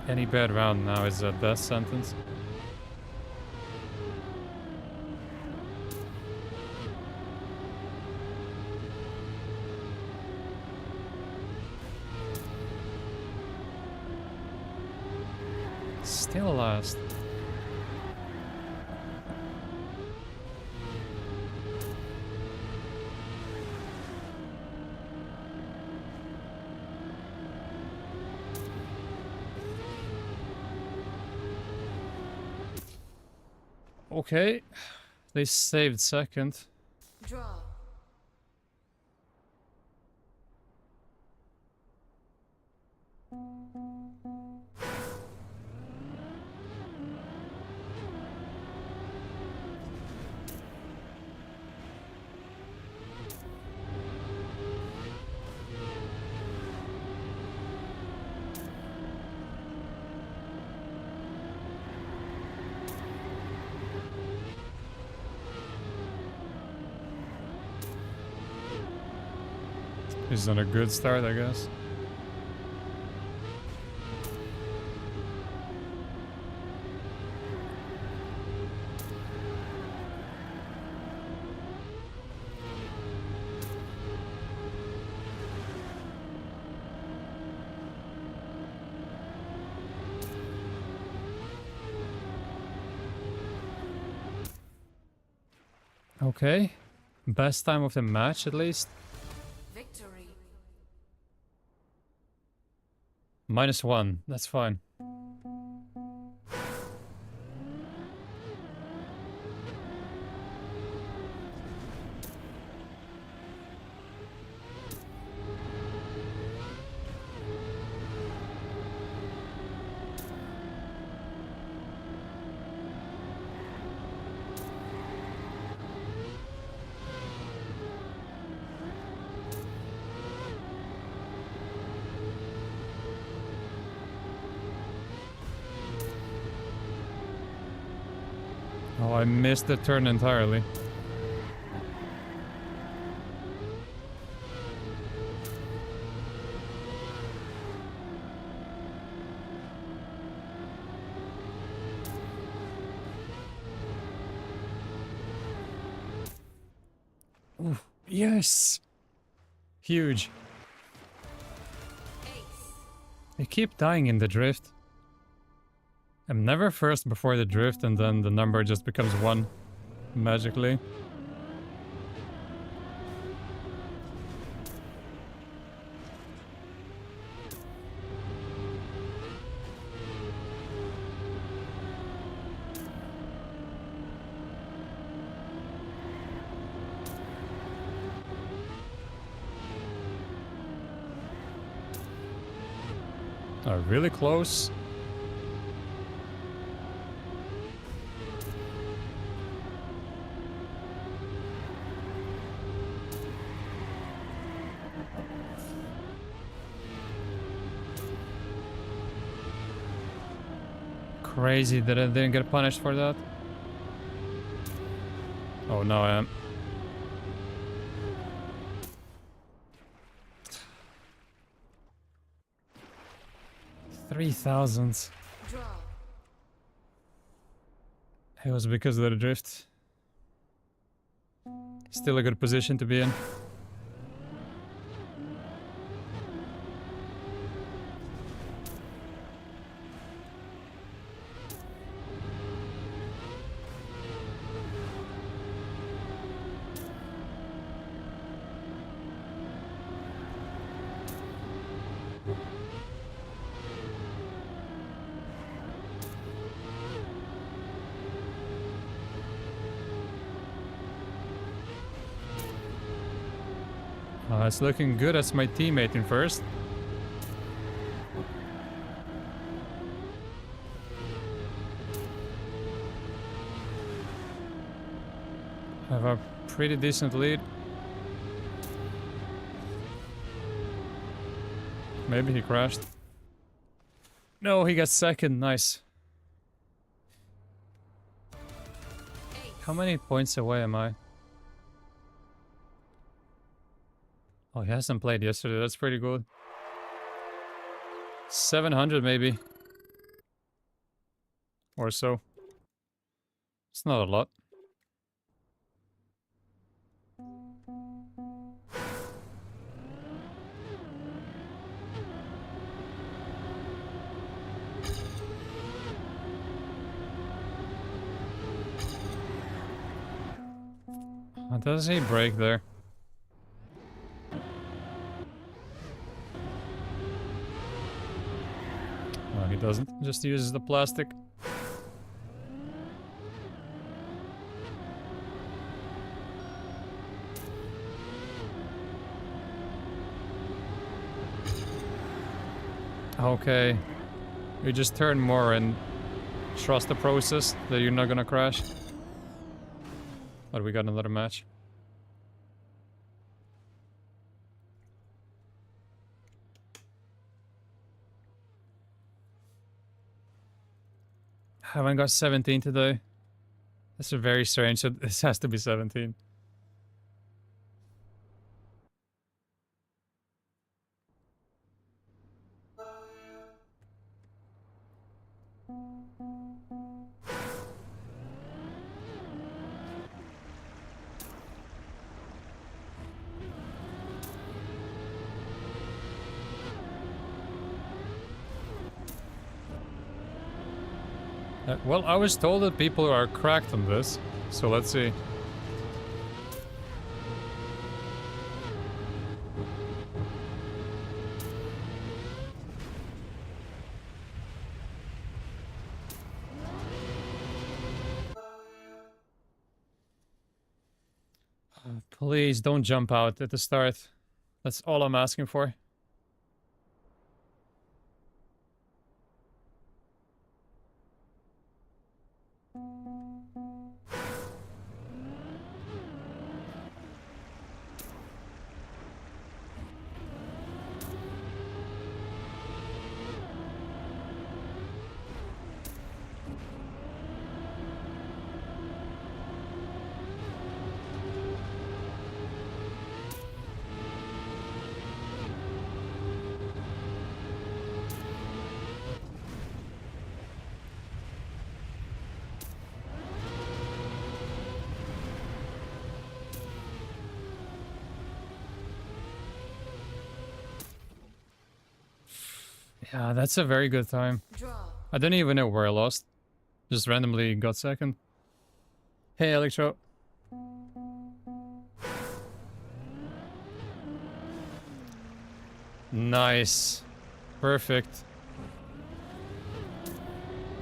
Any bad round now is a death sentence. Still last. Okay, they saved second. Draw. He's on a good start, I guess. Okay. Best time of the match, at least. Victory. -1. That's fine. Oh, I missed the turn entirely. Yes! Huge. I keep dying in the drift. I'm never first before the drift and then the number just becomes 1 magically. Really close. Crazy that I didn't get punished for that. Oh, no, I am. $3,000. Draw. It was because of the drift. Still a good position to be in. It's looking good as my teammate in first. Have a pretty decent lead. Maybe he crashed. No, he got second. Nice. How many points away am I? Oh, he hasn't played yesterday. That's pretty good. 700 maybe. Or so. It's not a lot. Does he break there? No, he doesn't. Just uses the plastic. Okay. You just turn more and trust the process that you're not gonna crash. But we got another match. Haven't got 17 today. That's very strange. So this has to be 17. Well, I was told that people are cracked on this, so let's see. Please don't jump out at the start. That's all I'm asking for. Yeah, that's a very good time. Draw. I didn't even know where I lost. Just randomly got second. Hey, Electro. Nice. Perfect.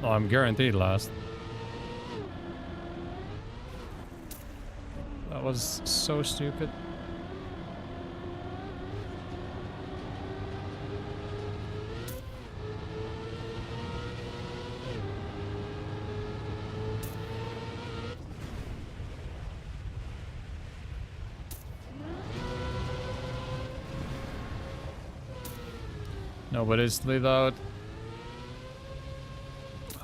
Oh, I'm guaranteed last. That was so stupid. Nobody's laid out.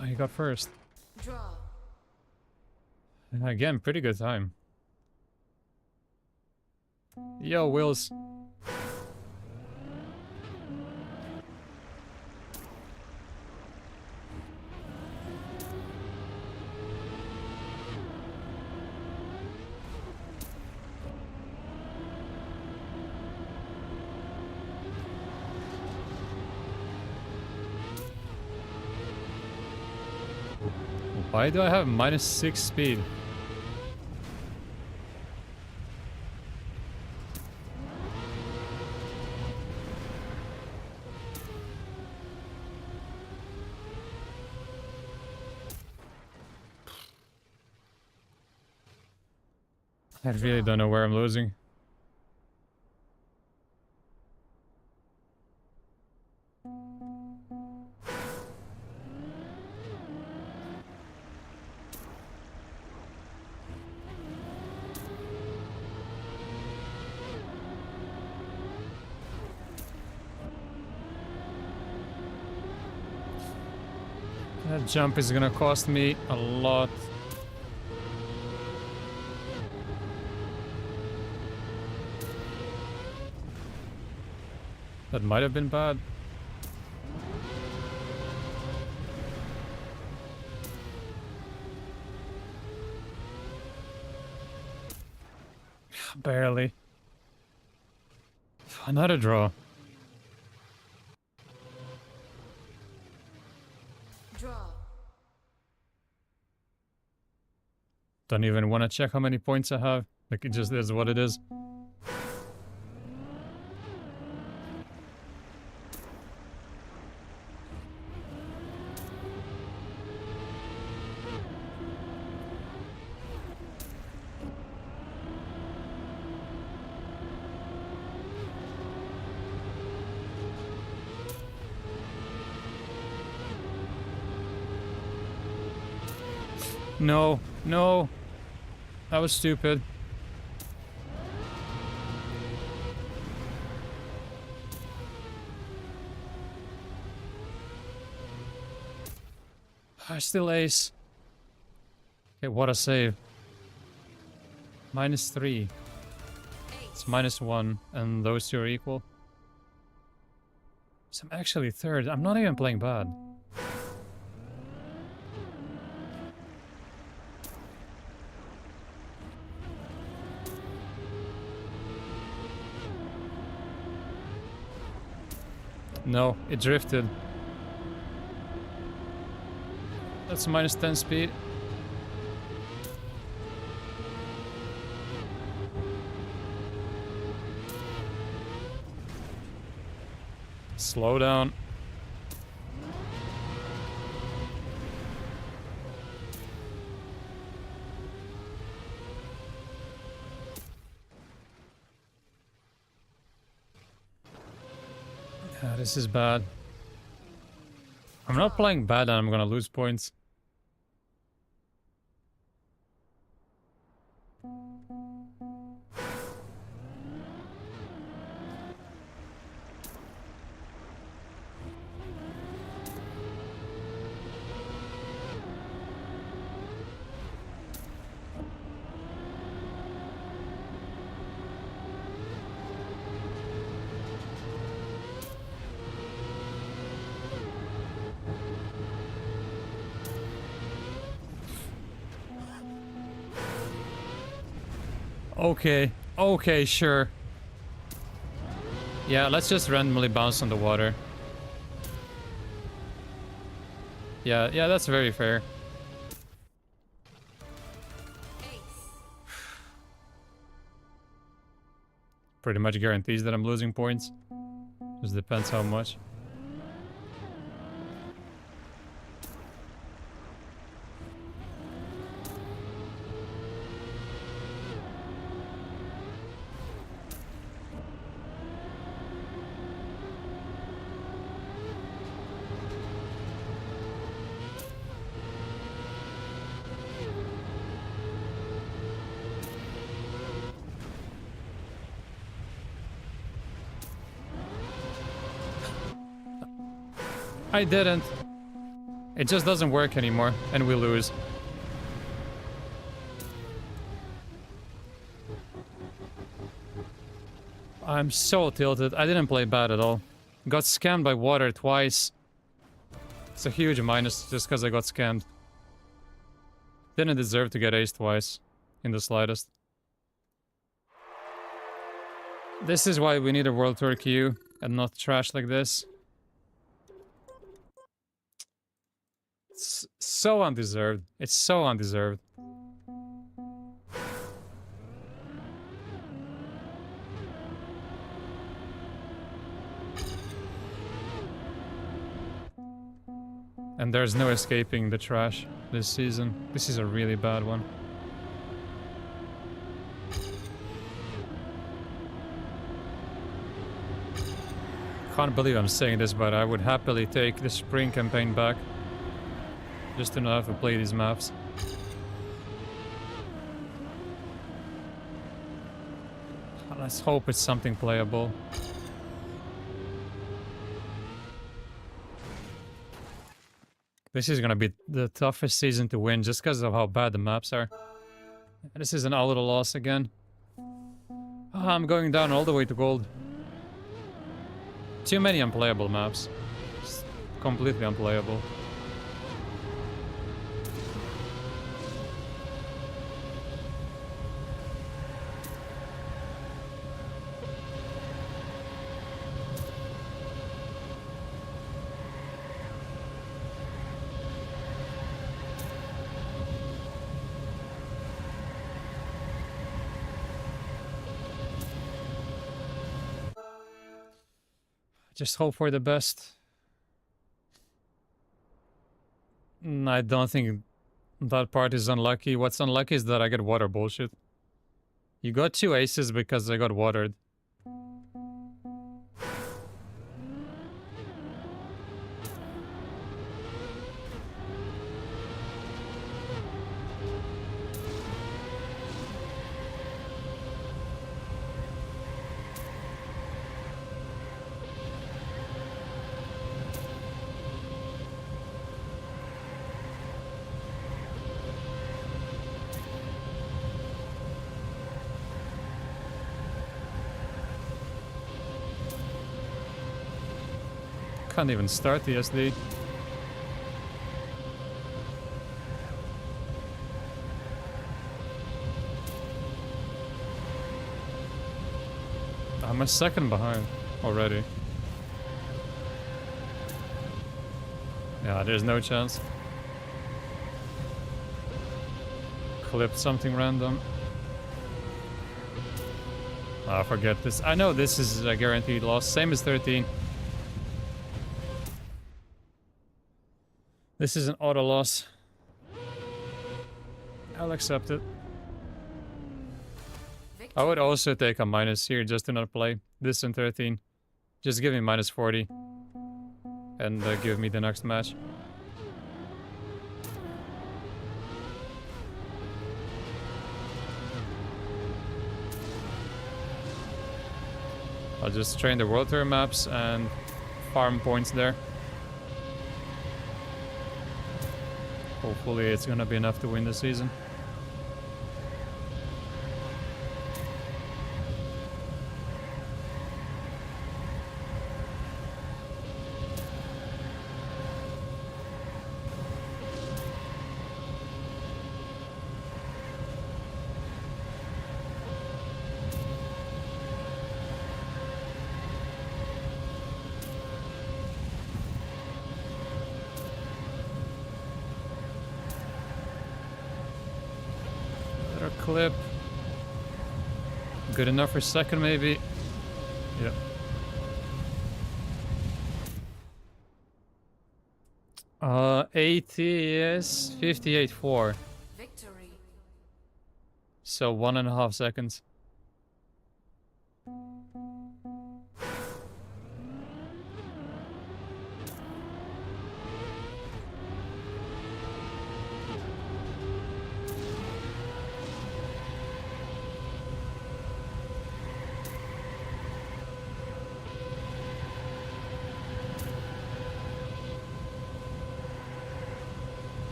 Oh, you got first. Draw. Again, pretty good time. Yo, Wills. Why do I have -6 speed? I really don't know where I'm losing. That jump is gonna cost me a lot. That might have been bad. Barely. Another draw. Draw. Don't even want to check how many points I have. Like, it just is what it is. No, no. That was stupid. I still ace. Okay, what a save. -3. It's -1, and those two are equal. So I'm actually third. I'm not even playing bad. No, it drifted. That's -10 speed. Slow down. Yeah, this is bad. I'm not playing bad and I'm gonna lose points. Okay, okay, sure. Yeah, let's just randomly bounce on the water. Yeah, that's very fair. Ace. Pretty much guarantees that I'm losing points. Just depends how much. I didn't. It just doesn't work anymore, and we lose. I'm so tilted. I didn't play bad at all. Got scammed by water twice. It's a huge minus just because I got scammed. Didn't deserve to get ace twice. In the slightest. This is why we need a World Tour queue and not trash like this. It's so undeserved. It's so undeserved. And there's no escaping the trash this season. This is a really bad one. Can't believe I'm saying this, but I would happily take the spring campaign back. Just to not have to play these maps. Let's hope it's something playable. This is gonna be the toughest season to win just because of how bad the maps are. This is an auto loss again. Oh, I'm going down all the way to gold. Too many unplayable maps. Just completely unplayable. Just hope for the best. I don't think that part is unlucky. What's unlucky is that I get water bullshit. You got 2 aces because I got watered. Can't even start the SD. I'm a second behind already. Yeah, there's no chance. Clipped something random. Ah, forget this. I know this is a guaranteed loss. Same as 13. This is an auto loss. I'll accept it. I would also take a minus here just to not play. This and 13. Just give me minus 40. And give me the next match. I'll just train the World Tour maps and farm points there. Hopefully it's gonna be enough to win the season. clip. Good enough for second, maybe. Yep. AT is 58.4. Victory. So 1.5 seconds.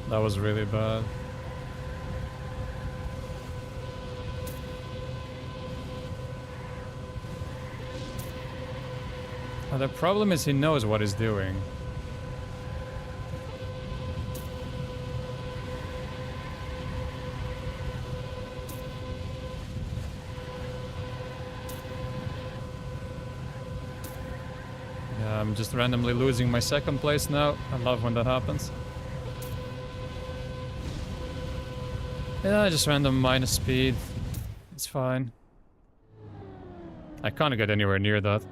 That was really bad. The problem is he knows what he's doing. Yeah, I'm just randomly losing my second place now. I love when that happens. Yeah, just random minus speed. It's fine. I can't get anywhere near that.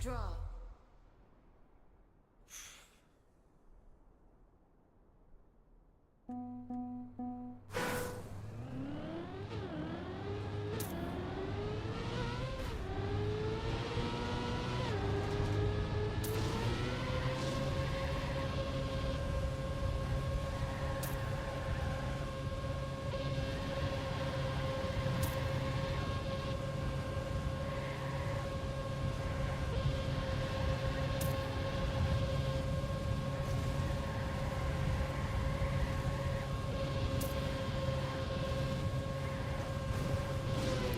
Draw.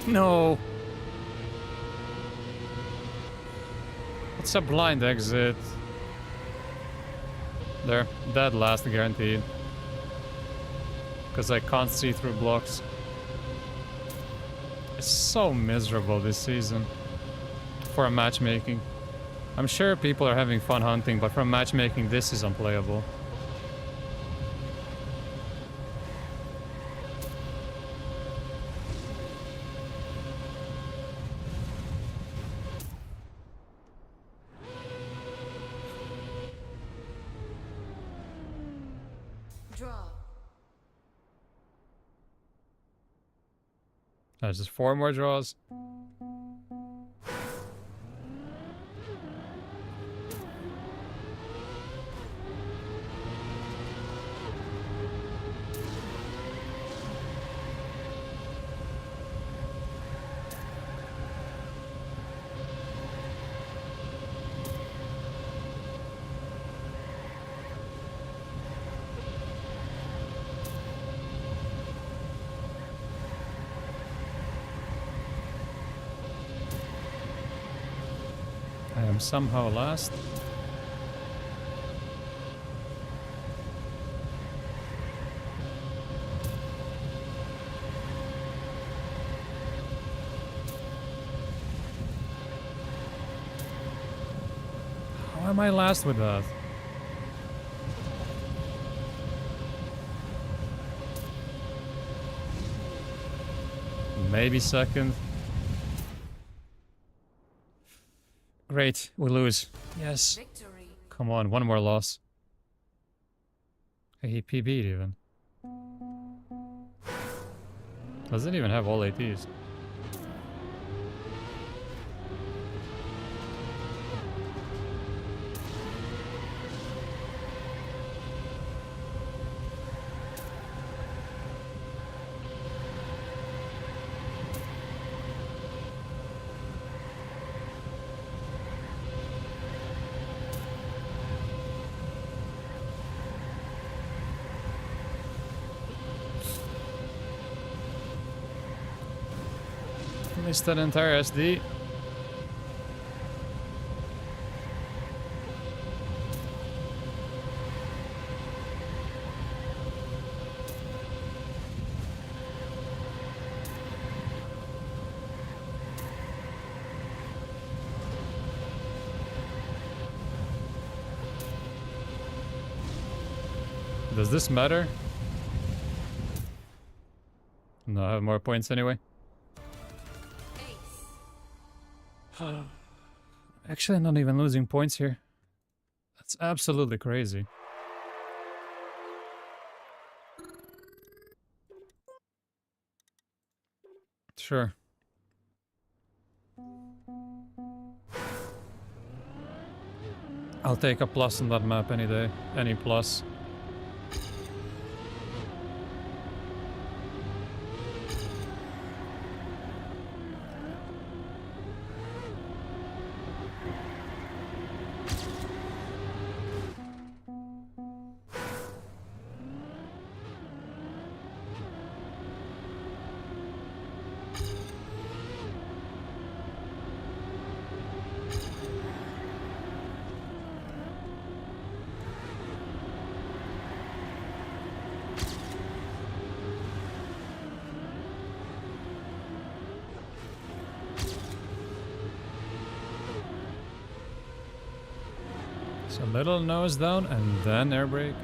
No. What's a blind exit? There, dead last guaranteed. Because I can't see through blocks. It's so miserable this season. For a matchmaking. I'm sure people are having fun hunting, but for matchmaking this is unplayable. Draw. There's just 4 more draws. I am somehow last. How am I last with that? Maybe second. Great, we lose. Yes. Victory. Come on, one more loss. Hey, he PB'd even. Doesn't even have all ATs. Missed an entire SD. Does this matter? No, I have more points anyway. Ace. Actually, not even losing points here. That's absolutely crazy. Sure. I'll take a plus on that map any day. Any plus. So little nose down and then air brake.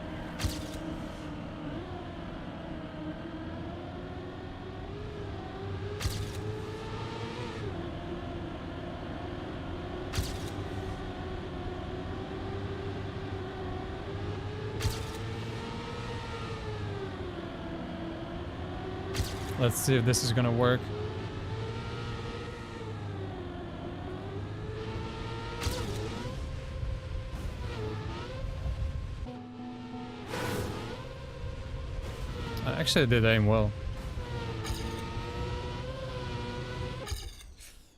Let's see if this is gonna work. I actually did aim well.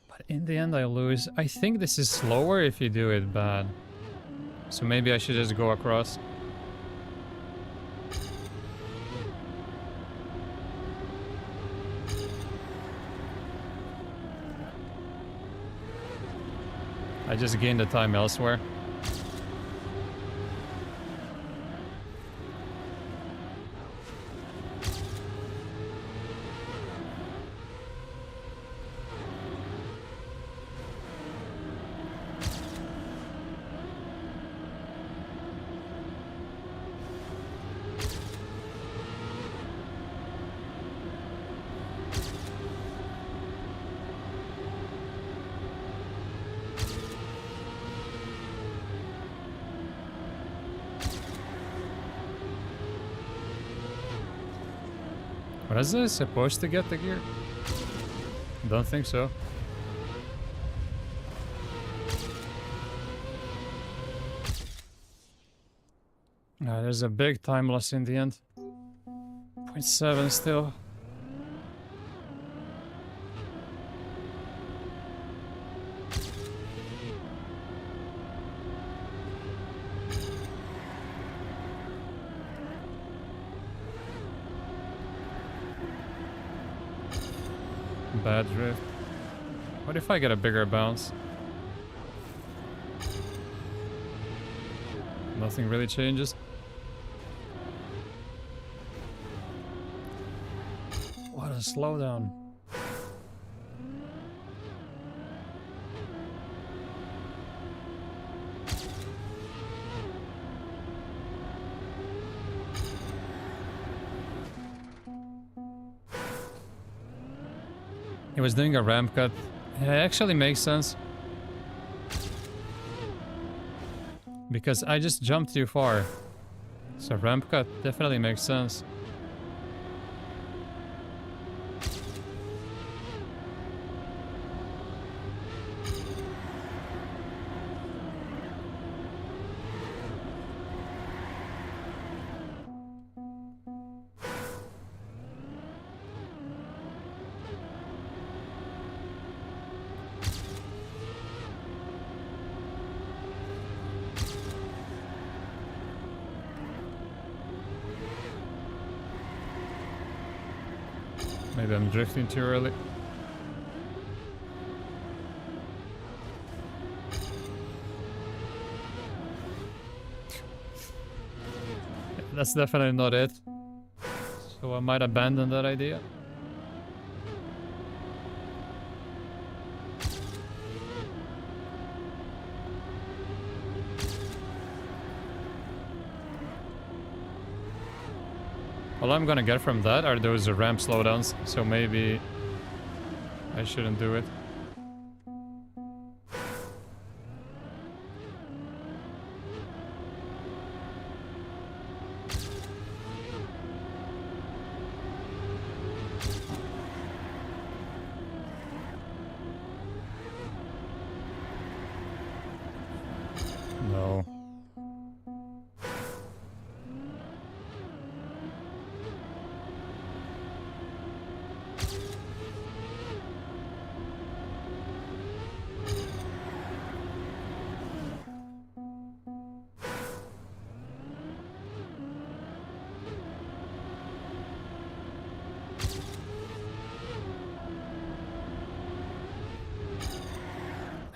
But in the end I lose. I think this is slower if you do it bad. So maybe I should just go across. I just gained the time elsewhere. What is this? Supposed to get the gear? Don't think so. There's a big time loss in the end. 0.7 still. Bad drift. What if I get a bigger bounce? Nothing really changes. What a slowdown. He was doing a ramp cut. It actually makes sense. Because I just jumped too far. So ramp cut definitely makes sense. Maybe I'm drifting too early. That's definitely not it. So I might abandon that idea. All I'm gonna get from that are those ramp slowdowns, so maybe I shouldn't do it. No.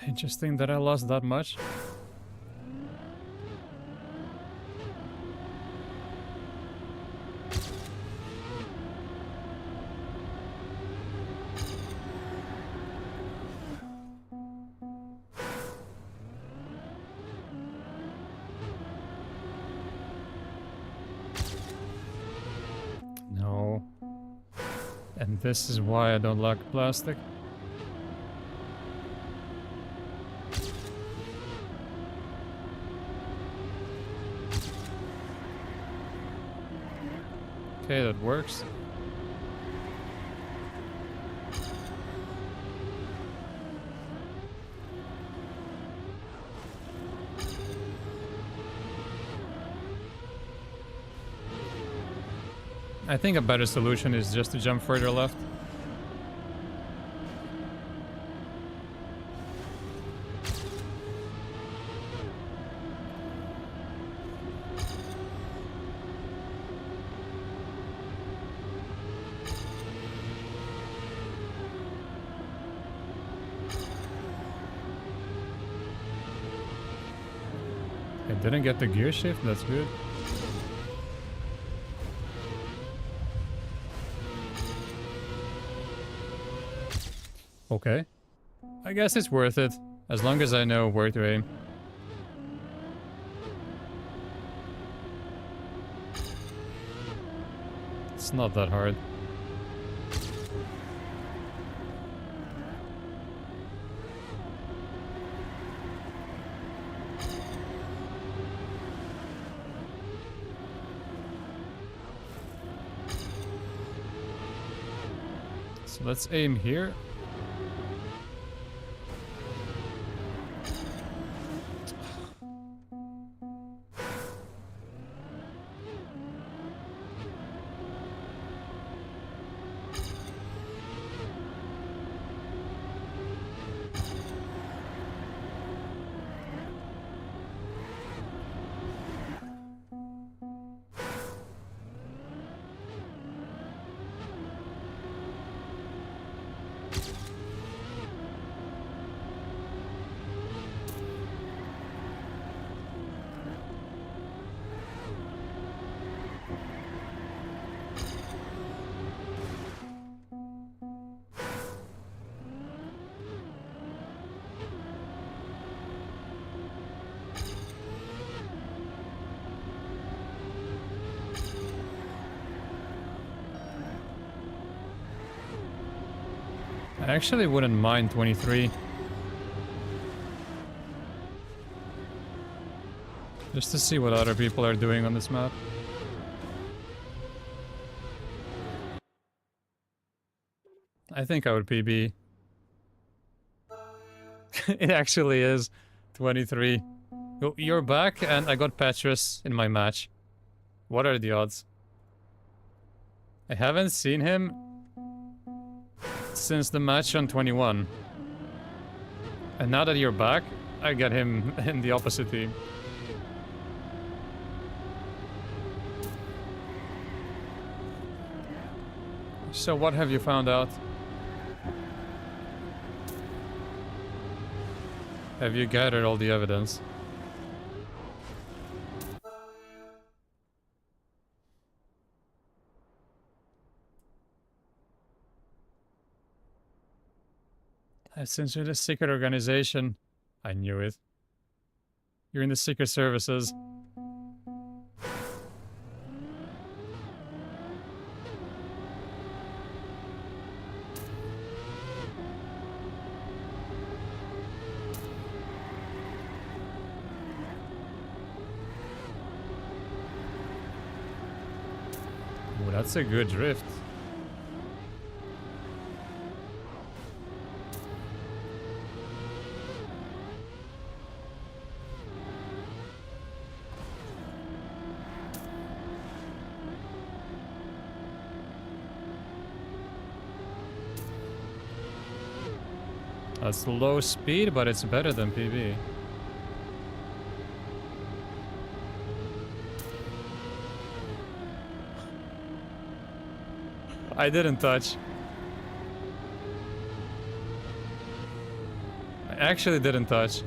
Interesting that I lost that much. No. And this is why I don't like plastic. Okay, that works. I think a better solution is just to jump further left. I didn't get the gear shift, that's good. Okay. I guess it's worth it, as long as I know where to aim. It's not that hard. So let's aim here. I actually wouldn't mind 23. Just to see what other people are doing on this map. I think I would PB. It actually is 23. You're back and I got Petrus in my match. What are the odds? I haven't seen him since the match on 21. And now that you're back, I get him in the opposite team. So what have you found out? Have you gathered all the evidence? Since you're the secret organization, I knew it. You're in the secret services. That's a good drift. That's low speed, but it's better than PB. I didn't touch. I actually didn't touch.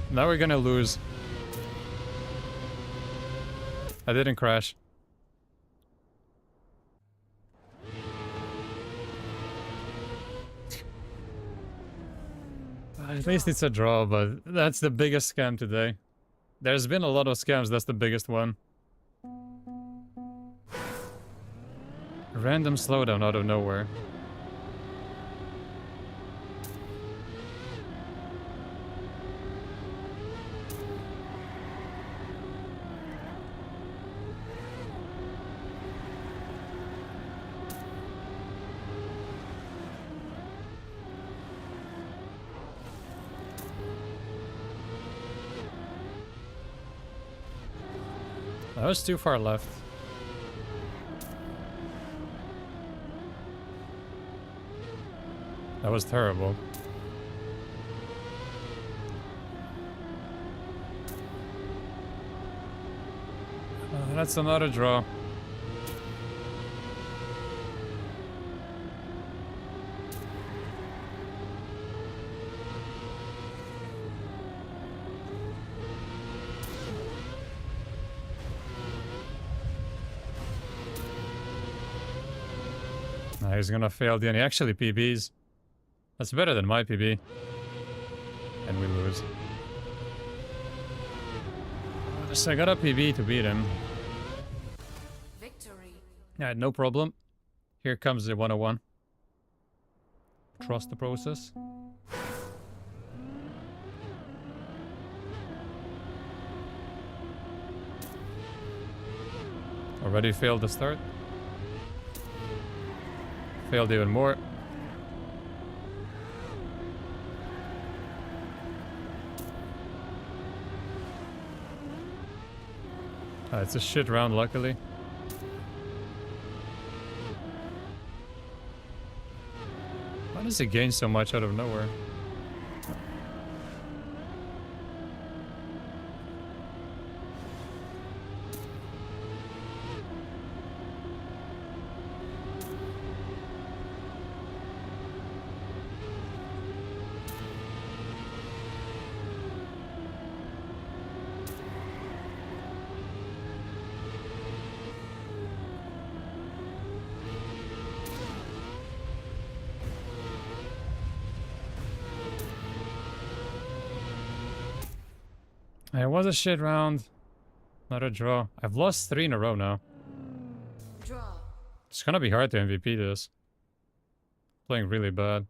Now we're gonna lose. I didn't crash. At least it's a draw, but that's the biggest scam today. There's been a lot of scams, that's the biggest one. Random slowdown out of nowhere. That was too far left. That was terrible. That's another draw. He's gonna fail the end. He actually PBs. That's better than my PB. And we lose. So I got a PB to beat him. Victory. Yeah, no problem. Here comes the 101. Trust the process. Already failed the start. Failed even more. It's a shit round, luckily. Why does it gain so much out of nowhere? It was a shit round. Not a draw. I've lost 3 in a row now. Draw. It's gonna be hard to MVP this. Playing really bad.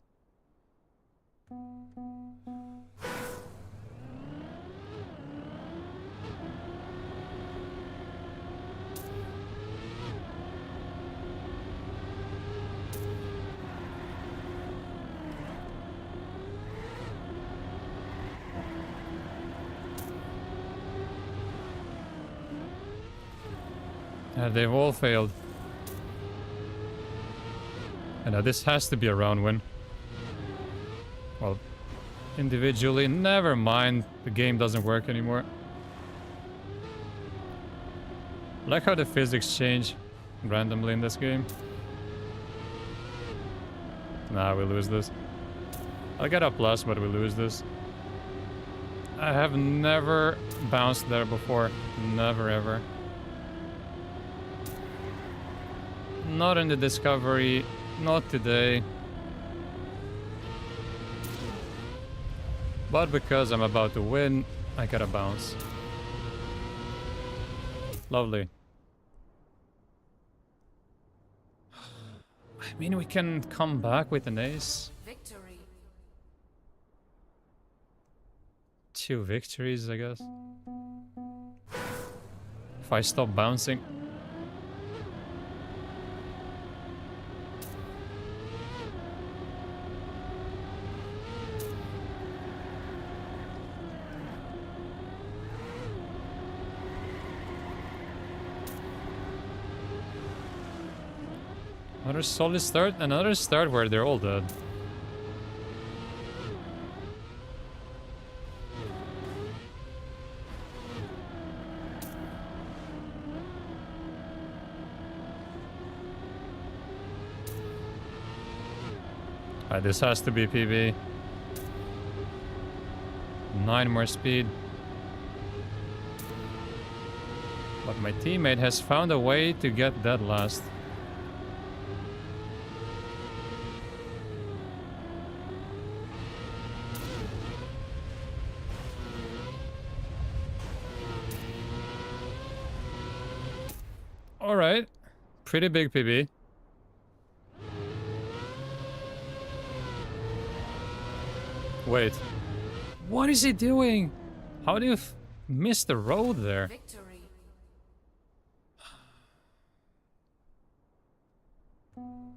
They've all failed. And this has to be a round win. Well, individually, never mind. The game doesn't work anymore. I like how the physics change randomly in this game. Nah, we lose this. I'll get a plus, but we lose this. I have never bounced there before. Never ever. Not in the discovery, not today. But because I'm about to win, I gotta bounce. Lovely. I mean, we can come back with an ace. Victory. 2 victories, I guess. If I stop bouncing. Another solid start, another start where they're all dead. Alright, this has to be PB. 9 more speed. But my teammate has found a way to get dead last. Alright. Pretty big PB. Wait. What is he doing? How do you miss the road there? Victory.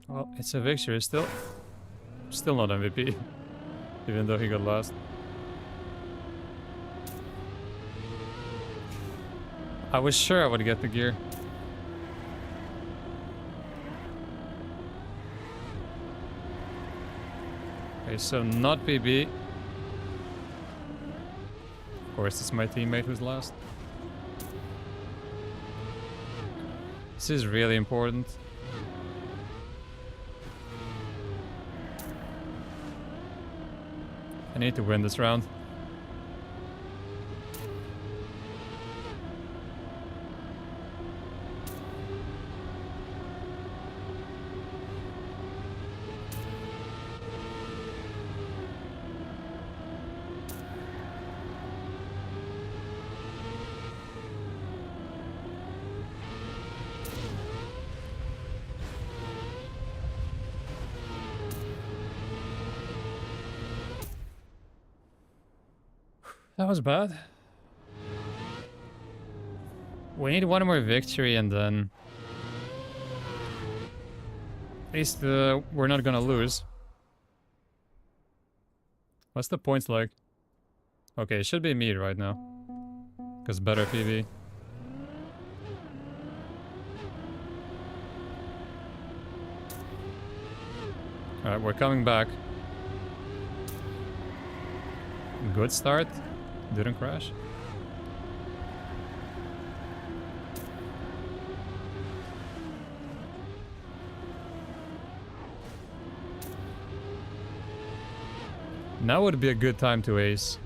Well, it's a victory still. Still not MVP. Even though he got last. I was sure I would get the gear. Okay, so not PB. Of course, it's my teammate who's last. This is really important. I need to win this round. That was bad. We need one more victory and then... At least we're not gonna lose. What's the points like? Okay, it should be me right now. Because better PB. Alright, we're coming back. Good start. Didn't crash. Now would be a good time to ace.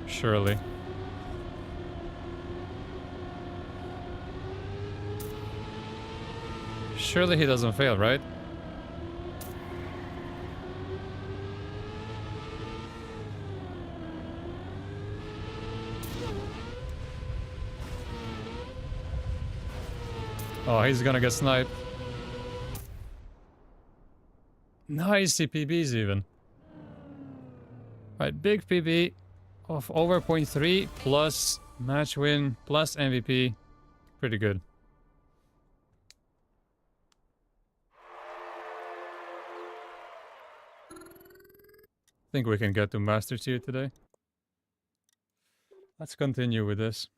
Surely. Surely he doesn't fail, right? Oh, he's gonna get sniped. Nice CPBs even. Right, big PB of over 0.3 plus match win plus MVP. Pretty good. Think we can get to Master Tier today. Let's continue with this.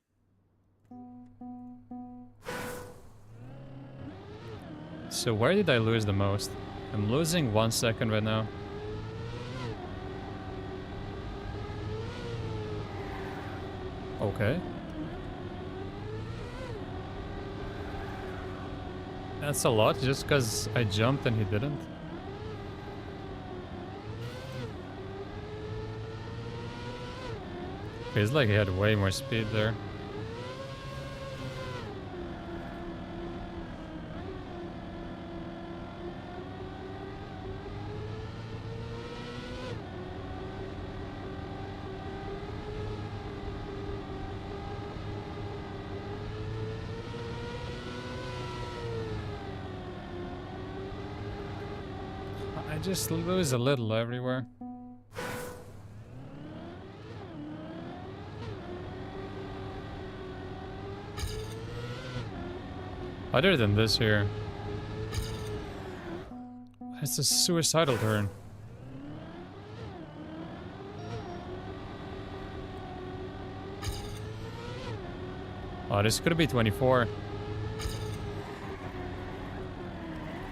So where did I lose the most? I'm losing 1 second right now. Okay. That's a lot just because I jumped and he didn't. Feels like he had way more speed there. I just lose a little everywhere. Other than this here. It's a suicidal turn. Oh, this could be 24.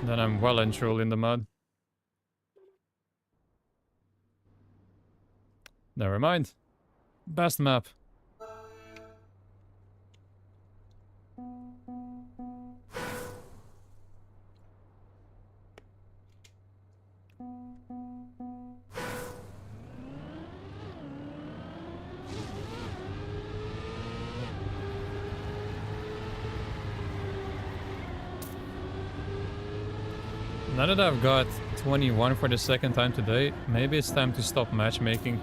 Then I'm well and truly in the mud. Never mind. Best map. Now that I've got 21 for the second time today, maybe it's time to stop matchmaking.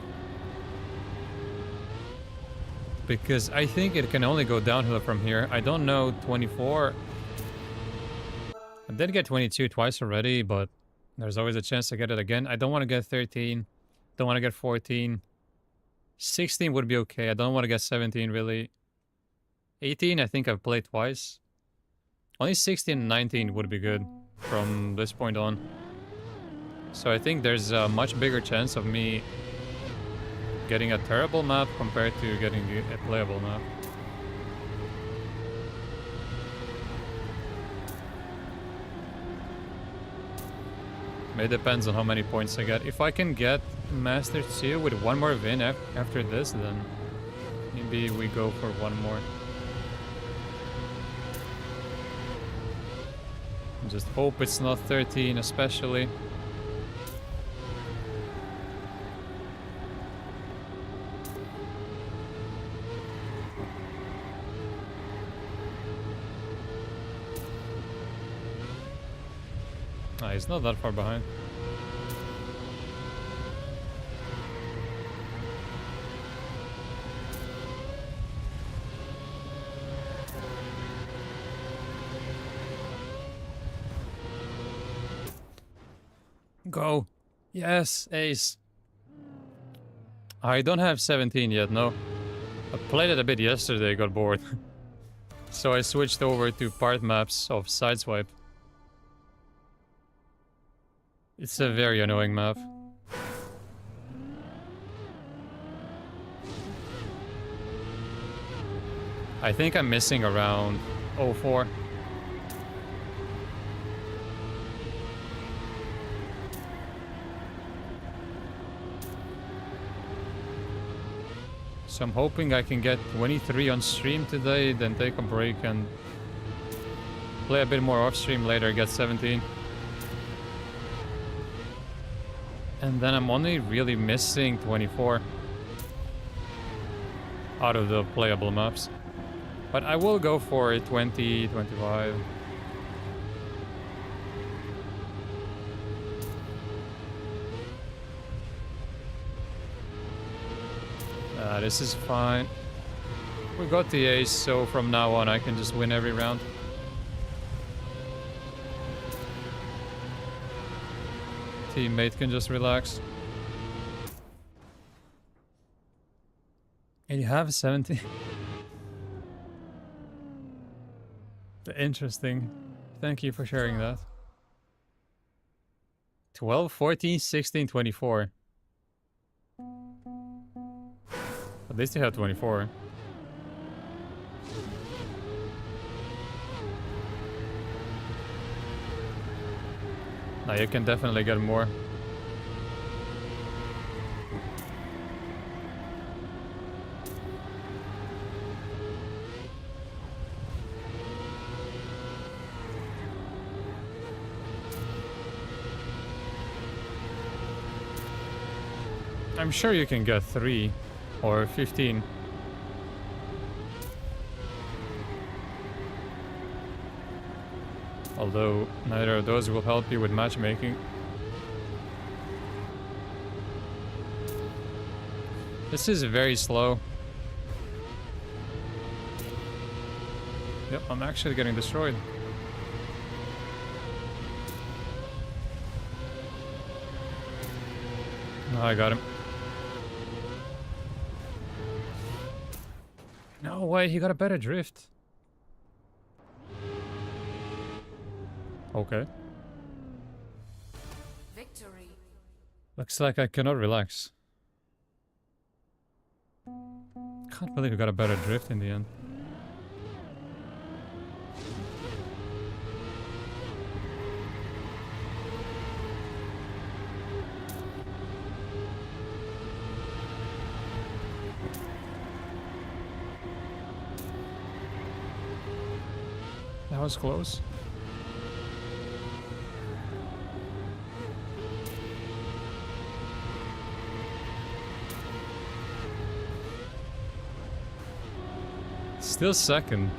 Because I think it can only go downhill from here. I don't know 24. I did get 22 twice already, but there's always a chance to get it again. I don't want to get 13. Don't want to get 14. 16 would be okay. I don't want to get 17 really. 18 I think I've played twice. Only 16 and 19 would be good from this point on. So I think there's a much bigger chance of me getting a terrible map compared to getting a playable map. It depends on how many points I get. If I can get Master 2 with one more win after this, then maybe we go for one more. Just hope it's not 13 especially. Ah, he's not that far behind. Go. Yes, ace. I don't have 17 yet, no. I played it a bit yesterday, got bored. So I switched over to part maps of Sideswipe. It's a very annoying map. I think I'm missing around 04. So I'm hoping I can get 23 on stream today, then take a break and play a bit more off stream later, get 17. And then I'm only really missing 24 out of the playable maps. But I will go for 20, 25. This is fine. We got the ace, so from now on I can just win every round. Teammate can just relax. And you have 70. Interesting. Thank you for sharing that. 12, 14, 16, 24. At least you have 24. Now you can definitely get more. I'm sure you can get 3 or 15. Although neither of those will help you with matchmaking. This is very slow. Yep, I'm actually getting destroyed. Oh, I got him. No way, he got a better drift. Okay. Victory. Looks like I cannot relax. Can't believe we got a better drift in the end. That was close. Still second.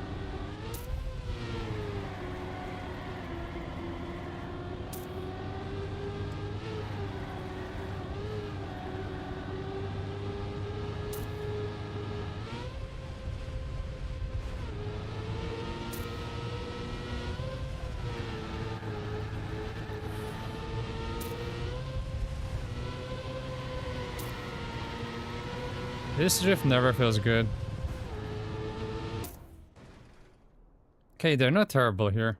This drift never feels good. Okay, they're not terrible here.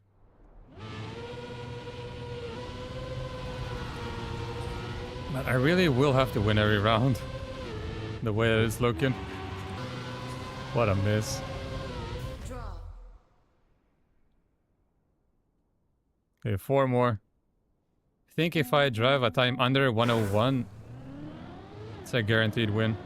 But I really will have to win every round. The way that it's looking. What a miss. Draw. Okay, 4 more. I think if I drive a time under 101, it's a guaranteed win.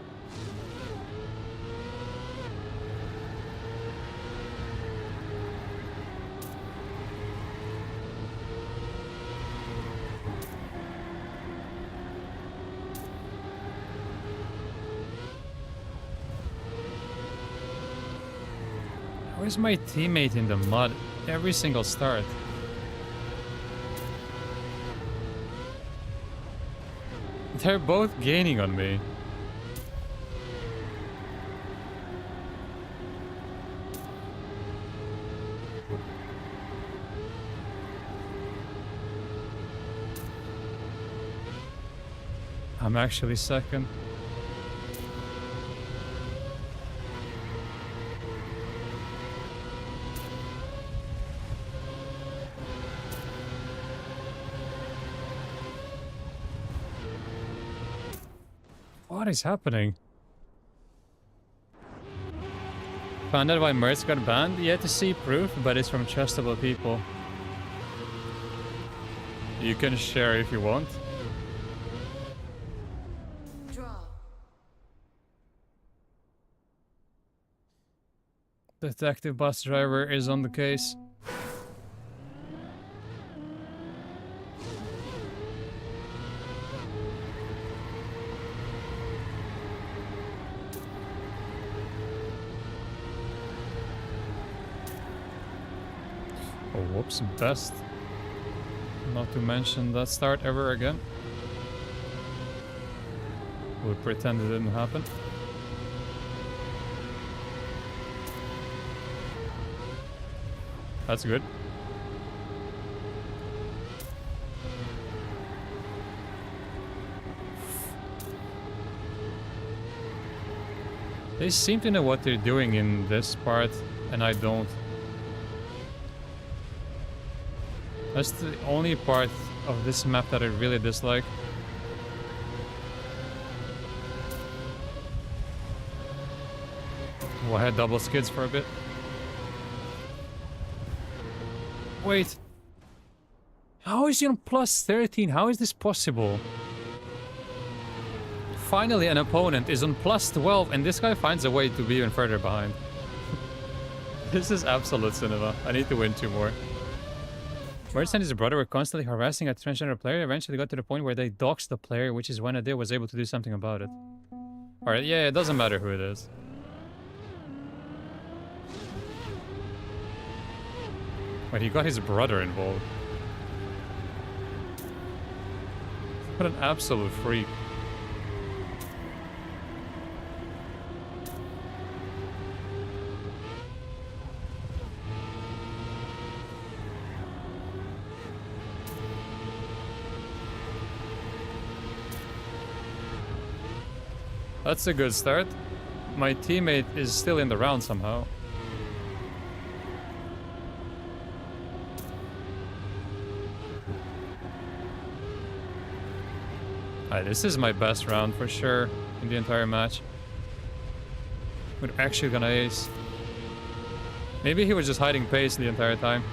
Where's my teammate in the mud? Every single start. They're both gaining on me. I'm actually second. What is happening? Found out why Mertz got banned? Yet to see proof, but it's from trustable people. You can share if you want. Draw. Detective bus driver is on the case. Oh, whoops, best. Not to mention that start ever again. We'll pretend it didn't happen. That's good. They seem to know what they're doing in this part, and I don't. That's the only part of this map that I really dislike. Oh, I had double skids for a bit. Wait. How is he on plus 13? How is this possible? Finally, an opponent is on plus 12 and this guy finds a way to be even further behind. This is absolute cinema. I need to win 2 more. Mertz and his brother were constantly harassing a transgender player. Eventually got to the point where they doxed the player, which is when Ade was able to do something about it. Alright, yeah, it doesn't matter who it is. But he got his brother involved. What an absolute freak. That's a good start. My teammate is still in the round somehow. Alright, this is my best round for sure in the entire match. We're actually gonna ace. Maybe he was just hiding pace the entire time.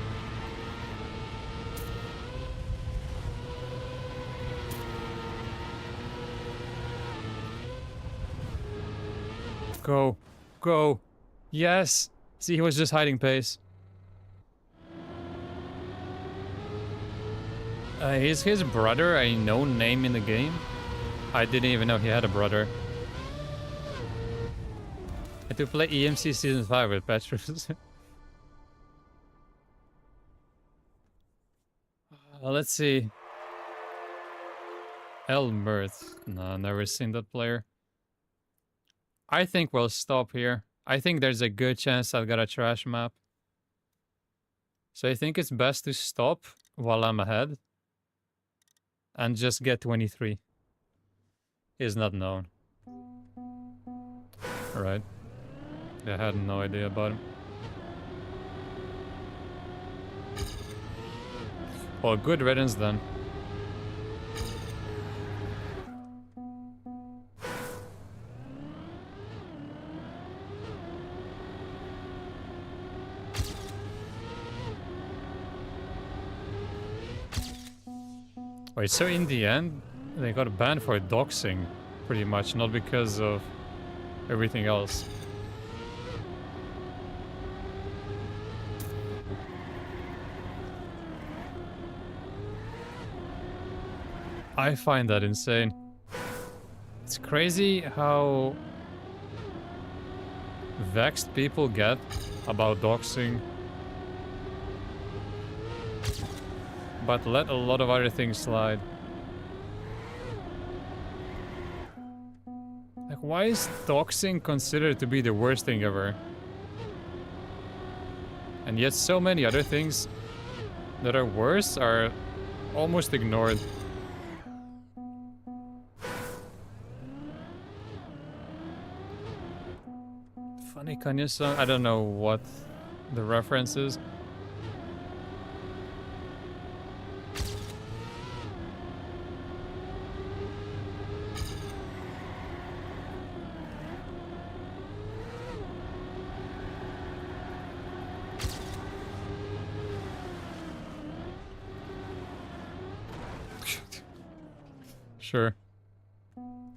Go. Go. Yes. See, he was just hiding pace. Is his brother a known name in the game? I didn't even know he had a brother. I had to play EMC Season 5 with Petrus. Let's see. Elmerth. No, never seen that player. I think we'll stop here. I think there's a good chance I've got a trash map. So I think it's best to stop while I'm ahead. And just get 23. He's not known. Alright. I had no idea about him. Well, good riddance then. Wait, so in the end, they got banned for doxing, pretty much, not because of everything else. I find that insane. It's crazy how vexed people get about doxing, but let a lot of other things slide. Like, why is doxing considered to be the worst thing ever? And yet so many other things that are worse are almost ignored. Funny Kanye song? I don't know what the reference is. Sure.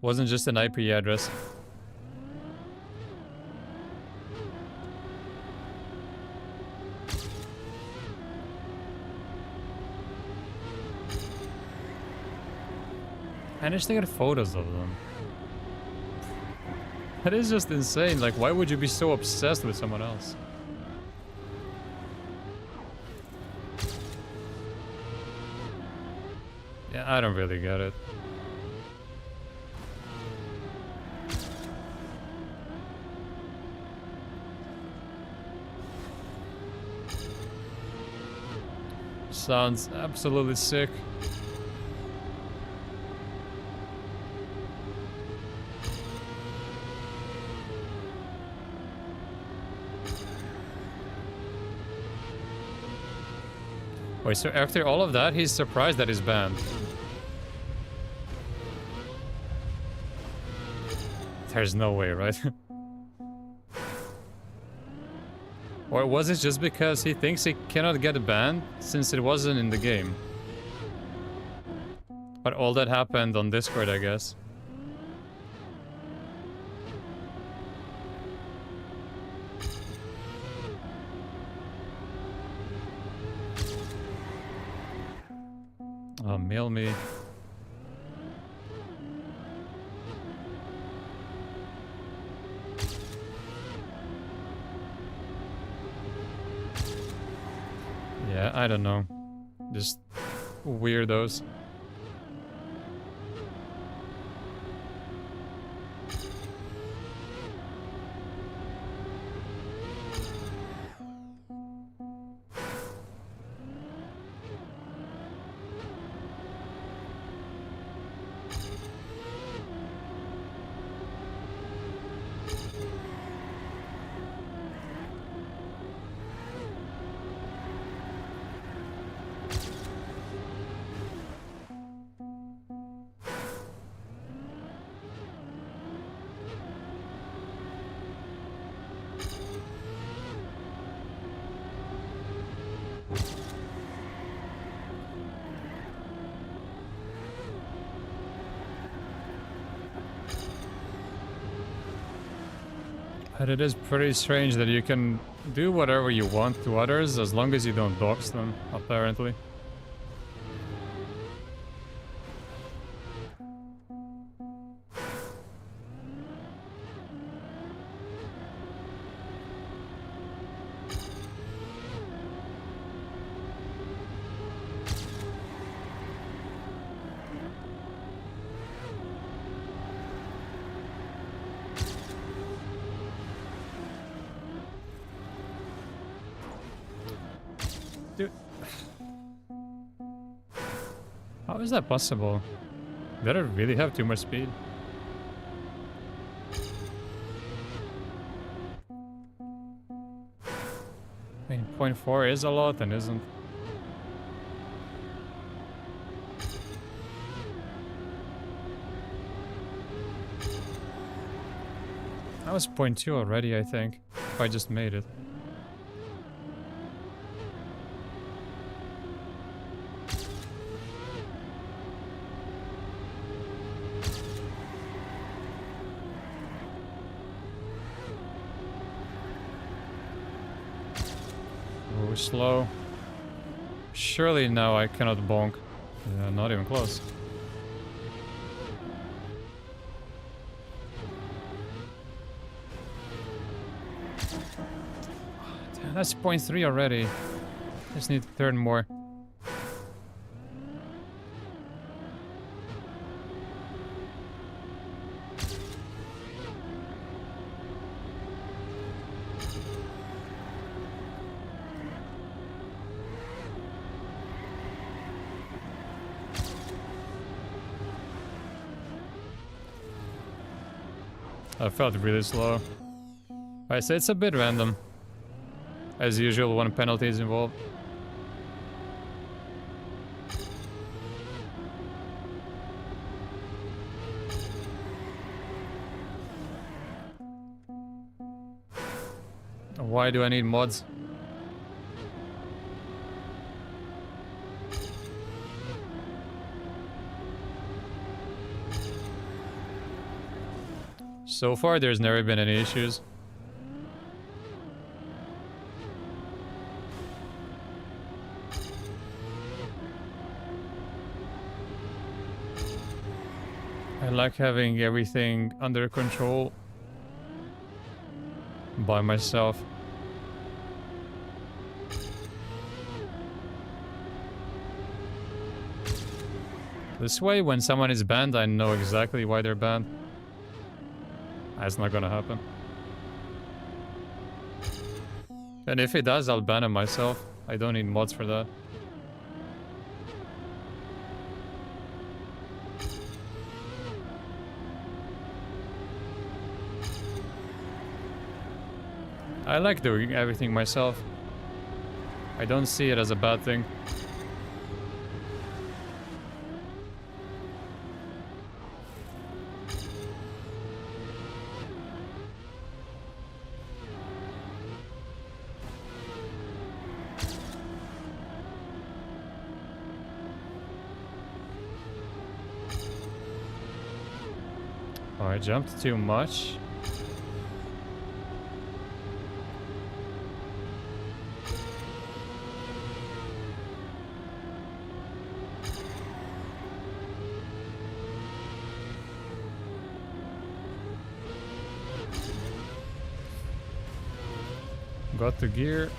Wasn't just an IP address. Managed to get photos of them. That is just insane. Like, why would you be so obsessed with someone else? Yeah, I don't really get it. Sounds absolutely sick. Wait, so after all of that, he's surprised that he's banned. There's no way, right? Or was it just because he thinks he cannot get banned since it wasn't in the game? But all that happened on Discord, I guess. Oh, mail me. Yeah, I don't know. Just weirdos. But it is pretty strange that you can do whatever you want to others as long as you don't dox them, apparently. Dude. How is that possible? Did I really have too much speed? I mean, 0.4 is a lot and isn't. That was 0.2 already, I think. If I just made it. Oh, slow. Surely now I cannot bonk. Yeah, not even close. Damn, that's 0.3 already. Just need to turn more. I felt really slow. I say it's a bit random. As usual when penalty is involved. Why do I need mods? So far, there's never been any issues. I like having everything under control by myself. This way, when someone is banned, I know exactly why they're banned. That's not gonna happen. And if it does, I'll ban him myself. I don't need mods for that. I like doing everything myself. I don't see it as a bad thing. Oh, I jumped too much. Got the gear.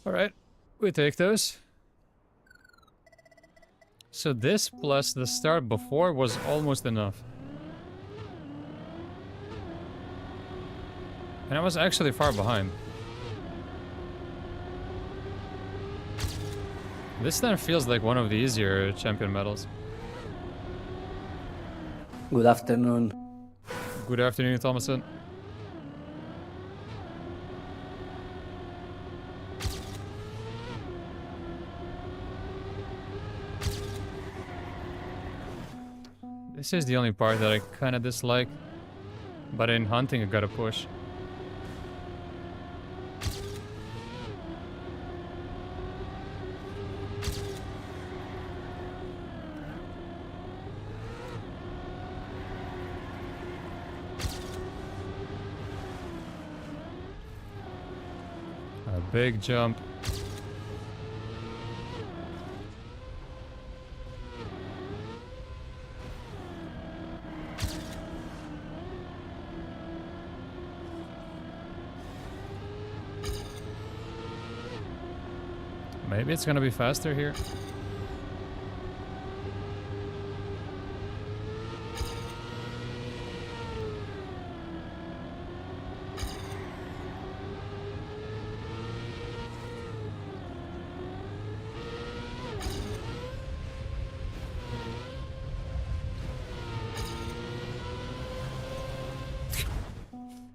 Alright, we take those. So this plus the start before was almost enough. And I was actually far behind. This then feels like one of the easier champion medals. Good afternoon. Good afternoon, Thomason. This is the only part that I kind of dislike. But in hunting, I gotta push. Big jump. Maybe it's gonna be faster here.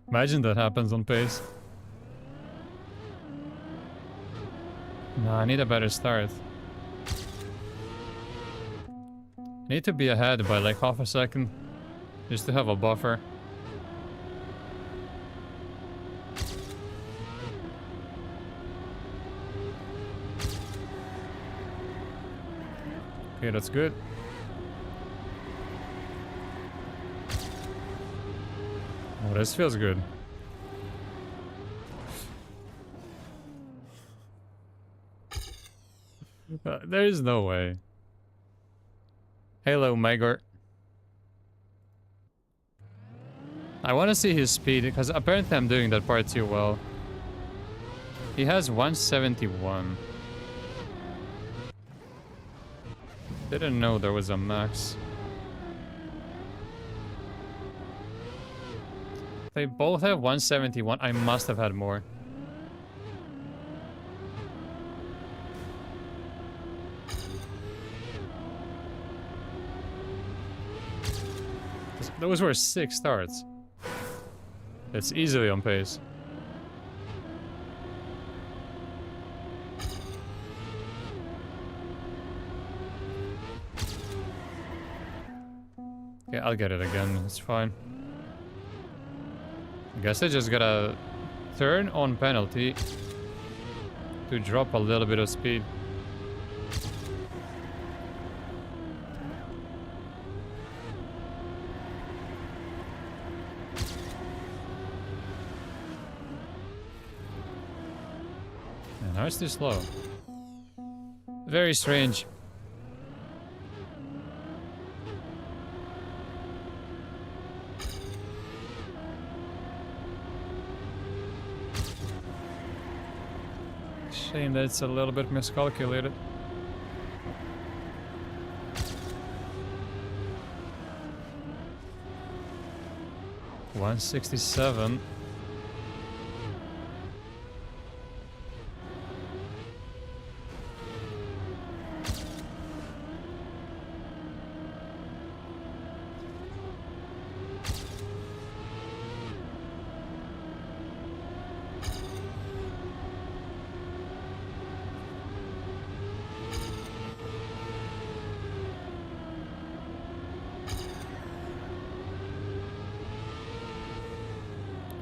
Imagine that happens on pace. No, I need a better start. I need to be ahead by like half a second. Just to have a buffer. Okay, that's good. Oh, this feels good. There is no way. Hello, Megor. I want to see his speed, because apparently I'm doing that part too well. He has 171. Didn't know there was a max. They both have 171. I must have had more. Those were 6 starts. It's easily on pace. Okay, I'll get it again. It's fine. I guess I just gotta turn on penalty to drop a little bit of speed. And now it's too slow. Very strange. Shame that it's a little bit miscalculated. $167.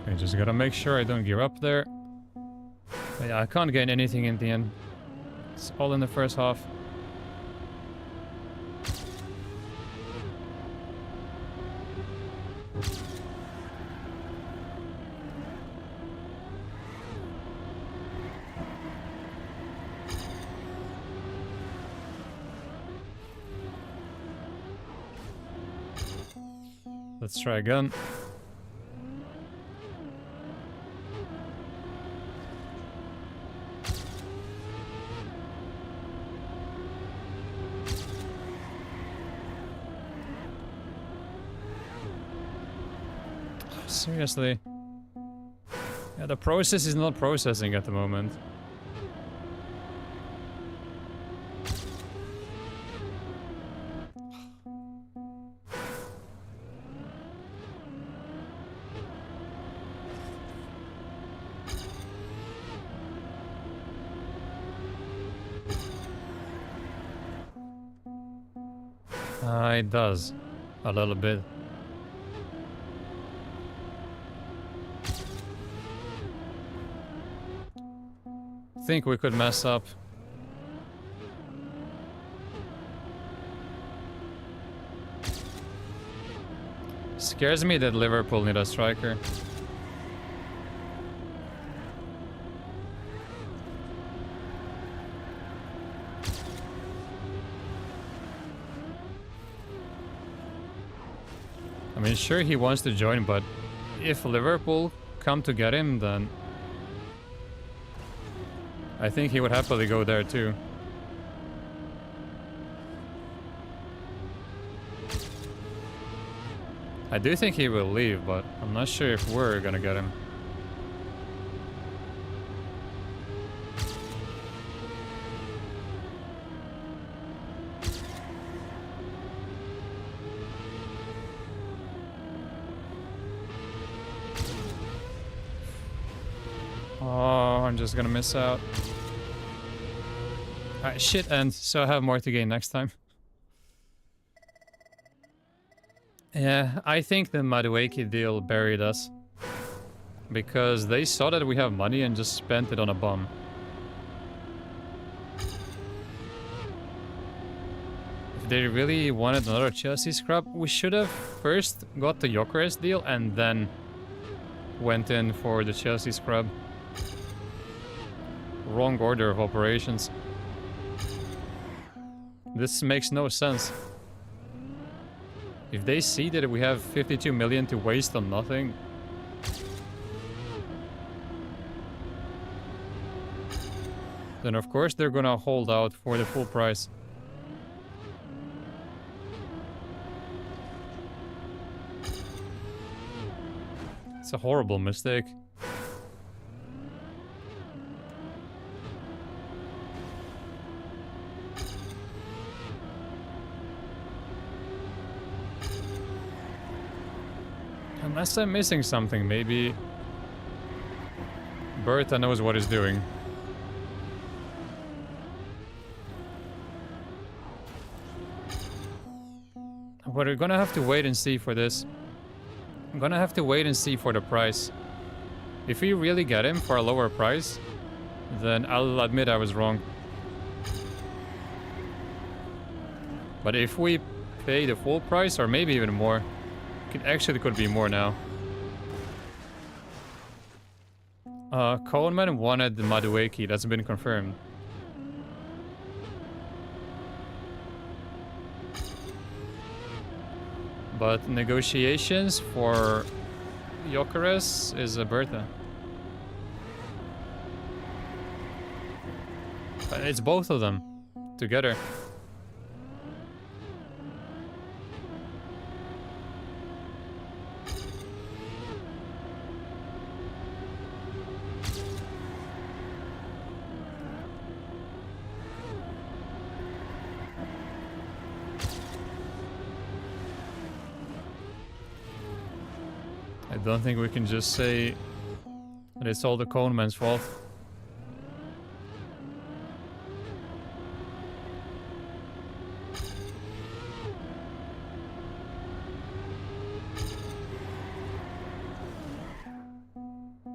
I just gotta make sure I don't gear up there. But yeah, I can't gain anything in the end. It's all in the first half. Let's try again. Seriously. Yeah, the process is not processing at the moment. It does. A little bit. Think we could mess up. Scares me that Liverpool need a striker. I mean, sure, he wants to join, but if Liverpool come to get him, then I think he would happily go there too. I do think he will leave, but I'm not sure if we're gonna get him. Oh, I'm just gonna miss out. Alright, shit ends, so I have more to gain next time. Yeah, I think the Madueke deal buried us. Because they saw that we have money and just spent it on a bum. If they really wanted another Chelsea scrub, we should have first got the Gyökeres deal and then went in for the Chelsea scrub. Wrong order of operations. This makes no sense. If they see that we have 52 million to waste on nothing, then of course they're gonna hold out for the full price. It's a horrible mistake. Unless I'm missing something, maybe Bertha knows what he's doing. But we're gonna have to wait and see for this. I'm gonna have to wait and see for the price. If we really get him for a lower price, then I'll admit I was wrong. But if we pay the full price, or maybe even more, it actually could be more now. Coleman wanted the Madueke, that's been confirmed. But negotiations for Gyökeres is a Bertha. It's both of them together. I don't think we can just say that it's all the Coneman's fault.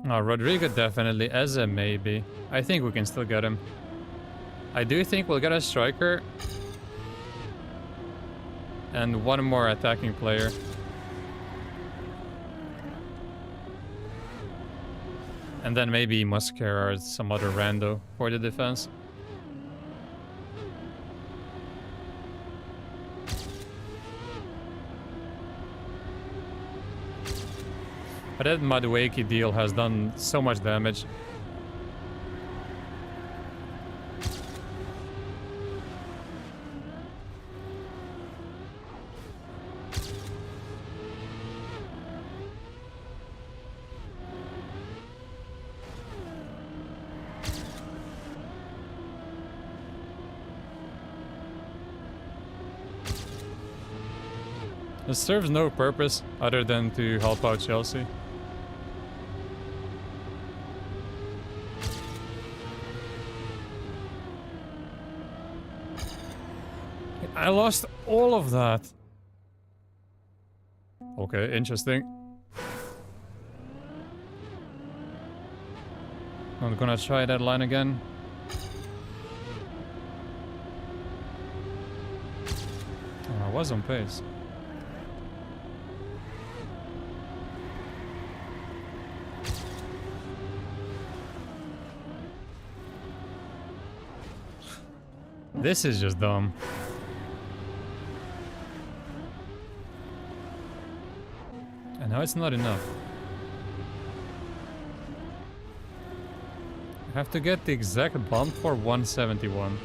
Rodrigo definitely, Eze maybe. I think we can still get him. I do think we'll get a striker and one more attacking player. And then maybe Muscara or some other rando for the defense. But that Madueke deal has done so much damage. It serves no purpose other than to help out Chelsea. I lost all of that. Okay, interesting. I'm gonna try that line again. Oh, I was on pace. This is just dumb. No, it's not enough. I have to get the exact bump for 171.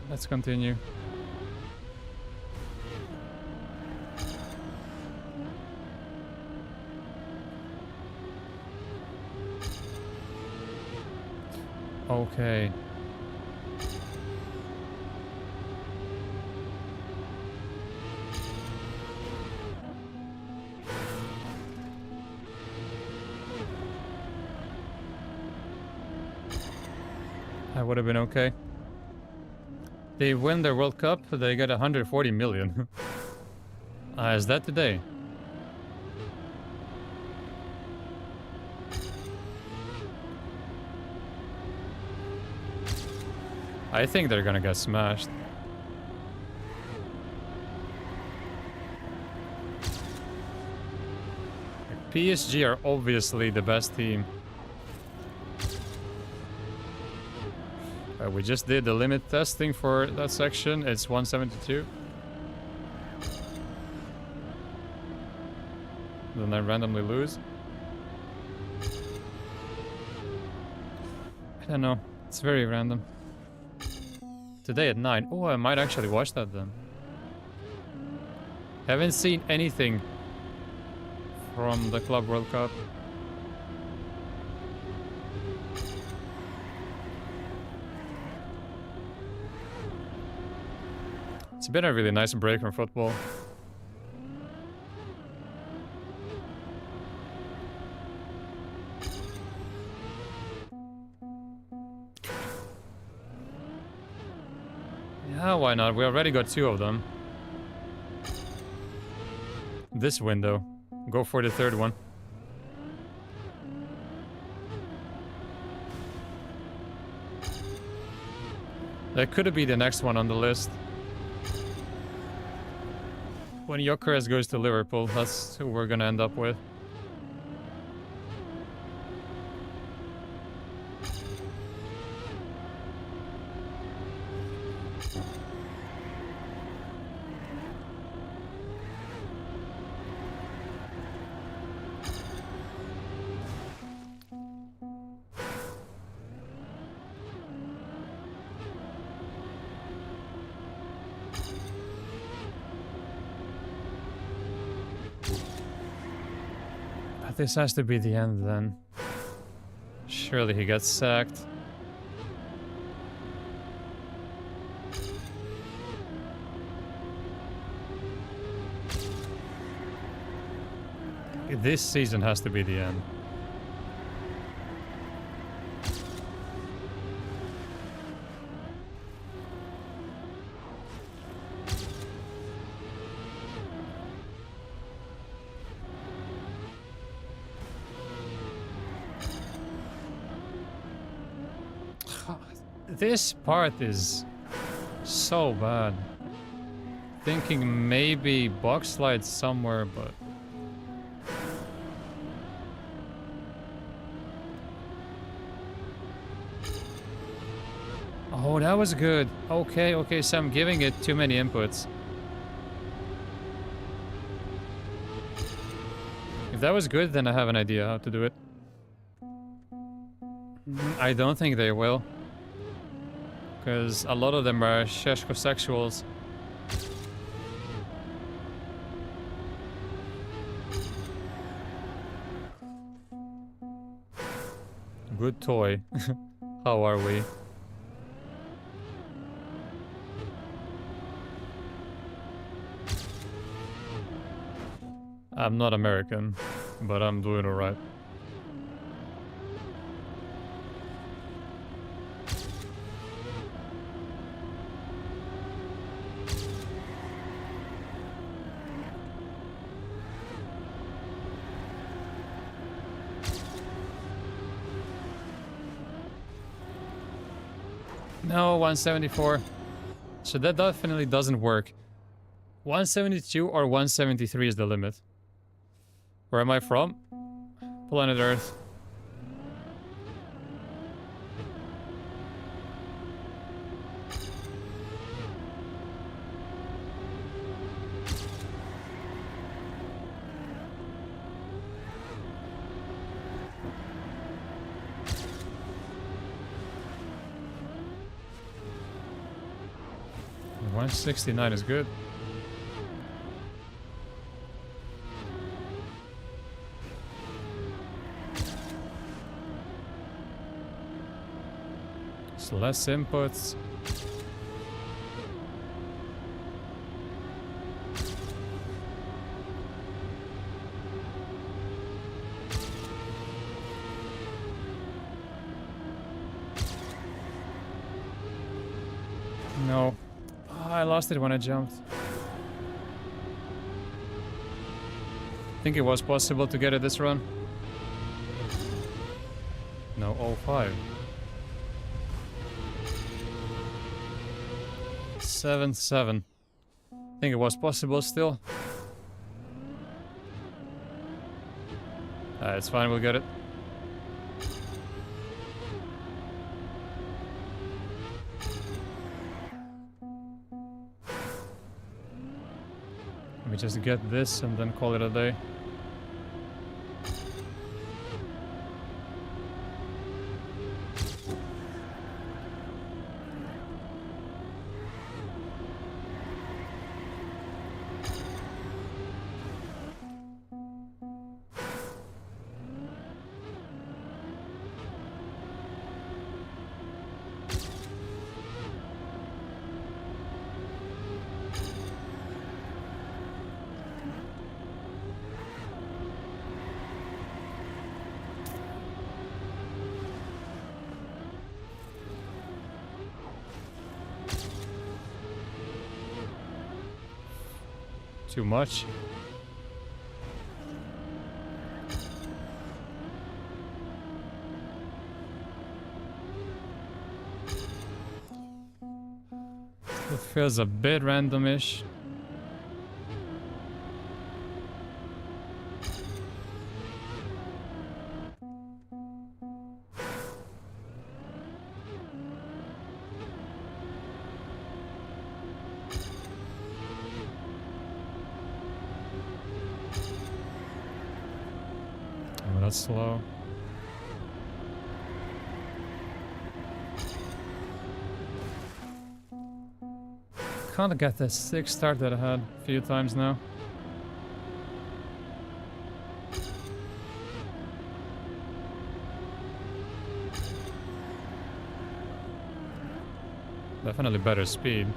Let's continue. Okay. That would have been okay. They win their World Cup, they get 140 million. Is that today? I think they're gonna get smashed. PSG are obviously the best team. We just did the limit testing for that section. It's 172. Then I randomly lose. I don't know. It's very random. Today at 9. Oh, I might actually watch that then. Haven't seen anything from the Club World Cup. It's been a really nice break from football. Yeah, why not? We already got 2 of them. This window. Go for the 3rd one. That could be the next one on the list. When Gyökeres goes to Liverpool, that's who we're gonna end up with. This has to be the end then. Surely he gets sacked. This season has to be the end. This part is so bad. Thinking maybe box slide somewhere, but... Oh, that was good. Okay, so I'm giving it too many inputs. If that was good, then I have an idea how to do it. I don't think they will. Because a lot of them are Sheshko-sexuals. Good toy. How are we? I'm not American, but I'm doing alright. No, 174. So that definitely doesn't work. 172 or 173 is the limit. Where am I from? Planet Earth. 169 is good. It's less inputs. No. Oh, I lost it when I jumped. I think it was possible to get it this run. No, 05. 7-7. I think it was possible still. It's fine, we'll get it. Let me just get this and then call it a day. Too much. It feels a bit randomish. Oh, that's slow. Can't get the 6 start that I had a few times now. Definitely better speed.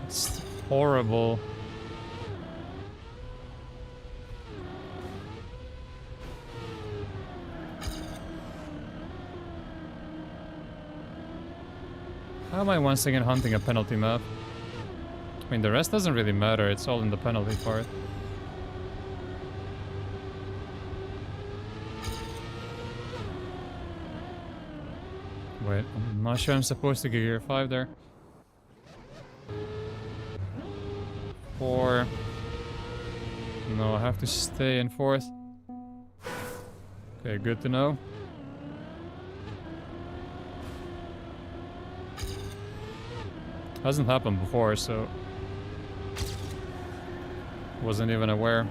It's horrible. How am I once again hunting a penalty map? I mean, the rest doesn't really matter, it's all in the penalty part. Wait, I'm not sure I'm supposed to get gear 5 there. 4. No, I have to stay in 4th. Okay, good to know. Hasn't happened before, so wasn't even aware.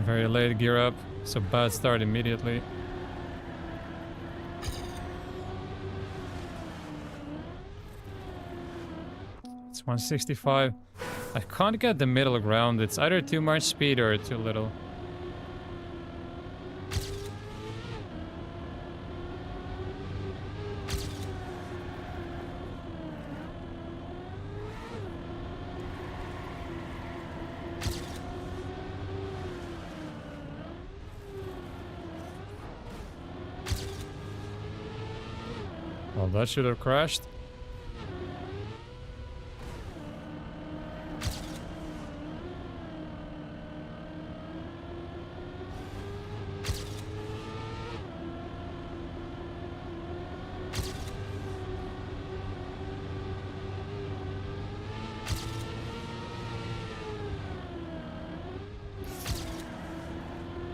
Very late gear up, so bad start immediately. It's 165. I can't get the middle ground. It's either too much speed or too little. Well, that should have crashed.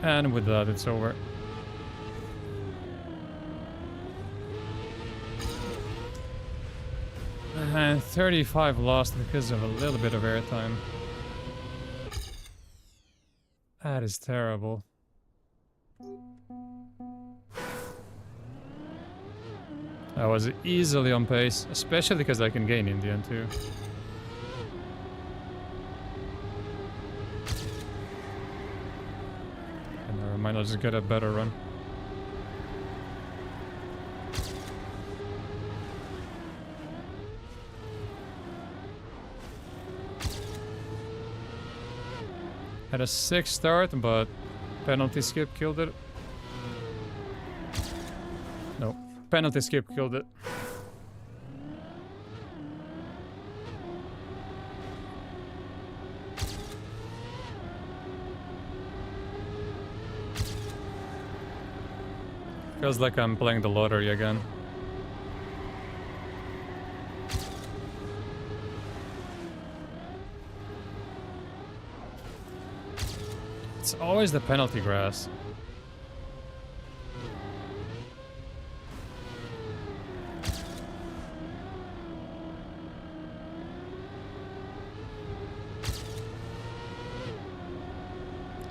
And with that, it's over. And 35 lost because of a little bit of airtime. That is terrible. I was easily on pace, especially because I can gain in the end too. And never mind, I'll just get a better run. Had a 6 start, but penalty skip killed it. No, penalty skip killed it. Feels like I'm playing the lottery again. It's always the penalty grass.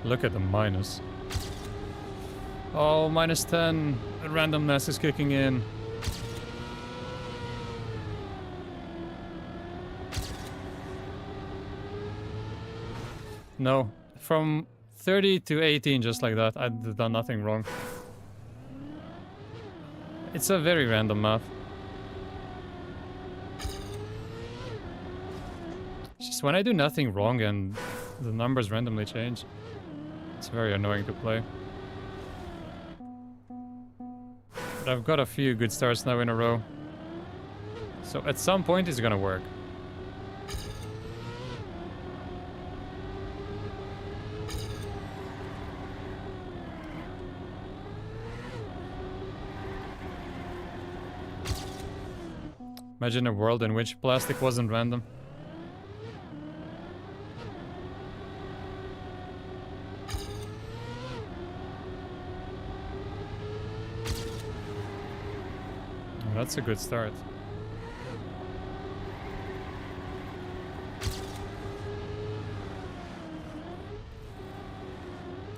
Look at the minus. Oh, minus 10. The randomness is kicking in. No. From 30 to 18, just like that. I've done nothing wrong. It's a very random map. It's just when I do nothing wrong and the numbers randomly change, it's very annoying to play. But I've got a few good starts now in a row. So at some point it's gonna work. Imagine a world in which plastic wasn't random. Well, that's a good start.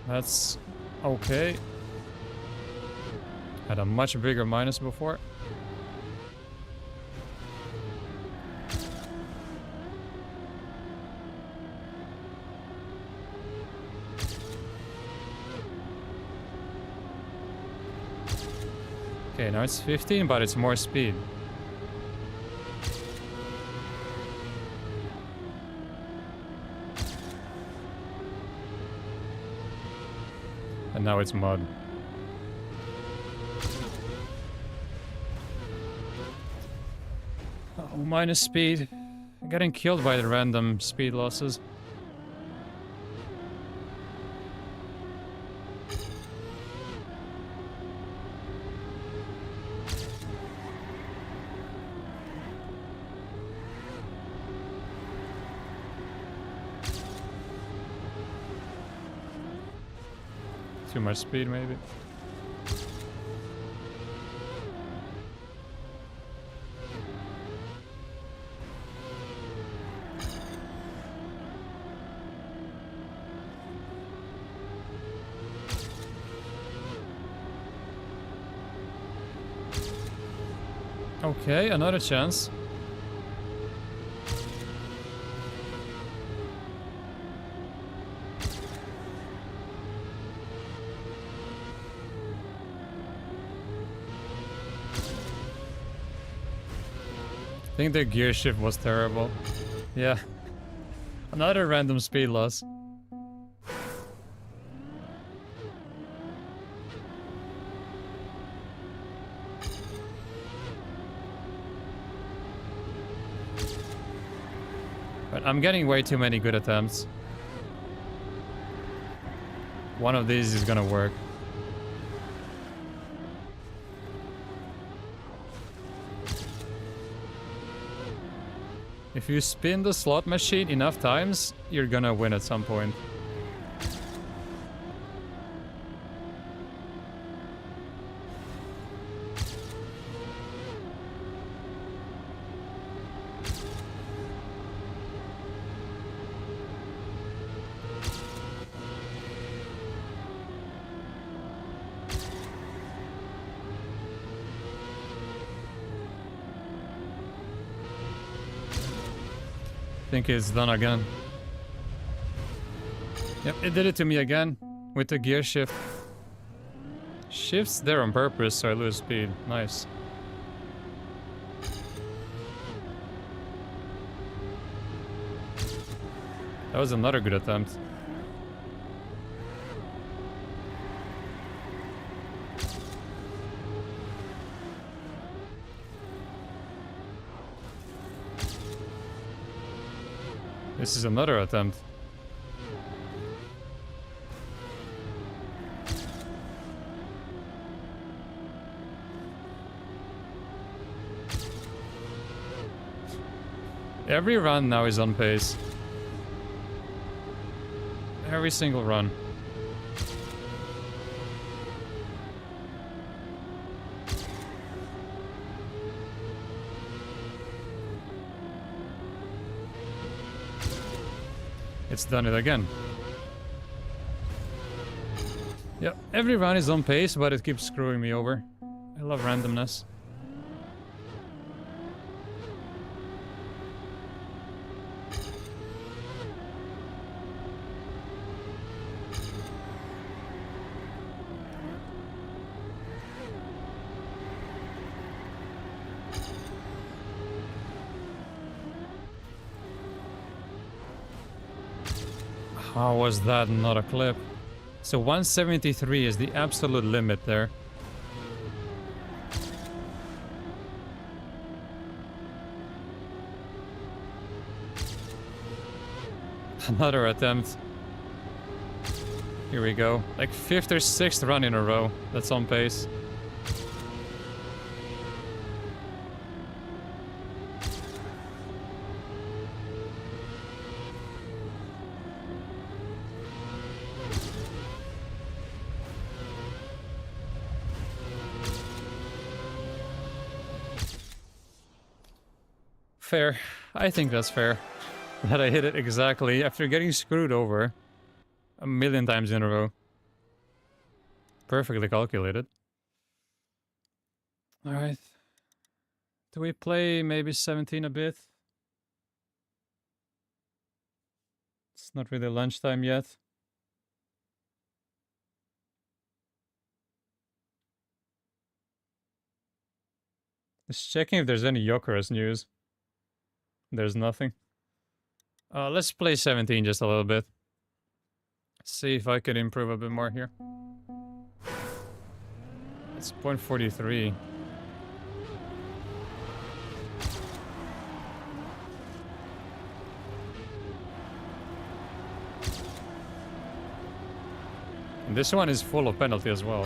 That's okay. Had a much bigger minus before. Okay, now it's 15, but it's more speed. And now it's mud. Oh, minus speed. I'm getting killed by the random speed losses. Too much speed, maybe. Okay, another chance. I think the gear shift was terrible. Yeah. Another random speed loss. But I'm getting way too many good attempts. One of these is gonna work. If you spin the slot machine enough times, you're gonna win at some point. I think it's done again. Yep, it did it to me again with the gear shift. Shifts there on purpose so I lose speed. Nice. That was another good attempt. This is another attempt. Every run now is on pace. Every single run. It's done it again. Yep, every run is on pace, but it keeps screwing me over. I love randomness. How was that not a clip? So 173 is the absolute limit there. Another attempt. Here we go. Like 5th or 6th run in a row. That's on pace. Fair. I think that's fair. That I hit it exactly after getting screwed over a million times in a row. Perfectly calculated. Alright. Do we play maybe 17 a bit? It's not really lunchtime yet. Just checking if there's any Jokeris news. There's nothing. Let's play 17 just a little bit. See if I could improve a bit more here. It's 0.43. And this one is full of penalty as well.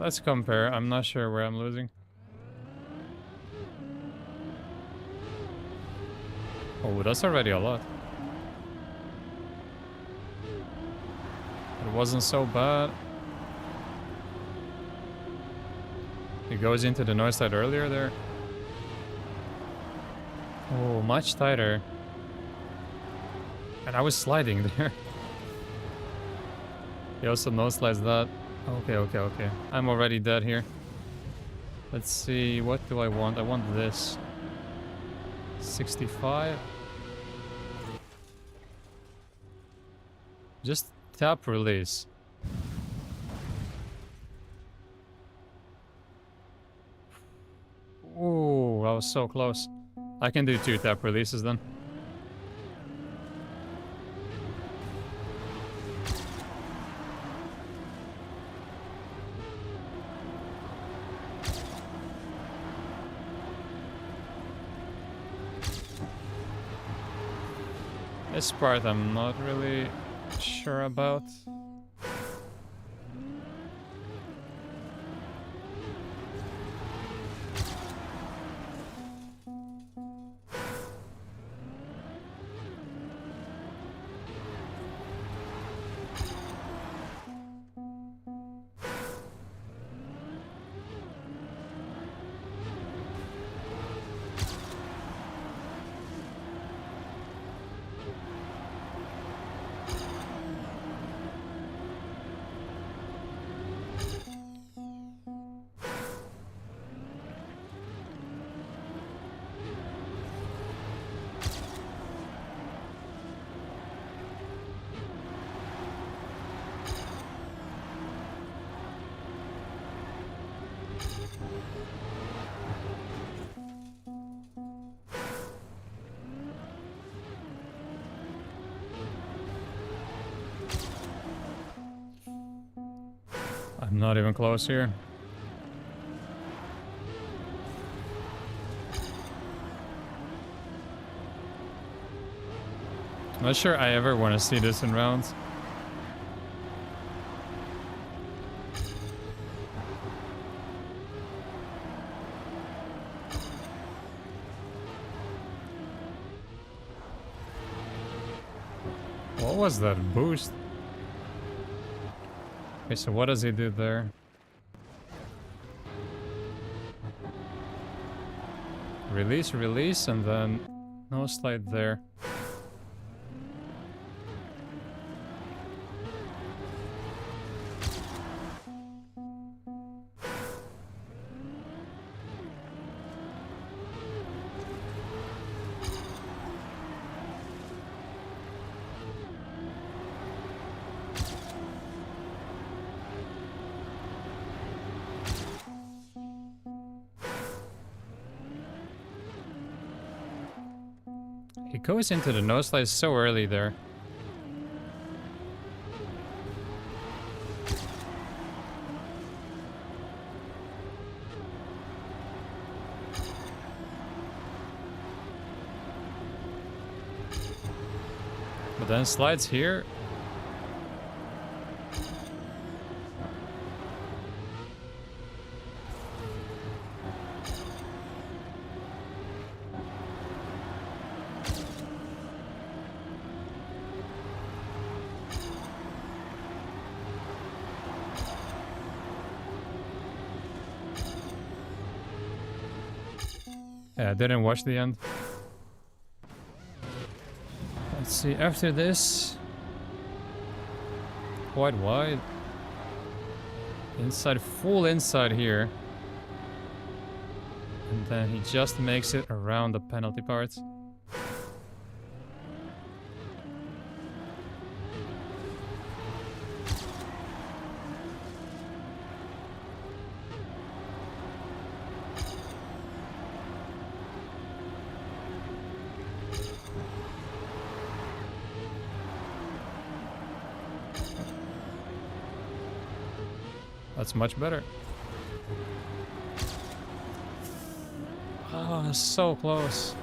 Let's compare. I'm not sure where I'm losing. Oh, that's already a lot. It wasn't so bad. It goes into the north side earlier there. Oh, much tighter. And I was sliding there. He also no slides that. Okay. I'm already dead here. Let's see, what do I want? I want this. 65. Just tap release. Ooh, that was so close. I can do 2 tap releases then. This part I'm not really sure about. I'm not even close here. Not sure I ever want to see this in rounds. What was that boost? Okay, so what does he do there? Release, release, and then no slide there. He goes into the no slide so early there. But then slides here. Yeah, I didn't watch the end. Let's see, after this... Quite wide. Inside, full inside here. And then he just makes it around the penalty parts. That's much better. Oh, so close.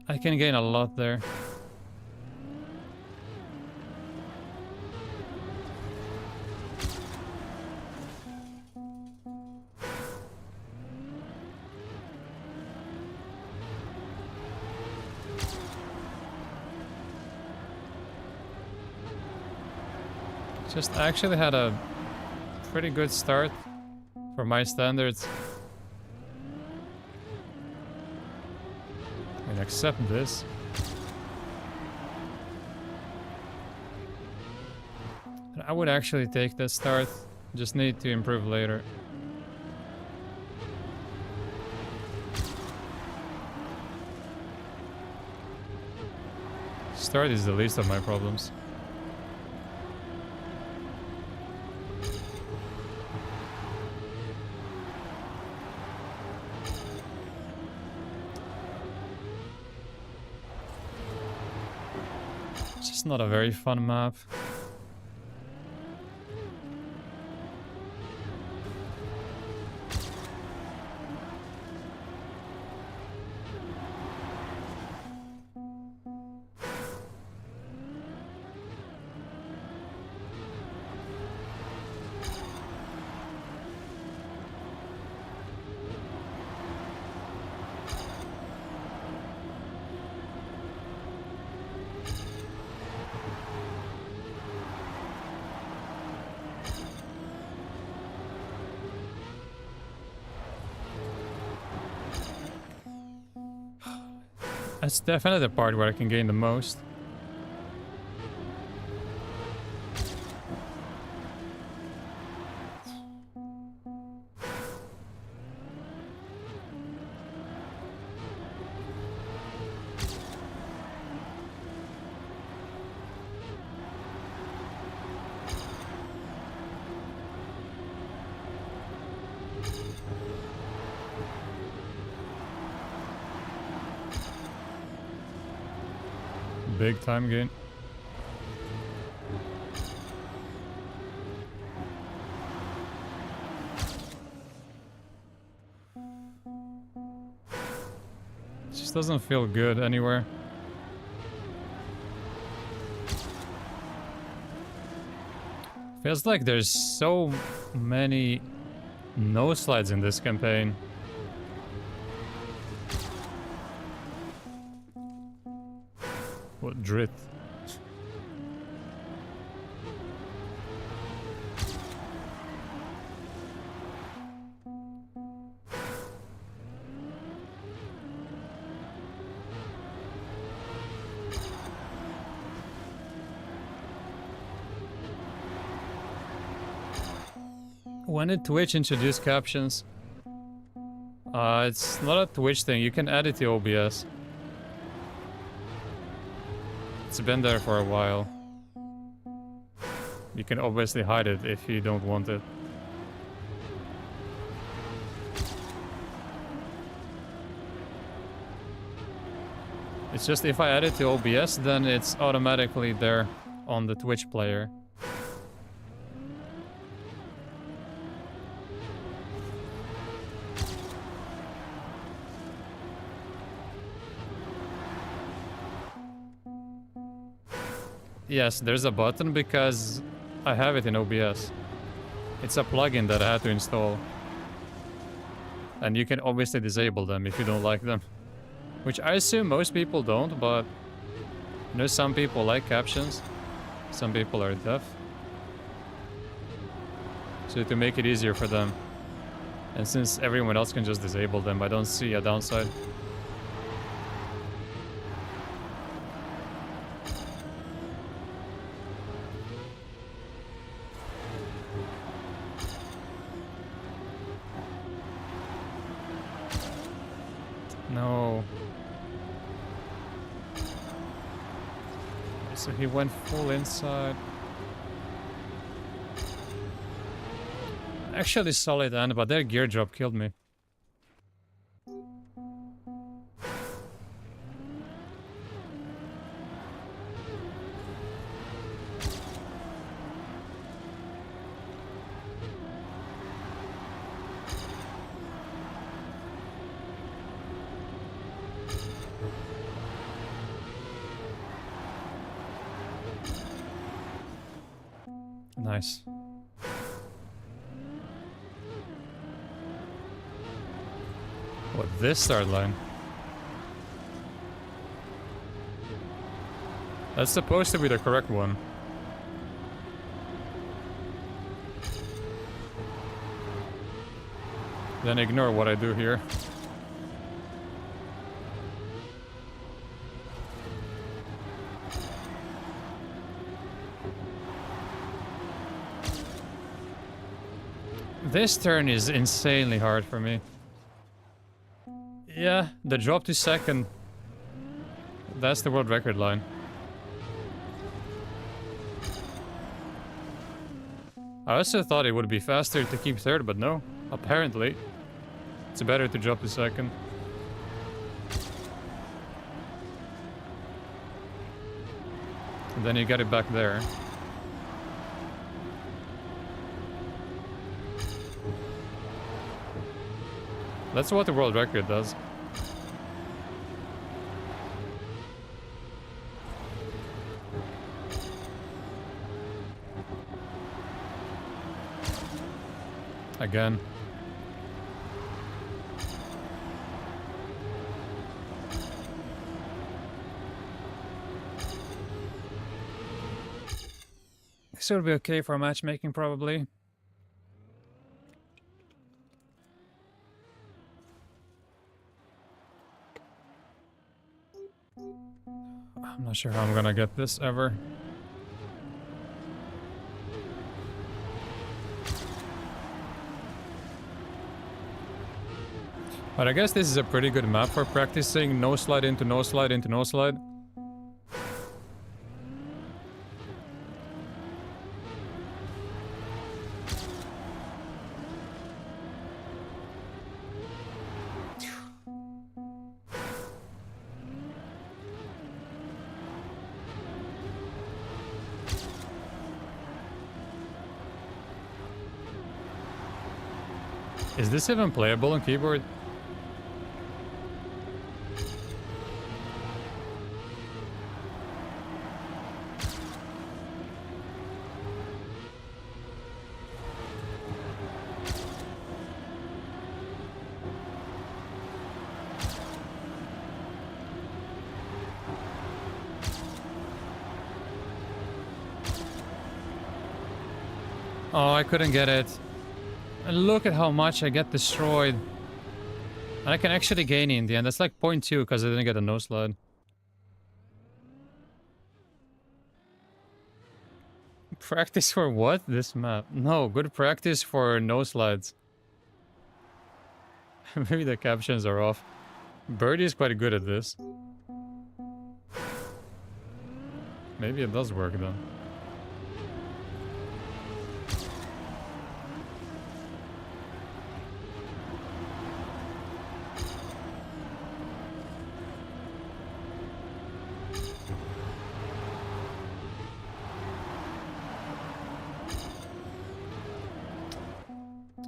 I can gain a lot there. Just actually had a pretty good start for my standards. And accept this. I would actually take this start. Just need to improve later. Start is the least of my problems. It's just not a very fun map. That's definitely the part where I can gain the most. Big time gain. It just doesn't feel good anywhere. Feels like there's so many no slides in this campaign. What drit? When did Twitch introduce captions? It's not a Twitch thing. You can add it to OBS. It's been there for a while. You can obviously hide it if you don't want it. It's just if I add it to OBS, then it's automatically there on the Twitch player. Yes, there's a button because I have it in OBS. It's a plugin that I had to install. And you can obviously disable them if you don't like them. Which I assume most people don't, but you know, some people like captions. Some people are deaf. So to make it easier for them. And since everyone else can just disable them, I don't see a downside. No. So he went full inside. Actually solid end, but their gear drop killed me. Nice. What, this start line? That's supposed to be the correct one. Then ignore what I do here. This turn is insanely hard for me. Yeah, the drop to second. That's the world record line. I also thought it would be faster to keep third, but no. Apparently, it's better to drop to second. And then you get it back there. That's what the world record does. Again. This would be okay for matchmaking, probably. I'm not sure how I'm gonna get this ever. But I guess this is a pretty good map for practicing no slide into no slide into no slide. Is this even playable on keyboard? Oh, I couldn't get it. And look at how much I get destroyed. And I can actually gain in the end. That's like 0.2 because I didn't get a no slide. Practice for what? This map? No, good practice for no slides. Maybe the captions are off. Birdie is quite good at this. Maybe it does work though.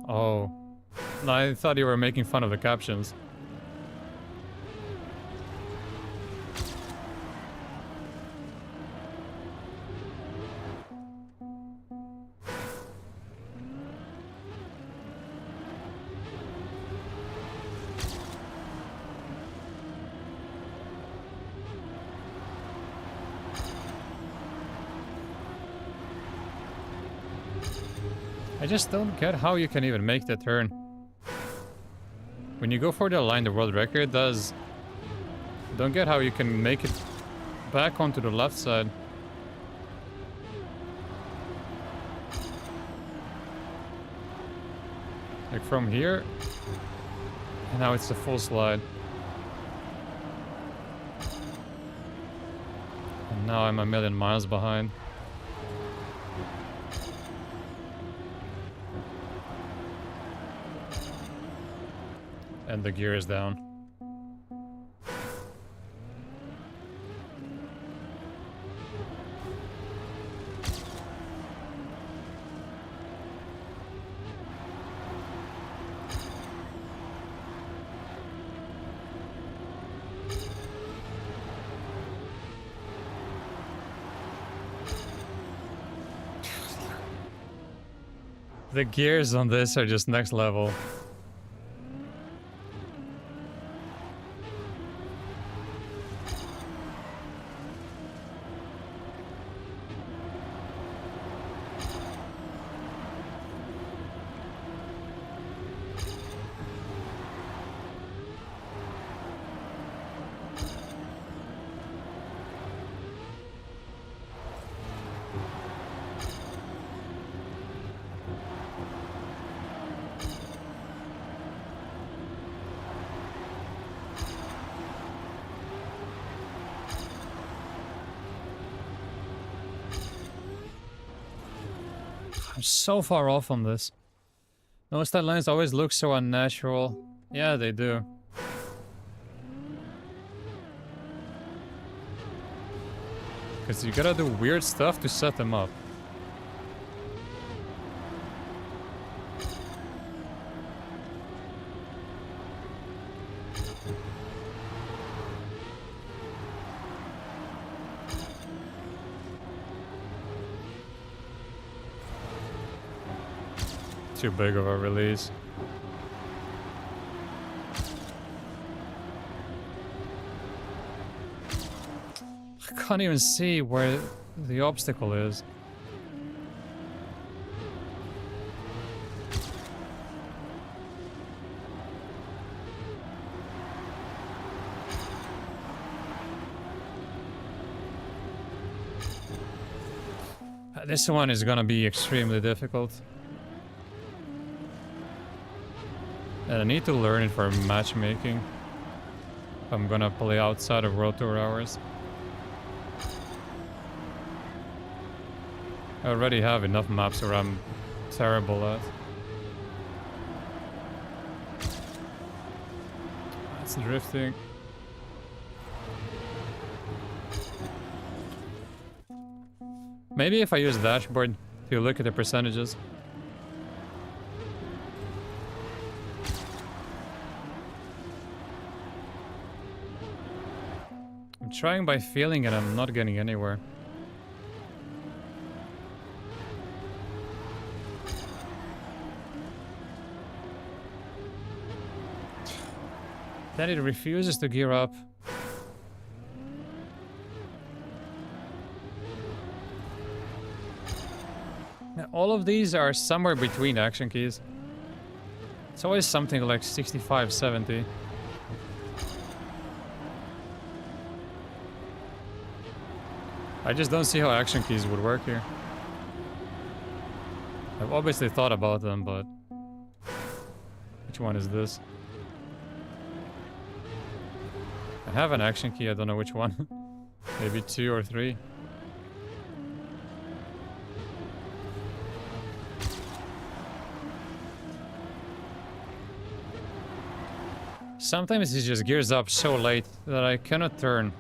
Oh. I thought you were making fun of the captions. I just don't get how you can even make the turn. When you go for the line the world record does, don't get how you can make it back onto the left side. Like from here, and now it's a full slide. And now I'm a million miles behind. And the gear is down. The gears on this are just next level. I'm so far off on this. Those stat lines always look so unnatural. Yeah, they do. Because you gotta do weird stuff to set them up. Too big of a release. I can't even see where the obstacle is. This one is gonna be extremely difficult. And I need to learn it for matchmaking. If I'm gonna play outside of World Tour hours. I already have enough maps where I'm terrible at. That's drifting. Maybe if I use the dashboard to look at the percentages. I'm trying by feeling and I'm not getting anywhere. Then it refuses to gear up. Now, all of these are somewhere between action keys. It's always something like 65, 70. I just don't see how action keys would work here. I've obviously thought about them, but... Which one is this? I have an action key, I don't know which one. Maybe 2 or 3. Sometimes it just gears up so late that I cannot turn.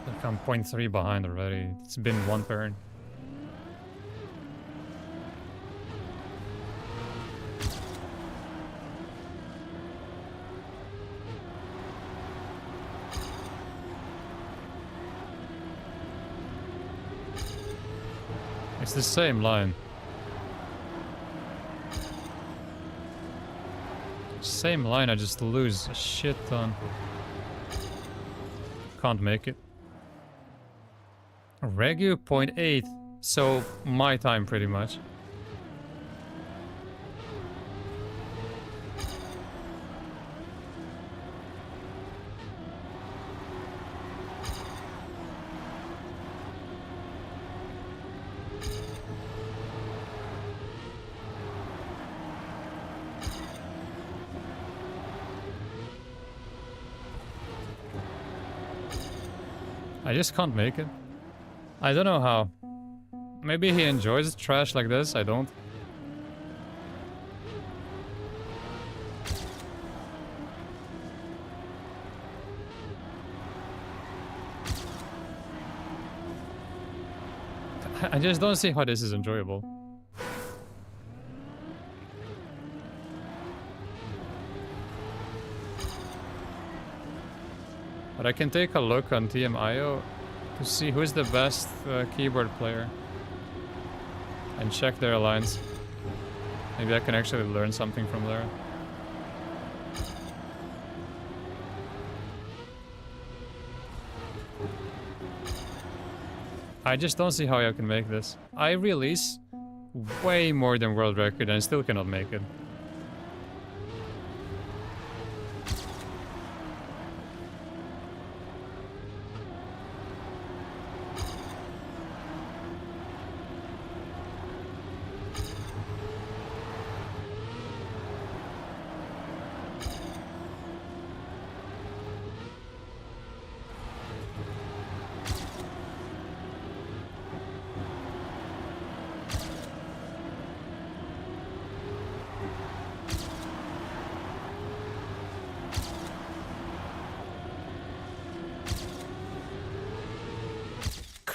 Like I'm 0.3 behind already. It's been one turn. It's the same line. Same line, I just lose a shit ton. Can't make it. Regu 0.8, so my time pretty much. I just can't make it. I don't know how. Maybe he enjoys trash like this, I don't. I just don't see how this is enjoyable. But I can take a look on TMIO to see who's the best keyboard player and check their lines. Maybe I can actually learn something from there. I just don't see how I can make this. I release way more than world record and I still cannot make it.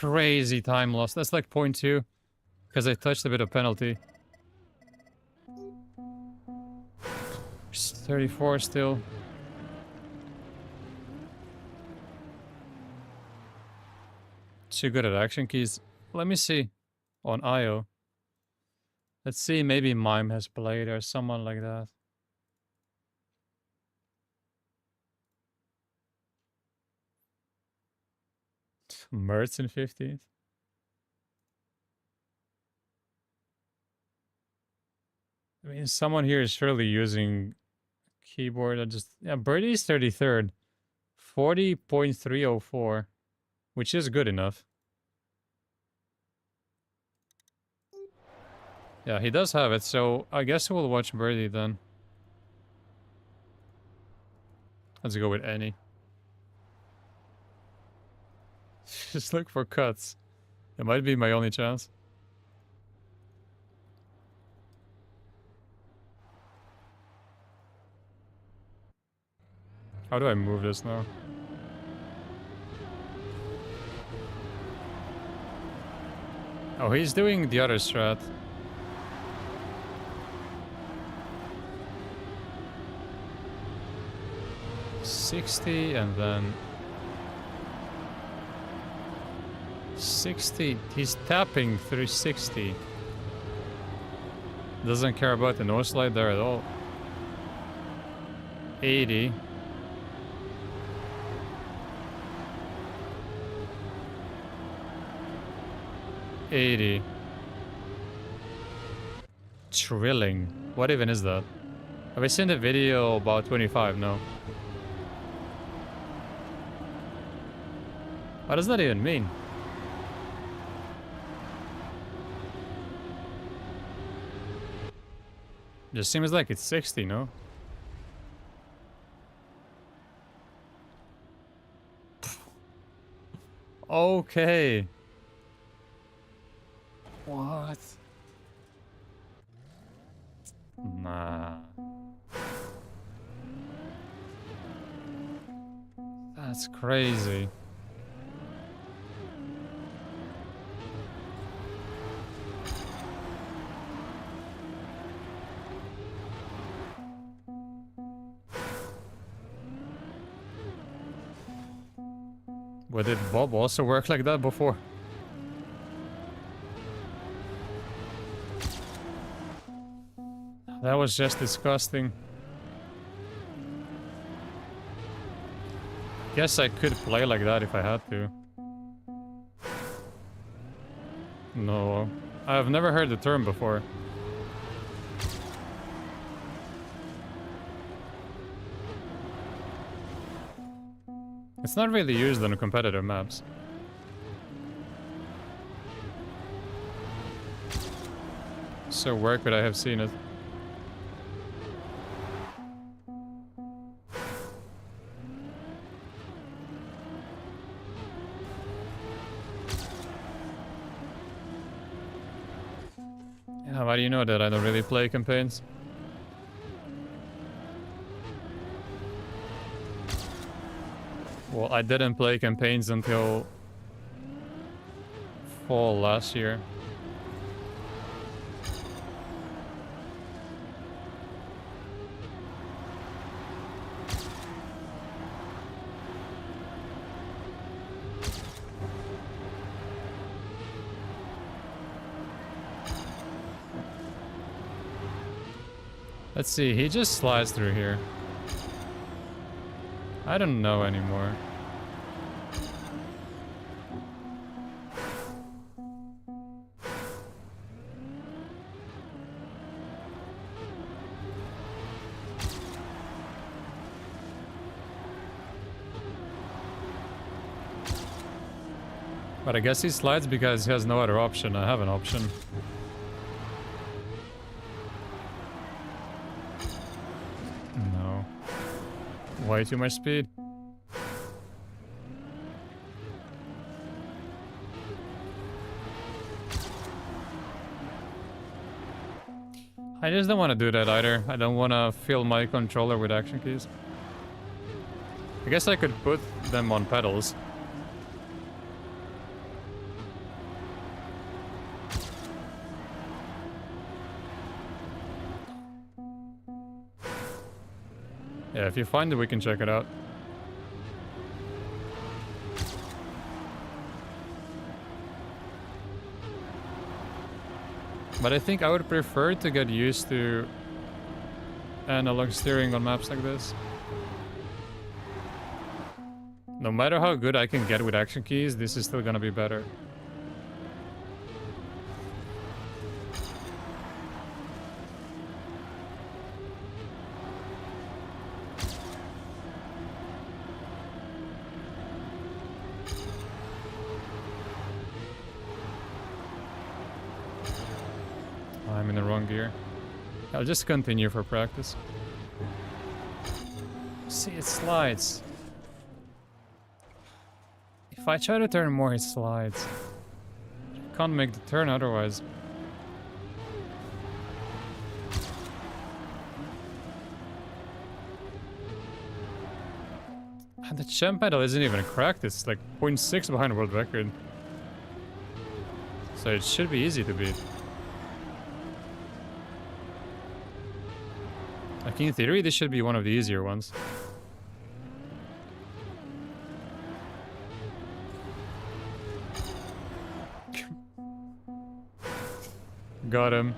crazy time loss. That's like 0.2. Because I touched a bit of penalty. It's 34 still. Too good at action keys. Let me see. On IO. Let's see, maybe Mime has played or someone like that. Mertz in 15th. I mean, someone here is surely using keyboard. I just... Yeah, Birdie's 33rd. 40.304. Which is good enough. Yeah, he does have it, so I guess we'll watch Birdie then. Let's go with Annie. Just look for cuts. It might be my only chance. How do I move this now? Oh, he's doing the other strat. $60 and then 60. He's tapping 360. Doesn't care about the no slide there at all. 80. Trilling. What even is that? Have I seen the video about 25? No. What does that even mean? Just seems like it's 60, no? Okay. What? Nah. That's crazy. But did Bob also work like that before? That was just disgusting. Guess I could play like that if I had to. No, I've never heard the term before. It's not really used on competitive maps. So where could I have seen it? Yeah, why do you know that I don't really play campaigns? Well, I didn't play campaigns until fall last year. Let's see, he just slides through here. I don't know anymore. But I guess he slides because he has no other option. I have an option. No. Way too much speed. I just don't want to do that either. I don't want to fill my controller with action keys. I guess I could put them on pedals. Yeah, if you find it, we can check it out. But I think I would prefer to get used to analog steering on maps like this. No matter how good I can get with action keys, this is still gonna be better. I'm in the wrong gear. I'll just continue for practice. See, it slides. If I try to turn more, it slides. Can't make the turn otherwise. And the jump pedal isn't even cracked, it's like 0.6 behind world record. So it should be easy to beat. Like in theory, this should be one of the easier ones. Got him.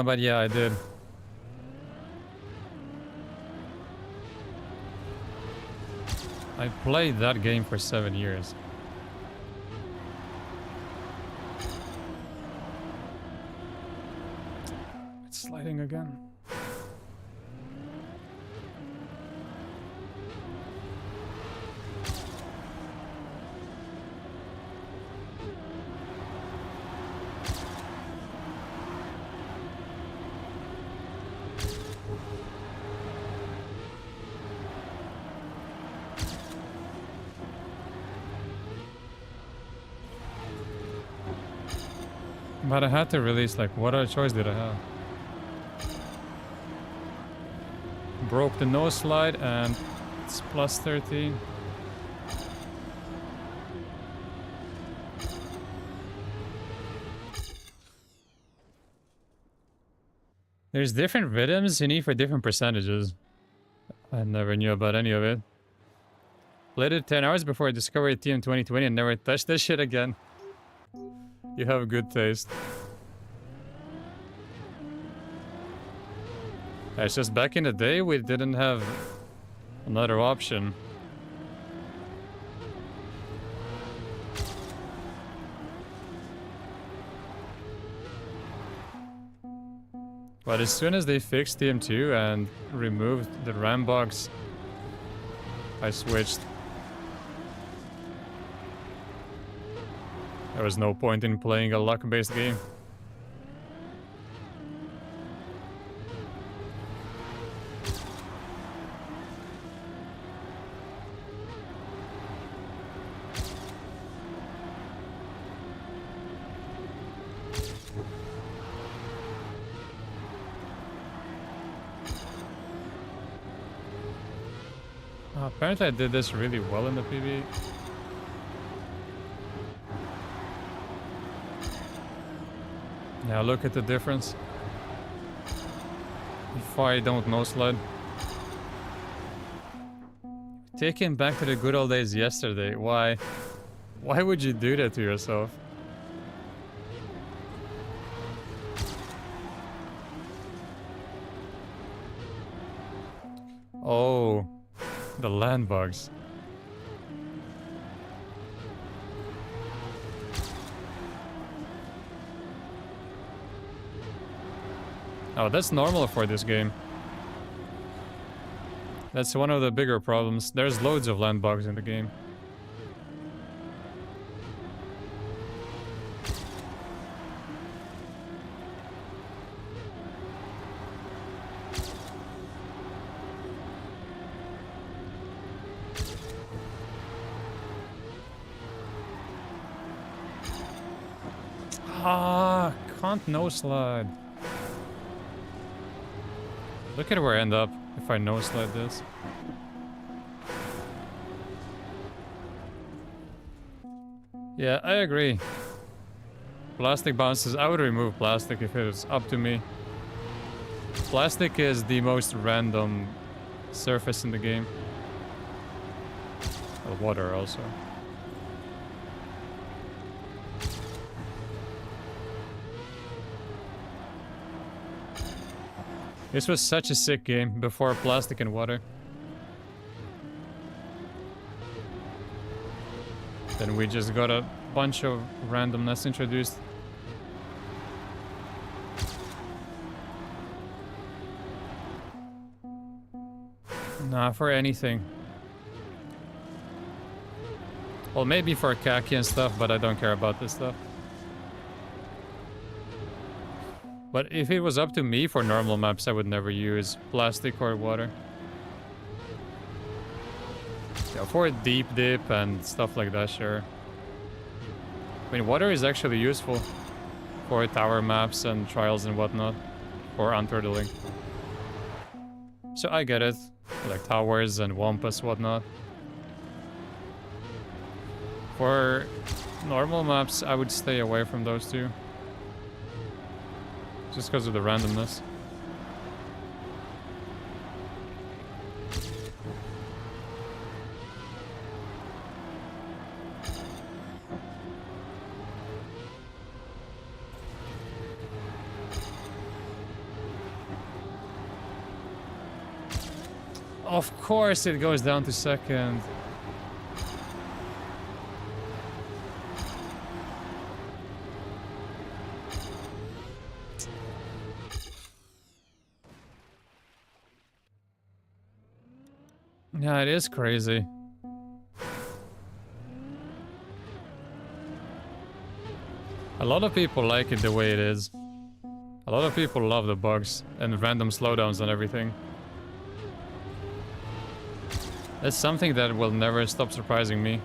But yeah, I did. I played that game for 7 years. It's sliding again. But I had to release, like, what other choice did I have? Broke the nose slide and it's plus 13. There's different rhythms you need for different percentages. I never knew about any of it. Played it 10 hours before I discovered TM 2020 and never touched this shit again. You have good taste. It's just back in the day we didn't have another option. But as soon as they fixed TM2 and removed the RAM box, I switched. There was no point in playing a luck-based game. Apparently I did this really well in the PB. Yeah, look at the difference. If I don't no slide. Taking back to the good old days yesterday. Why? Why would you do that to yourself? Oh, the land bugs. Oh, that's normal for this game. That's one of the bigger problems. There's loads of land bugs in the game. Ah, can't no slide. Look at where I end up if I no slide this. Yeah, I agree. Plastic bounces. I would remove plastic if it was up to me. Plastic is the most random surface in the game. Well, water also. This was such a sick game before plastic and water. Then we just got a bunch of randomness introduced. Nah, for anything. Well, maybe for khaki and stuff, but I don't care about this stuff. But if it was up to me for normal maps, I would never use plastic or water. Yeah, for deep dip and stuff like that, sure. I mean, water is actually useful for tower maps and trials and whatnot, for unturtling. So I get it, like towers and wampus, whatnot. For normal maps, I would stay away from those two. Just because of the randomness. Of course it goes down to second. Yeah, it is crazy. A lot of people like it the way it is. A lot of people love the bugs and random slowdowns and everything. That's something that will never stop surprising me.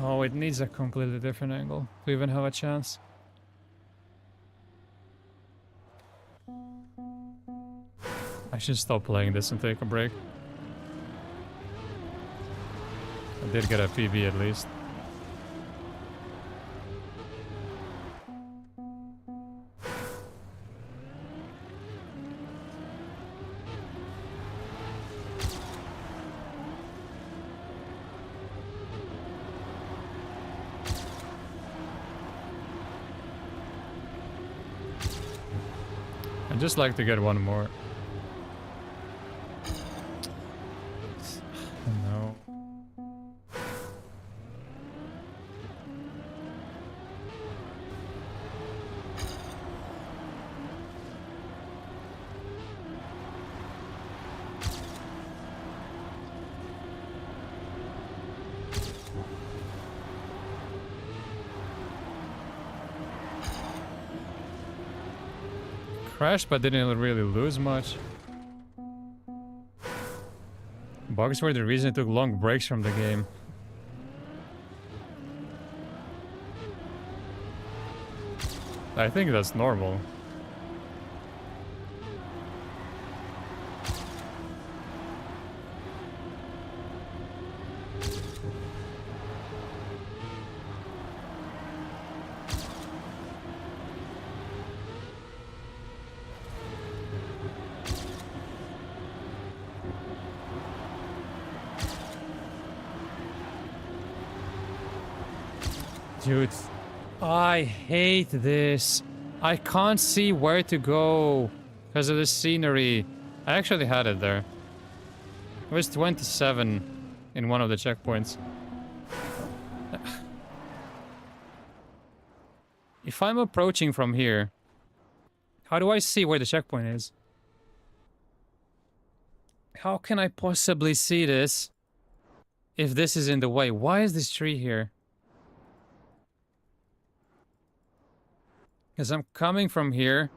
Oh, it needs a completely different angle to even have a chance. I should stop playing this and take a break. I did get a PB at least. I'd just like to get one more. No. Crashed, but didn't really lose much. Bugs were the reason I took long breaks from the game. I think that's normal. Dude, I hate this. I can't see where to go because of the scenery. I actually had it there. It was 27 in one of the checkpoints. If I'm approaching from here, how do I see where the checkpoint is? How can I possibly see this if this is in the way? Why is this tree here? Because I'm coming from here.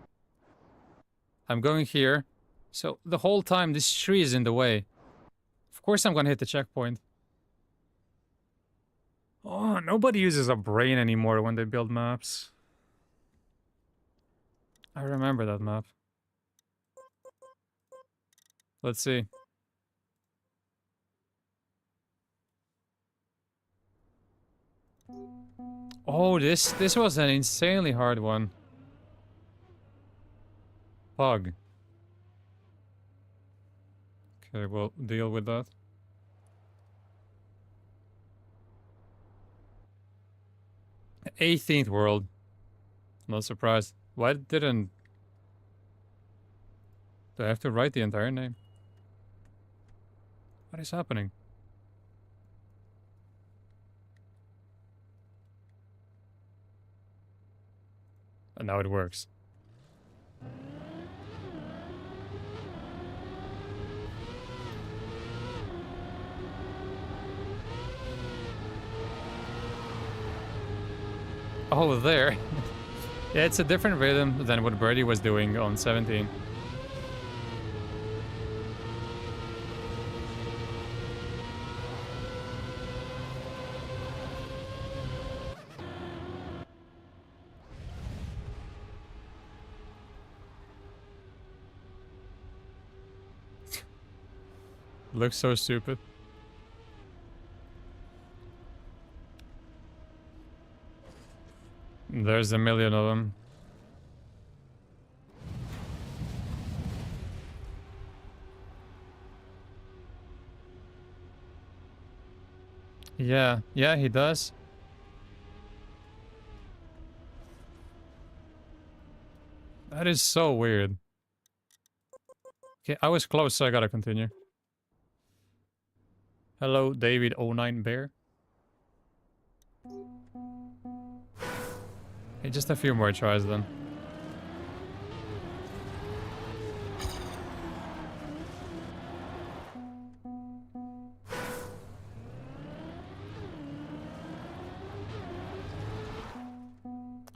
I'm going here. So the whole time this tree is in the way. Of course I'm gonna hit the checkpoint. Oh, nobody uses a brain anymore when they build maps. I remember that map. Let's see. Oh, this was an insanely hard one. Bug. Okay, we'll deal with that. '18th world. Not surprised. Why didn't... Do I have to write the entire name? What is happening? And now it works. Oh, there. Yeah, it's a different rhythm than what Birdie was doing on 17. Looks so stupid. There's a million of them. Yeah, he does. That is so weird. Okay, I was close, so I gotta continue. Hello, David09Bear. Hey, just a few more tries then.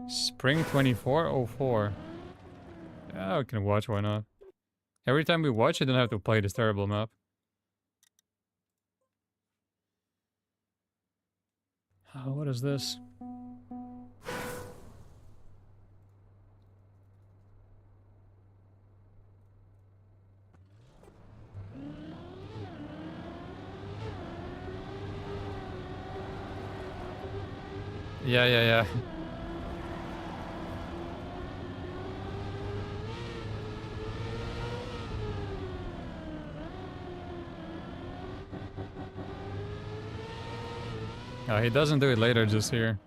Spring 2404. Yeah, we can watch, why not? Every time we watch, you don't have to play this terrible map. Oh, what is this? Yeah. Oh, he doesn't do it later, just here.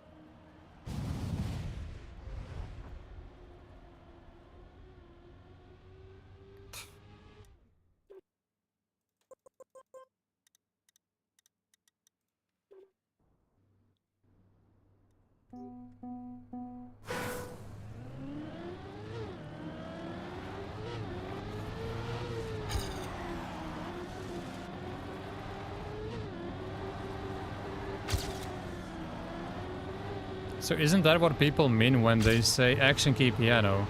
So isn't that what people mean when they say action key piano?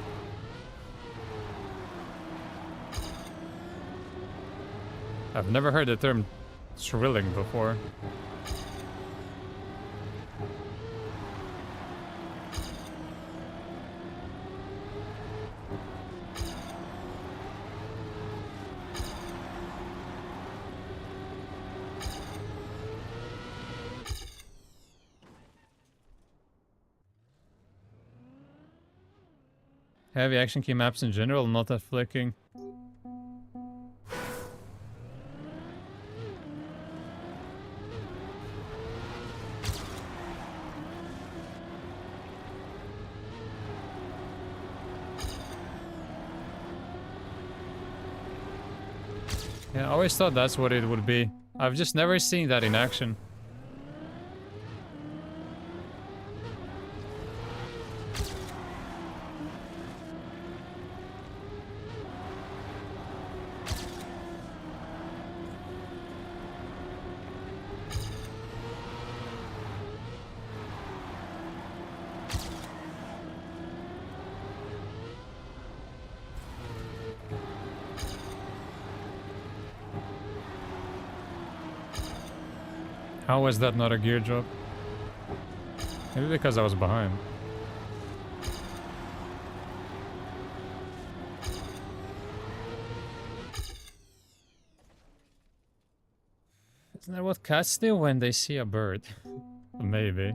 I've never heard the term thrilling before. Heavy action key maps in general, not that flicking. Yeah, I always thought that's what it would be. I've just never seen that in action. How was that not a gear drop? Maybe because I was behind. Isn't that what cats do when they see a bird? Maybe.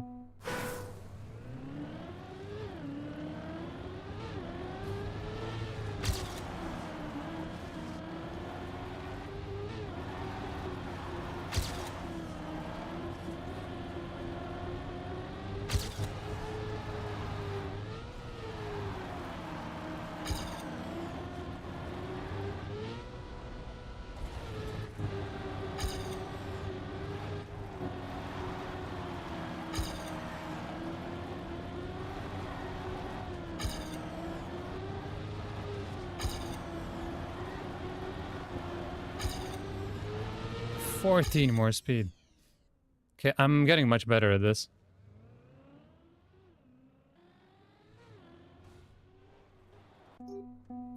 $14 more speed. Okay, I'm getting much better at this.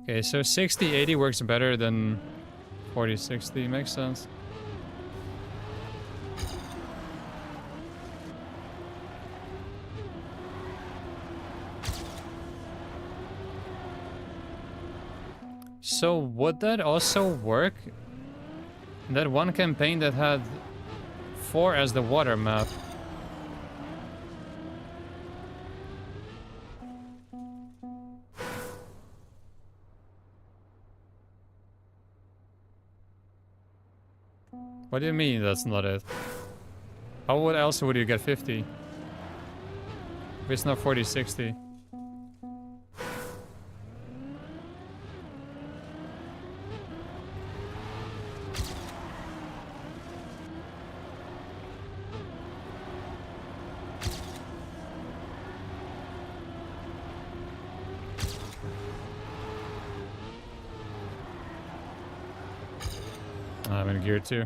Okay, so 60-80 works better than 40-60, makes sense. So would that also work? That one campaign that had 4 as the water map. What do you mean that's not it? How else would you get 50? If it's not 40-60. I'm in gear 2.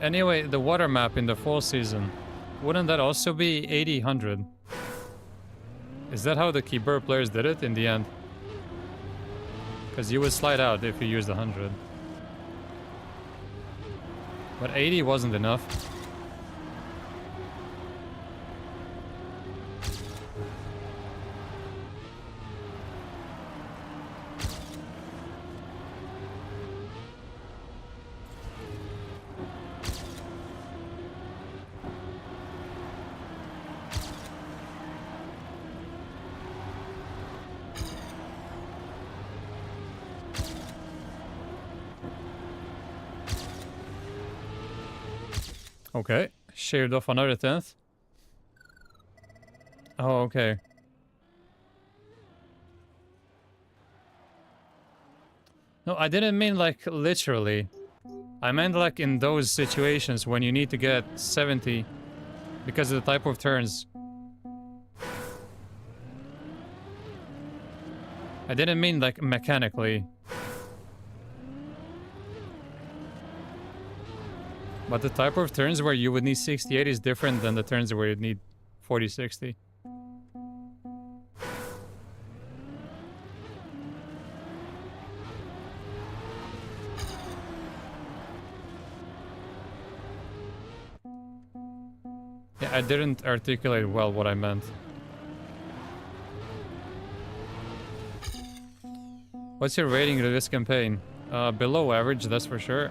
Anyway, the water map in the fall season, wouldn't that also be 80-100? Is that how the keyboard players did it in the end? Because you would slide out if you used 100. But 80 wasn't enough. Okay, shaved off another 10th. Oh, okay. No, I didn't mean like literally. I meant like in those situations when you need to get 70 because of the type of turns. I didn't mean like mechanically. But the type of turns where you would need 68 is different than the turns where you'd need 40-60. Yeah, I didn't articulate well what I meant. What's your rating to this campaign? Below average, that's for sure.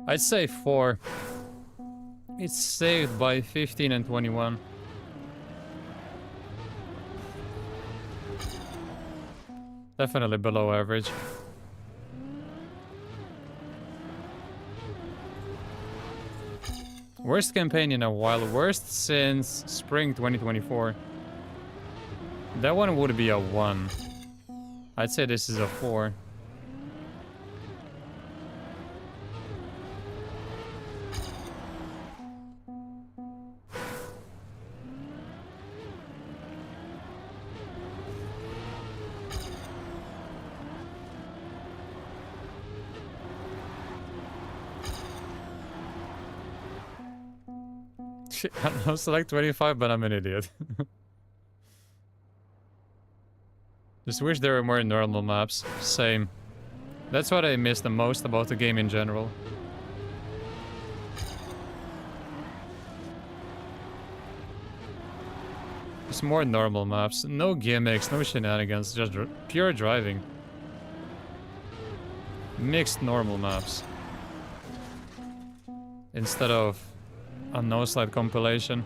I'd say 4. It's saved by 15 and 21. Definitely below average. Worst campaign in a while. Worst since spring 2024. That one would be a 1. I'd say this is a 4. I'm select 25, but I'm an idiot. Just wish there were more normal maps. Same. That's what I miss the most about the game in general. Just more normal maps. No gimmicks, no shenanigans, just pure driving. Mixed normal maps. Instead of a no-slide compilation.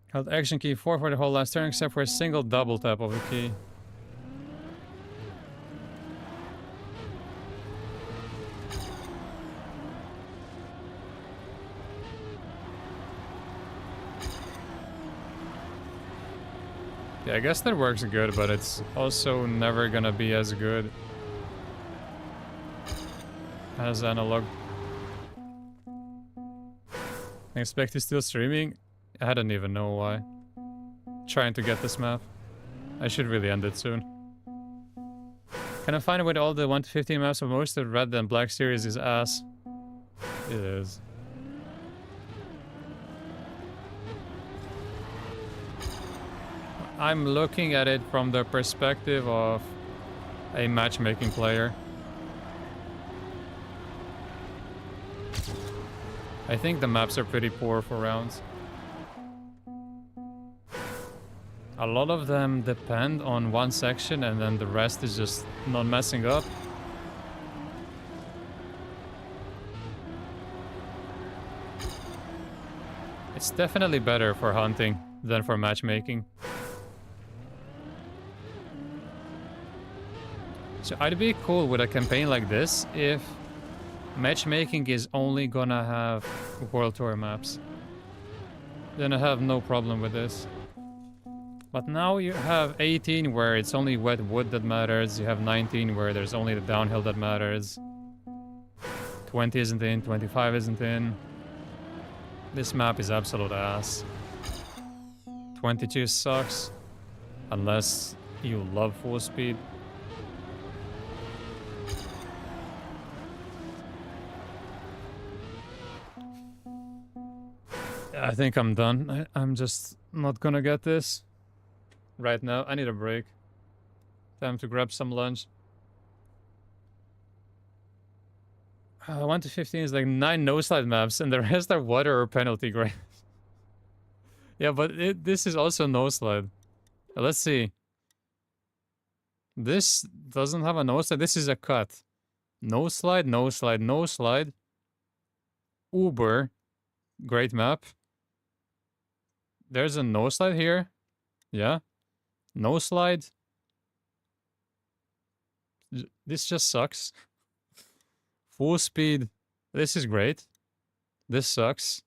Held action key 4 for the whole last turn except for a single double tap of the key. Yeah, I guess that works good, but it's also never gonna be as good as analog. I expect he's still streaming. I don't even know why. Trying to get this map. I should really end it soon. Can I find it with all the 1 to 15 maps of most of the red and black series is ass? It is. I'm looking at it from the perspective of a matchmaking player. I think the maps are pretty poor for rounds. A lot of them depend on one section and then the rest is just not messing up. It's definitely better for hunting than for matchmaking. So I'd be cool with a campaign like this if matchmaking is only gonna have World Tour maps. Then I have no problem with this. But now you have 18 where it's only wet wood that matters. You have 19 where there's only the downhill that matters. 20 isn't in, 25 isn't in. This map is absolute ass. 22 sucks. Unless you love full speed. I think I'm done. I'm just not gonna get this right now. I need a break. Time to grab some lunch. 1 to 15 is like 9 no-slide maps and the rest are water or penalty grades. Yeah, but this is also no-slide. Let's see. This doesn't have a no-slide. This is a cut. No-slide, no-slide, no-slide. Uber. Great map. There's a no-slide here. Yeah. No-slide. This just sucks. Full speed. This is great. This sucks.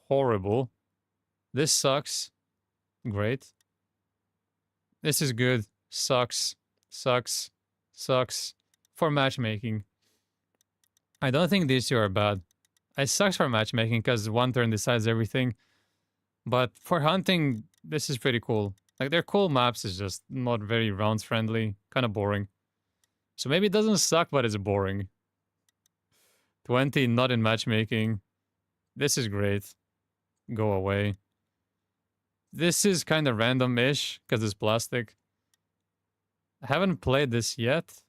Horrible. This sucks. Great. This is good. Sucks. Sucks. Sucks. For matchmaking. I don't think these two are bad. It sucks for matchmaking because one turn decides everything. But for hunting, this is pretty cool. Like, they're cool maps, it's just not very rounds friendly. Kind of boring. So maybe it doesn't suck, but it's boring. 20, not in matchmaking. This is great. Go away. This is kind of random-ish, because it's plastic. I haven't played this yet.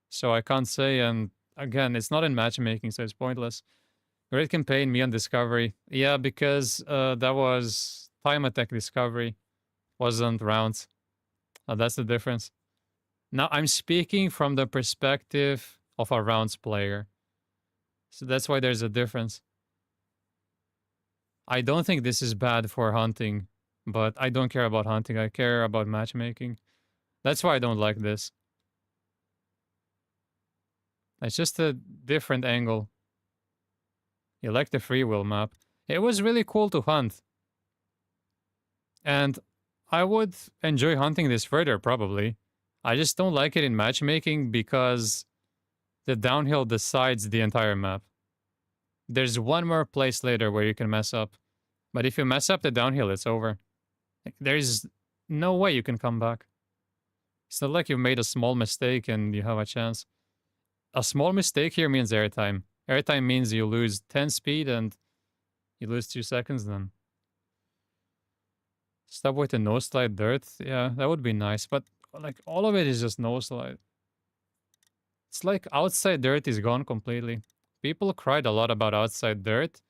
So I can't say, and again, it's not in matchmaking, so it's pointless. Great campaign, me on Discovery. Yeah, because that was Time Attack Discovery. Wasn't rounds. That's the difference. Now, I'm speaking from the perspective of a rounds player. So that's why there's a difference. I don't think this is bad for hunting, but I don't care about hunting. I care about matchmaking. That's why I don't like this. It's just a different angle. You like the free will map. It was really cool to hunt. And I would enjoy hunting this further, probably. I just don't like it in matchmaking because the downhill decides the entire map. There's one more place later where you can mess up. But if you mess up the downhill, it's over. There's no way you can come back. It's not like you've made a small mistake and you have a chance. A small mistake here means airtime. Airtime means you lose 10 speed and you lose 2 seconds then. Stop with the no slide dirt. Yeah, that would be nice. But like all of it is just no slide. It's like outside dirt is gone completely. People cried a lot about outside dirt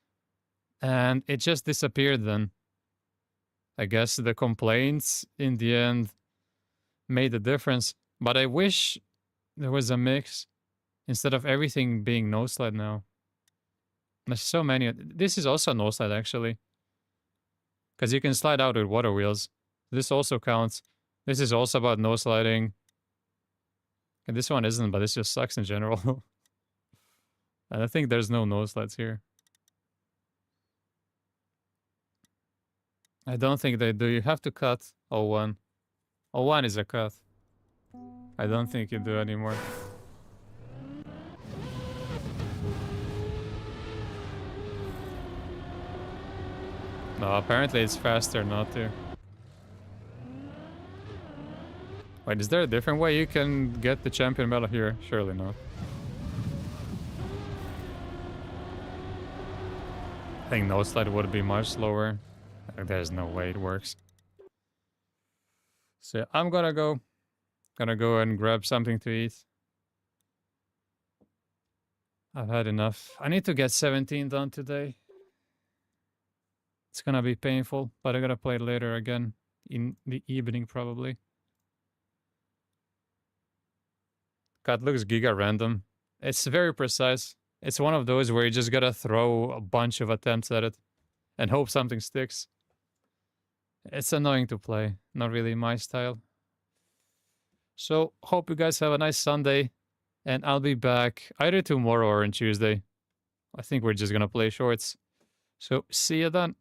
and it just disappeared then. I guess the complaints in the end made a difference. But I wish there was a mix instead of everything being no slide now. There's so many. This is also no slide actually. Because you can slide out with water wheels. This also counts. This is also about no sliding. And this one isn't, but this just sucks in general. And I think there's no slides here. I don't think they do. You have to cut 01. 01 is a cut. I don't think you do anymore. No, apparently it's faster not to. Wait, is there a different way you can get the champion medal here? Surely not. I think no slide would be much slower. There's no way it works. So yeah, I'm gonna go. Gonna go and grab something to eat. I've had enough. I need to get 17 done today. It's gonna be painful, but I gotta play it later again. In the evening, probably. God, looks giga random. It's very precise. It's one of those where you just gotta throw a bunch of attempts at it and hope something sticks. It's annoying to play. Not really my style. So, hope you guys have a nice Sunday. And I'll be back either tomorrow or on Tuesday. I think we're just gonna play shorts. So, see you then.